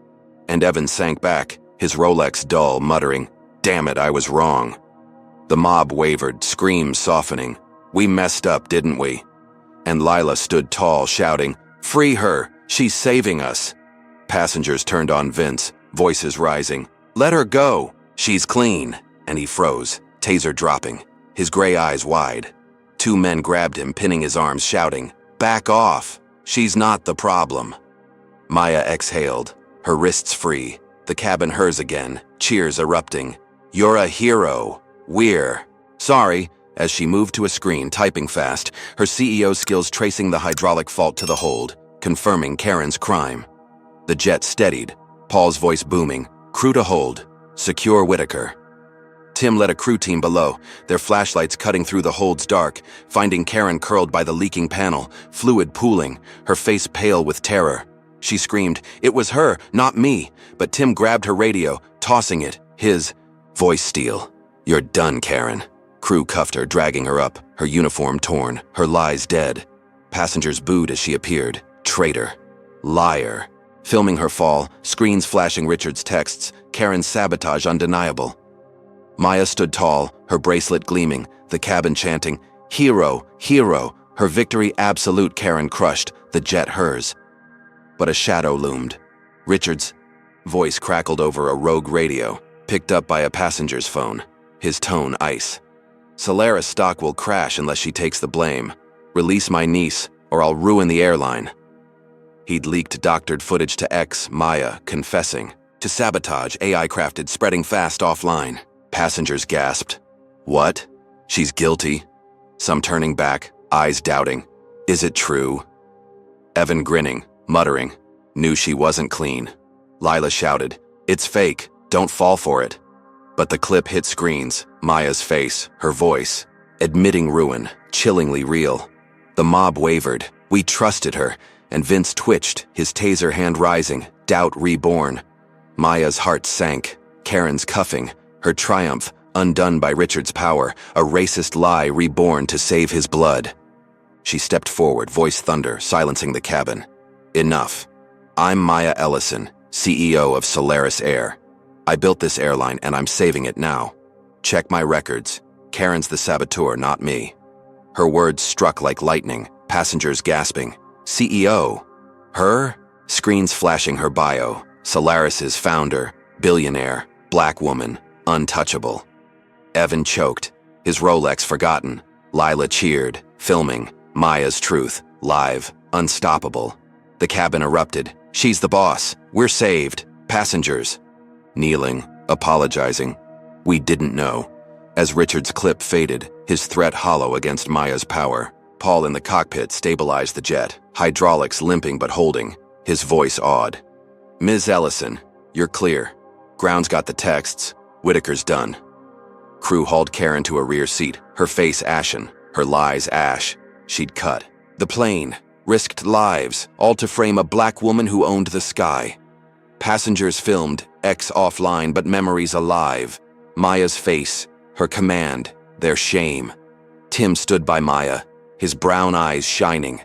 And Evan sank back, his Rolex dull, muttering, "Damn it, I was wrong." The mob wavered, screams softening. "We messed up, didn't we?" And Lila stood tall, shouting, "Free her! She's saving us!" Passengers turned on Vince, voices rising. "Let her go! She's clean!" And he froze, taser dropping, his gray eyes wide. Two men grabbed him, pinning his arms, shouting, "Back off! She's not the problem." Maya exhaled, her wrists free, the cabin hers again, cheers erupting. "You're a hero. We're sorry," as she moved to a screen, typing fast, her CEO's skills tracing the hydraulic fault to the hold, confirming Karen's crime. The jet steadied, Paul's voice booming, "Crew to hold. Secure Whitaker." Tim led a crew team below, their flashlights cutting through the hold's dark, finding Karen curled by the leaking panel, fluid pooling, her face pale with terror. She screamed, "It was her, not me," but Tim grabbed her radio, tossing it, his voice steel. "You're done, Karen." Crew cuffed her, dragging her up, her uniform torn, her lies dead. Passengers booed as she appeared. Traitor. Liar. Filming her fall, screens flashing Richard's texts, Karen's sabotage undeniable. Maya stood tall, her bracelet gleaming, the cabin chanting, "Hero, hero," her victory absolute. Karen crushed, the jet hers. But a shadow loomed. Richard's voice crackled over a rogue radio, picked up by a passenger's phone, his tone ice. "Solaris stock will crash unless she takes the blame. Release my niece, or I'll ruin the airline." He'd leaked doctored footage to X, Maya, confessing. To sabotage, AI crafted, spreading fast offline. Passengers gasped. "What? She's guilty?" Some turning back, eyes doubting. "Is it true?" Evan grinning, muttering. Knew she wasn't clean. Lila shouted, "It's fake, don't fall for it." But the clip hit screens, Maya's face, her voice, admitting ruin, chillingly real. The mob wavered, we trusted her, and Vince twitched, his taser hand rising, doubt reborn. Maya's heart sank, Karen's cuffing, her triumph undone by Richard's power, a racist lie reborn to save his blood. She stepped forward, voice thunder, silencing the cabin. "Enough. I'm Maya Ellison, CEO of Solaris Air. I built this airline and I'm saving it now. Check my records. Karen's the saboteur, not me." Her words struck like lightning, passengers gasping. "CEO? Her?" Screens flashing her bio. Solaris's founder, billionaire, black woman, untouchable. Evan choked, his Rolex forgotten. Lila cheered, filming, Maya's truth, live, unstoppable. The cabin erupted. "She's the boss. We're saved. Passengers." Kneeling, apologizing. "We didn't know." As Richard's clip faded, his threat hollow against Maya's power, Paul in the cockpit stabilized the jet, hydraulics limping but holding, his voice awed. "Ms. Ellison, you're clear. Ground's got the texts. Whitaker's done." Crew hauled Karen to a rear seat, her face ashen, her lies ash. She'd cut. The plane, risked lives, all to frame a black woman who owned the sky. Passengers filmed, X offline but memories alive. Maya's face, her command, their shame. Tim stood by Maya, his brown eyes shining.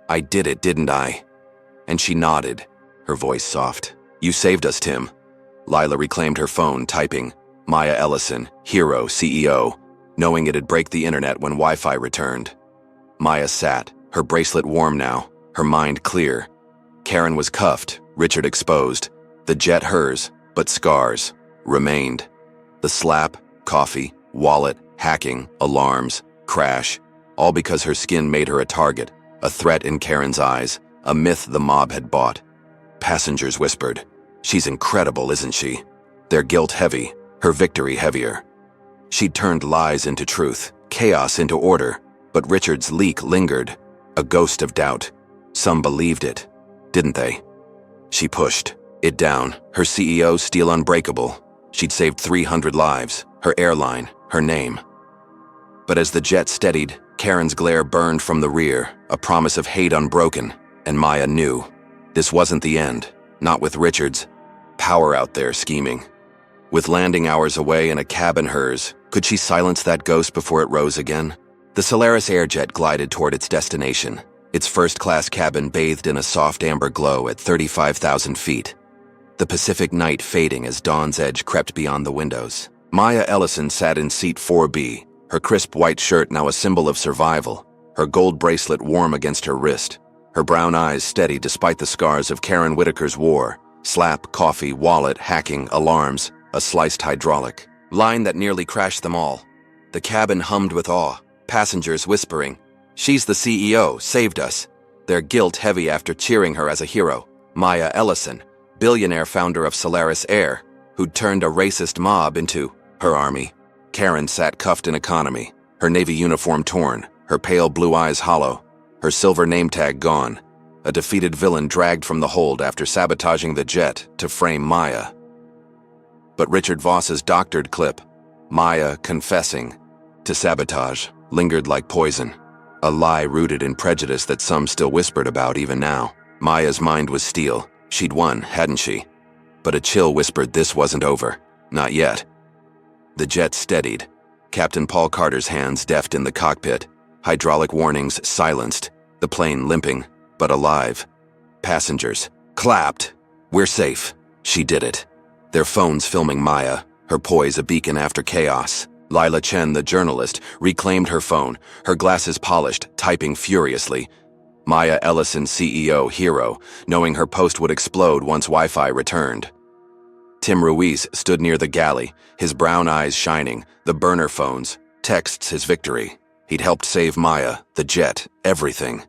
"I did it, didn't I?" And she nodded, her voice soft. "You saved us, Tim." Lila reclaimed her phone, typing, Maya Ellison, hero, CEO, knowing it'd break the internet when Wi-Fi returned. Maya sat, her bracelet warm now, her mind clear. Karen was cuffed, Richard exposed. The jet hers, but scars remained. The slap, coffee, wallet, hacking, alarms, crash, all because her skin made her a target, a threat in Karen's eyes, a myth the mob had bought. Passengers whispered, "She's incredible, isn't she?" Their guilt heavy, her victory heavier. She'd turned lies into truth, chaos into order, but Richard's leak lingered, a ghost of doubt. Some believed it, didn't they? She pushed it down, her CEO steel unbreakable. She'd saved 300 lives, her airline, her name. But as the jet steadied, Karen's glare burned from the rear, a promise of hate unbroken, and Maya knew. This wasn't the end, not with Richard's power out there scheming. With landing hours away and a cabin hers, could she silence that ghost before it rose again? The Solaris Airjet glided toward its destination, its first-class cabin bathed in a soft amber glow at 35,000 feet. The Pacific night fading as dawn's edge crept beyond the windows. Maya Ellison sat in seat 4B, her crisp white shirt now a symbol of survival, her gold bracelet warm against her wrist, her brown eyes steady despite the scars of Karen Whitaker's war. Slap, coffee, wallet, hacking, alarms, a sliced hydraulic line that nearly crashed them all. The cabin hummed with awe, Passengers whispering, "She's the CEO, saved us." Their guilt heavy after cheering her as a hero. Maya Ellison, billionaire founder of Solaris Air, who'd turned a racist mob into her army. Karen sat cuffed in economy, her navy uniform torn, her pale blue eyes hollow, her silver name tag gone. A defeated villain dragged from the hold after sabotaging the jet to frame Maya. But Richard Voss's doctored clip, Maya confessing to sabotage, lingered like poison. A lie rooted in prejudice that some still whispered about even now. Maya's mind was steel. She'd won, hadn't she? But a chill whispered this wasn't over. Not yet. The jet steadied. Captain Paul Carter's hands deft in the cockpit. Hydraulic warnings silenced. The plane limping, but alive. Passengers clapped. "We're safe." She did it. Their phones filming Maya, her poise a beacon after chaos. Lila Chen, the journalist, reclaimed her phone, her glasses polished, typing furiously. Maya Ellison, CEO, hero, knowing her post would explode once Wi-Fi returned. Tim Ruiz stood near the galley, his brown eyes shining, the burner phones, texts his victory. He'd helped save Maya, the jet, everything.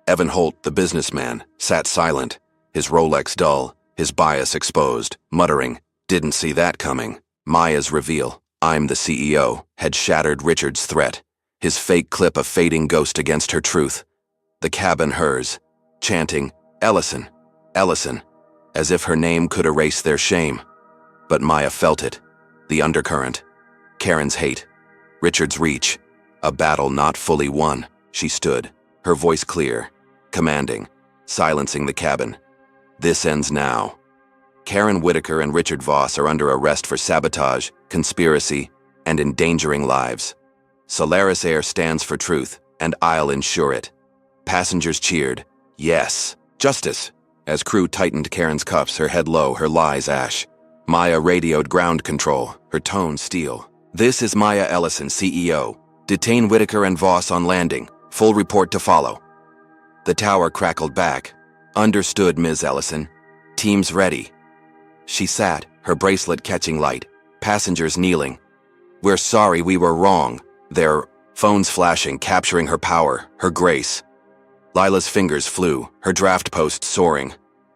Evan Holt, the businessman, sat silent, his Rolex dull, his bias exposed, muttering, "Didn't see that coming." Maya's reveal, "I'm the CEO," had shattered Richard's threat, his fake clip a fading ghost against her truth. The cabin hers, chanting, "Ellison, Ellison," as if her name could erase their shame. But Maya felt it, the undercurrent, Karen's hate, Richard's reach, a battle not fully won. She stood, her voice clear, commanding, silencing the cabin. "This ends now." Karen Whitaker and Richard Voss are under arrest for sabotage, conspiracy, and endangering lives. Solaris Air stands for truth, and I'll ensure it. Passengers cheered, "Yes, justice," as crew tightened Karen's cuffs, her head low, her lies ash. Maya radioed ground control, her tone steel. "This is Maya Ellison, CEO. Detain Whitaker and Voss on landing. Full report to follow." The tower crackled back. "Understood, Ms. Ellison. Team's ready." She sat, her bracelet catching light, passengers kneeling. "We're sorry we were wrong." Their phones flashing, capturing her power, her grace. Lila's fingers flew, her draft post soaring.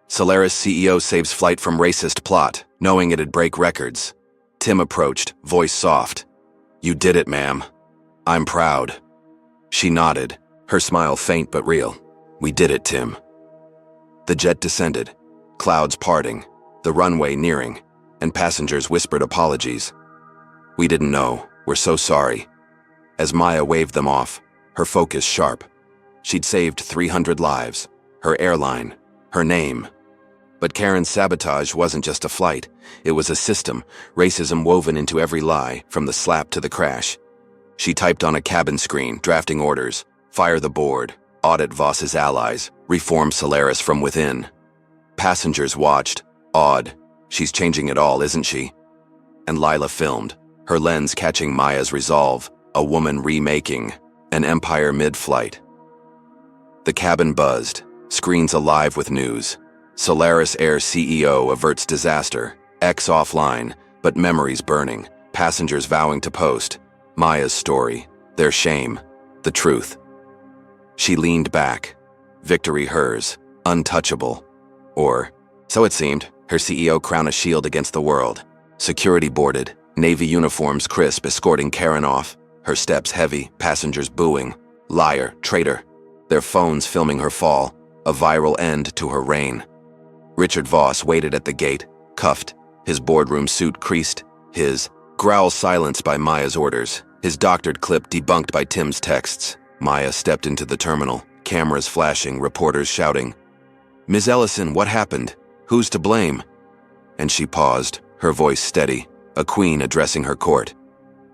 Solaris CEO saves flight from racist plot, knowing it'd break records. Tim approached, voice soft. "You did it, ma'am. I'm proud." She nodded, her smile faint but real. "We did it, Tim." The jet descended, clouds parting, the runway nearing, and passengers whispered apologies. "We didn't know. We're so sorry." As Maya waved them off, her focus sharp. She'd saved 300 lives, her airline, her name. But Karen's sabotage wasn't just a flight. It was a system, racism woven into every lie, from the slap to the crash. She typed on a cabin screen, drafting orders, fire the board, audit Voss's allies, reform Solaris from within. Passengers watched, awed. She's changing it all, isn't she? And Lila filmed, her lens catching Maya's resolve, a woman remaking an empire mid-flight. The cabin buzzed, screens alive with news. Solaris Air CEO averts disaster, X offline, but memories burning, passengers vowing to post. Maya's story, their shame, the truth. She leaned back, victory hers, untouchable. Or, so it seemed, her CEO crown a shield against the world. Security boarded, navy uniforms crisp escorting Karen off, her steps heavy, passengers booing. Liar, traitor. Their phones filming her fall, a viral end to her reign. Richard Voss waited at the gate, cuffed, his boardroom suit creased, his growl silenced by Maya's orders, his doctored clip debunked by Tim's texts. Maya stepped into the terminal, cameras flashing, reporters shouting, "Ms. Ellison, what happened? Who's to blame?" And she paused, her voice steady, a queen addressing her court.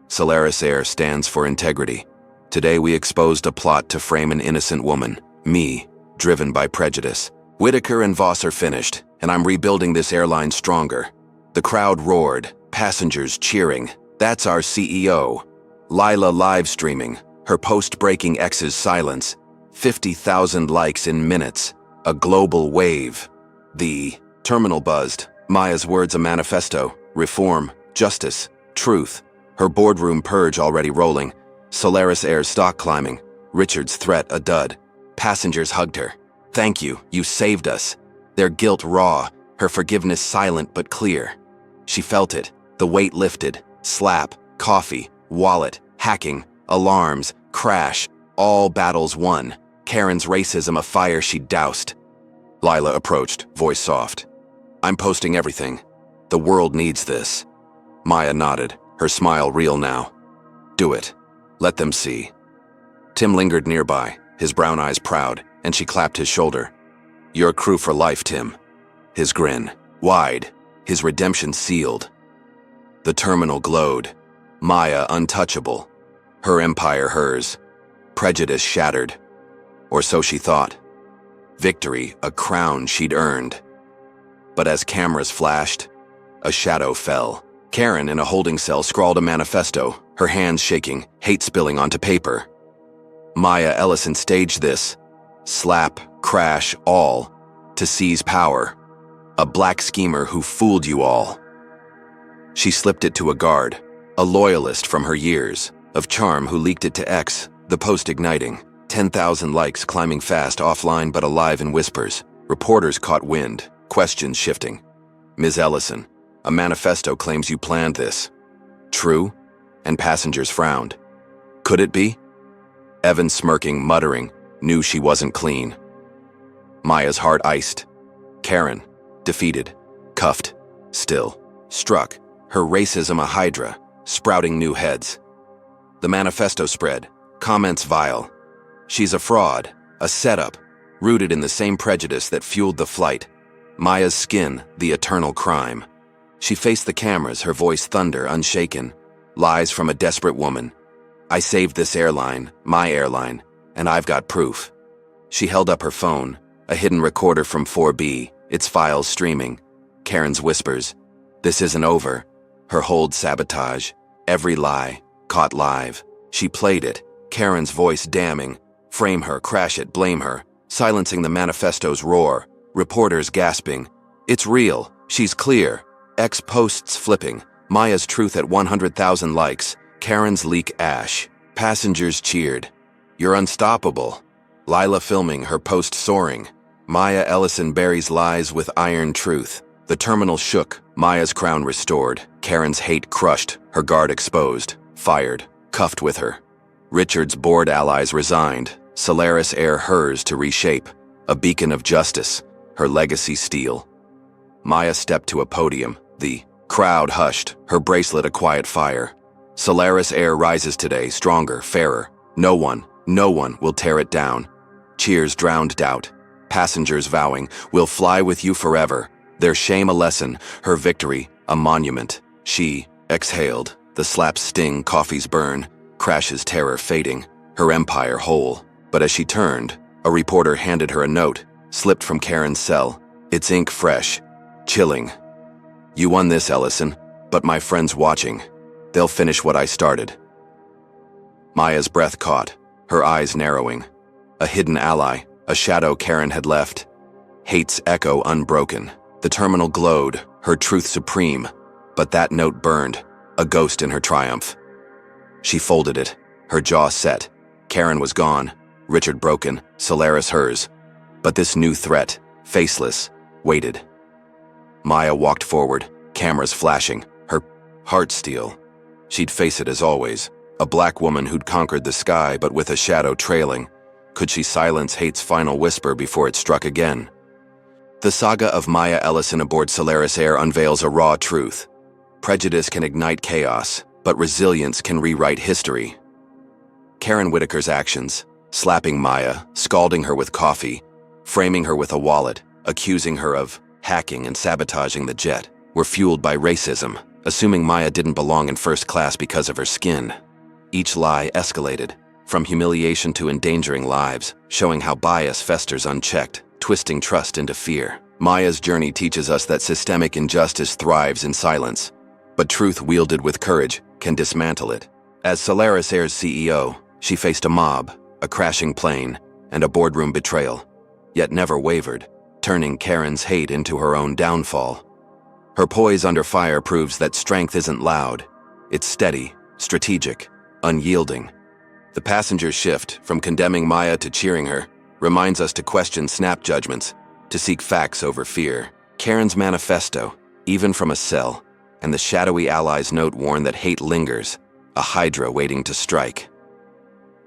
"Solaris Air stands for integrity. Today we exposed a plot to frame an innocent woman, me, driven by prejudice. Whitaker and Voss are finished, and I'm rebuilding this airline stronger." The crowd roared, passengers cheering. "That's our CEO." Lila live streaming, her post-breaking X's silence. 50,000 likes in minutes, a global wave. The terminal buzzed, Maya's words a manifesto, reform, justice, truth. Her boardroom purge already rolling. Solaris Air's stock climbing. Richard's threat a dud. Passengers hugged her. Thank you, you saved us. Their guilt raw, her forgiveness silent but clear. She felt it, the weight lifted. Slap, coffee, wallet, hacking, alarms, crash, all battles won. Karen's racism a fire she doused. Lila approached, voice soft. I'm posting everything. The world needs this. Maya nodded, her smile real now. Do it. Let them see. Tim lingered nearby, his brown eyes proud, and she clapped his shoulder. You're a crew for life, Tim. His grin, wide, his redemption sealed. The terminal glowed. Maya untouchable. Her empire hers. Prejudice shattered. Or so she thought. Victory, a crown she'd earned. But as cameras flashed, a shadow fell. Karen, in a holding cell, scrawled a manifesto, her hands shaking, hate spilling onto paper. Maya Ellison staged this. Slap, crash, all. To seize power. A black schemer who fooled you all. She slipped it to a guard, a loyalist from her years of charm who leaked it to X, the post igniting. 10,000 likes climbing fast offline but alive in whispers. Reporters caught wind, questions shifting. Ms. Ellison, a manifesto claims you planned this. True? And passengers frowned. Could it be? Evan smirking, muttering, knew she wasn't clean. Maya's heart iced. Karen, defeated, cuffed, still, struck, her racism a hydra, sprouting new heads. The manifesto spread, comments vile. She's a fraud, a setup, rooted in the same prejudice that fueled the flight. Maya's skin, the eternal crime. She faced the cameras, her voice thunder, unshaken. Lies from a desperate woman. I saved this airline, my airline, and I've got proof. She held up her phone, a hidden recorder from 4B, its files streaming. Karen's whispers. This isn't over. Her hold sabotage. Every lie, caught live. She played it, Karen's voice damning. Frame her, crash it, blame her, silencing the manifesto's roar. Reporters gasping. It's real, she's clear. X posts flipping. Maya's truth at 100,000 likes. Karen's leak ash. Passengers cheered. You're unstoppable. Lila filming, her post soaring. Maya Ellison buries lies with iron truth. The terminal shook, Maya's crown restored. Karen's hate crushed, her guard exposed. Fired, cuffed with her. Richard's bored allies resigned. Solaris Air hers to reshape. A beacon of justice, her legacy steel. Maya stepped to a podium. The crowd hushed, her bracelet a quiet fire. Solaris Air rises today, stronger, fairer. No one will tear it down. Cheers drowned doubt. Passengers vowing, we'll fly with you forever. Their shame a lesson, her victory a monument. She exhaled, the slaps sting, coffees burn, crashes terror fading, her empire whole. But as she turned, a reporter handed her a note, slipped from Karen's cell, its ink fresh, chilling. You won this, Ellison, but my friends watching. They'll finish what I started. Maya's breath caught, her eyes narrowing. A hidden ally, a shadow Karen had left. Hate's echo unbroken. The terminal glowed, her truth supreme. But that note burned, a ghost in her triumph. She folded it, her jaw set. Karen was gone, Richard broken, Solaris hers. But this new threat, faceless, waited. Maya walked forward, cameras flashing, her heart steel. She'd face it as always, a black woman who'd conquered the sky but with a shadow trailing. Could she silence hate's final whisper before it struck again? The saga of Maya Ellison aboard Solaris Air unveils a raw truth. Prejudice can ignite chaos, but resilience can rewrite history. Karen Whitaker's actions, slapping Maya, scalding her with coffee, framing her with a wallet, accusing her of hacking and sabotaging the jet, were fueled by racism, assuming Maya didn't belong in first class because of her skin. Each lie escalated, from humiliation to endangering lives, showing how bias festers unchecked, twisting trust into fear. Maya's journey teaches us that systemic injustice thrives in silence, but truth wielded with courage can dismantle it. As Solaris Air's CEO, she faced a mob, a crashing plane, and a boardroom betrayal, yet never wavered, turning Karen's hate into her own downfall. Her poise under fire proves that strength isn't loud. It's steady, strategic, unyielding. The passenger shift, from condemning Maya to cheering her, reminds us to question snap judgments, to seek facts over fear. Karen's manifesto, even from a cell, and the shadowy allies' note warn that hate lingers, a hydra waiting to strike.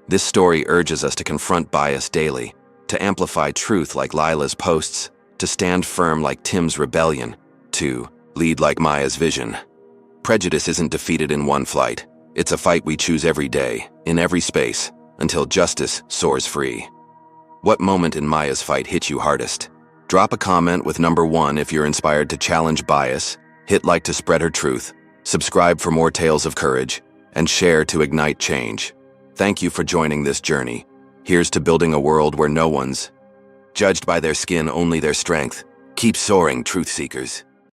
This story urges us to confront bias daily, to amplify truth like Lila's posts, to stand firm like Tim's rebellion, to lead like Maya's vision. Prejudice isn't defeated in one flight. It's a fight we choose every day, in every space, until justice soars free. What moment in Maya's fight hit you hardest? Drop a comment with number 1 if you're inspired to challenge bias, hit like to spread her truth, subscribe for more tales of courage, and share to ignite change. Thank you for joining this journey. Here's to building a world where no one's judged by their skin, only their strength. Keep soaring, truth seekers.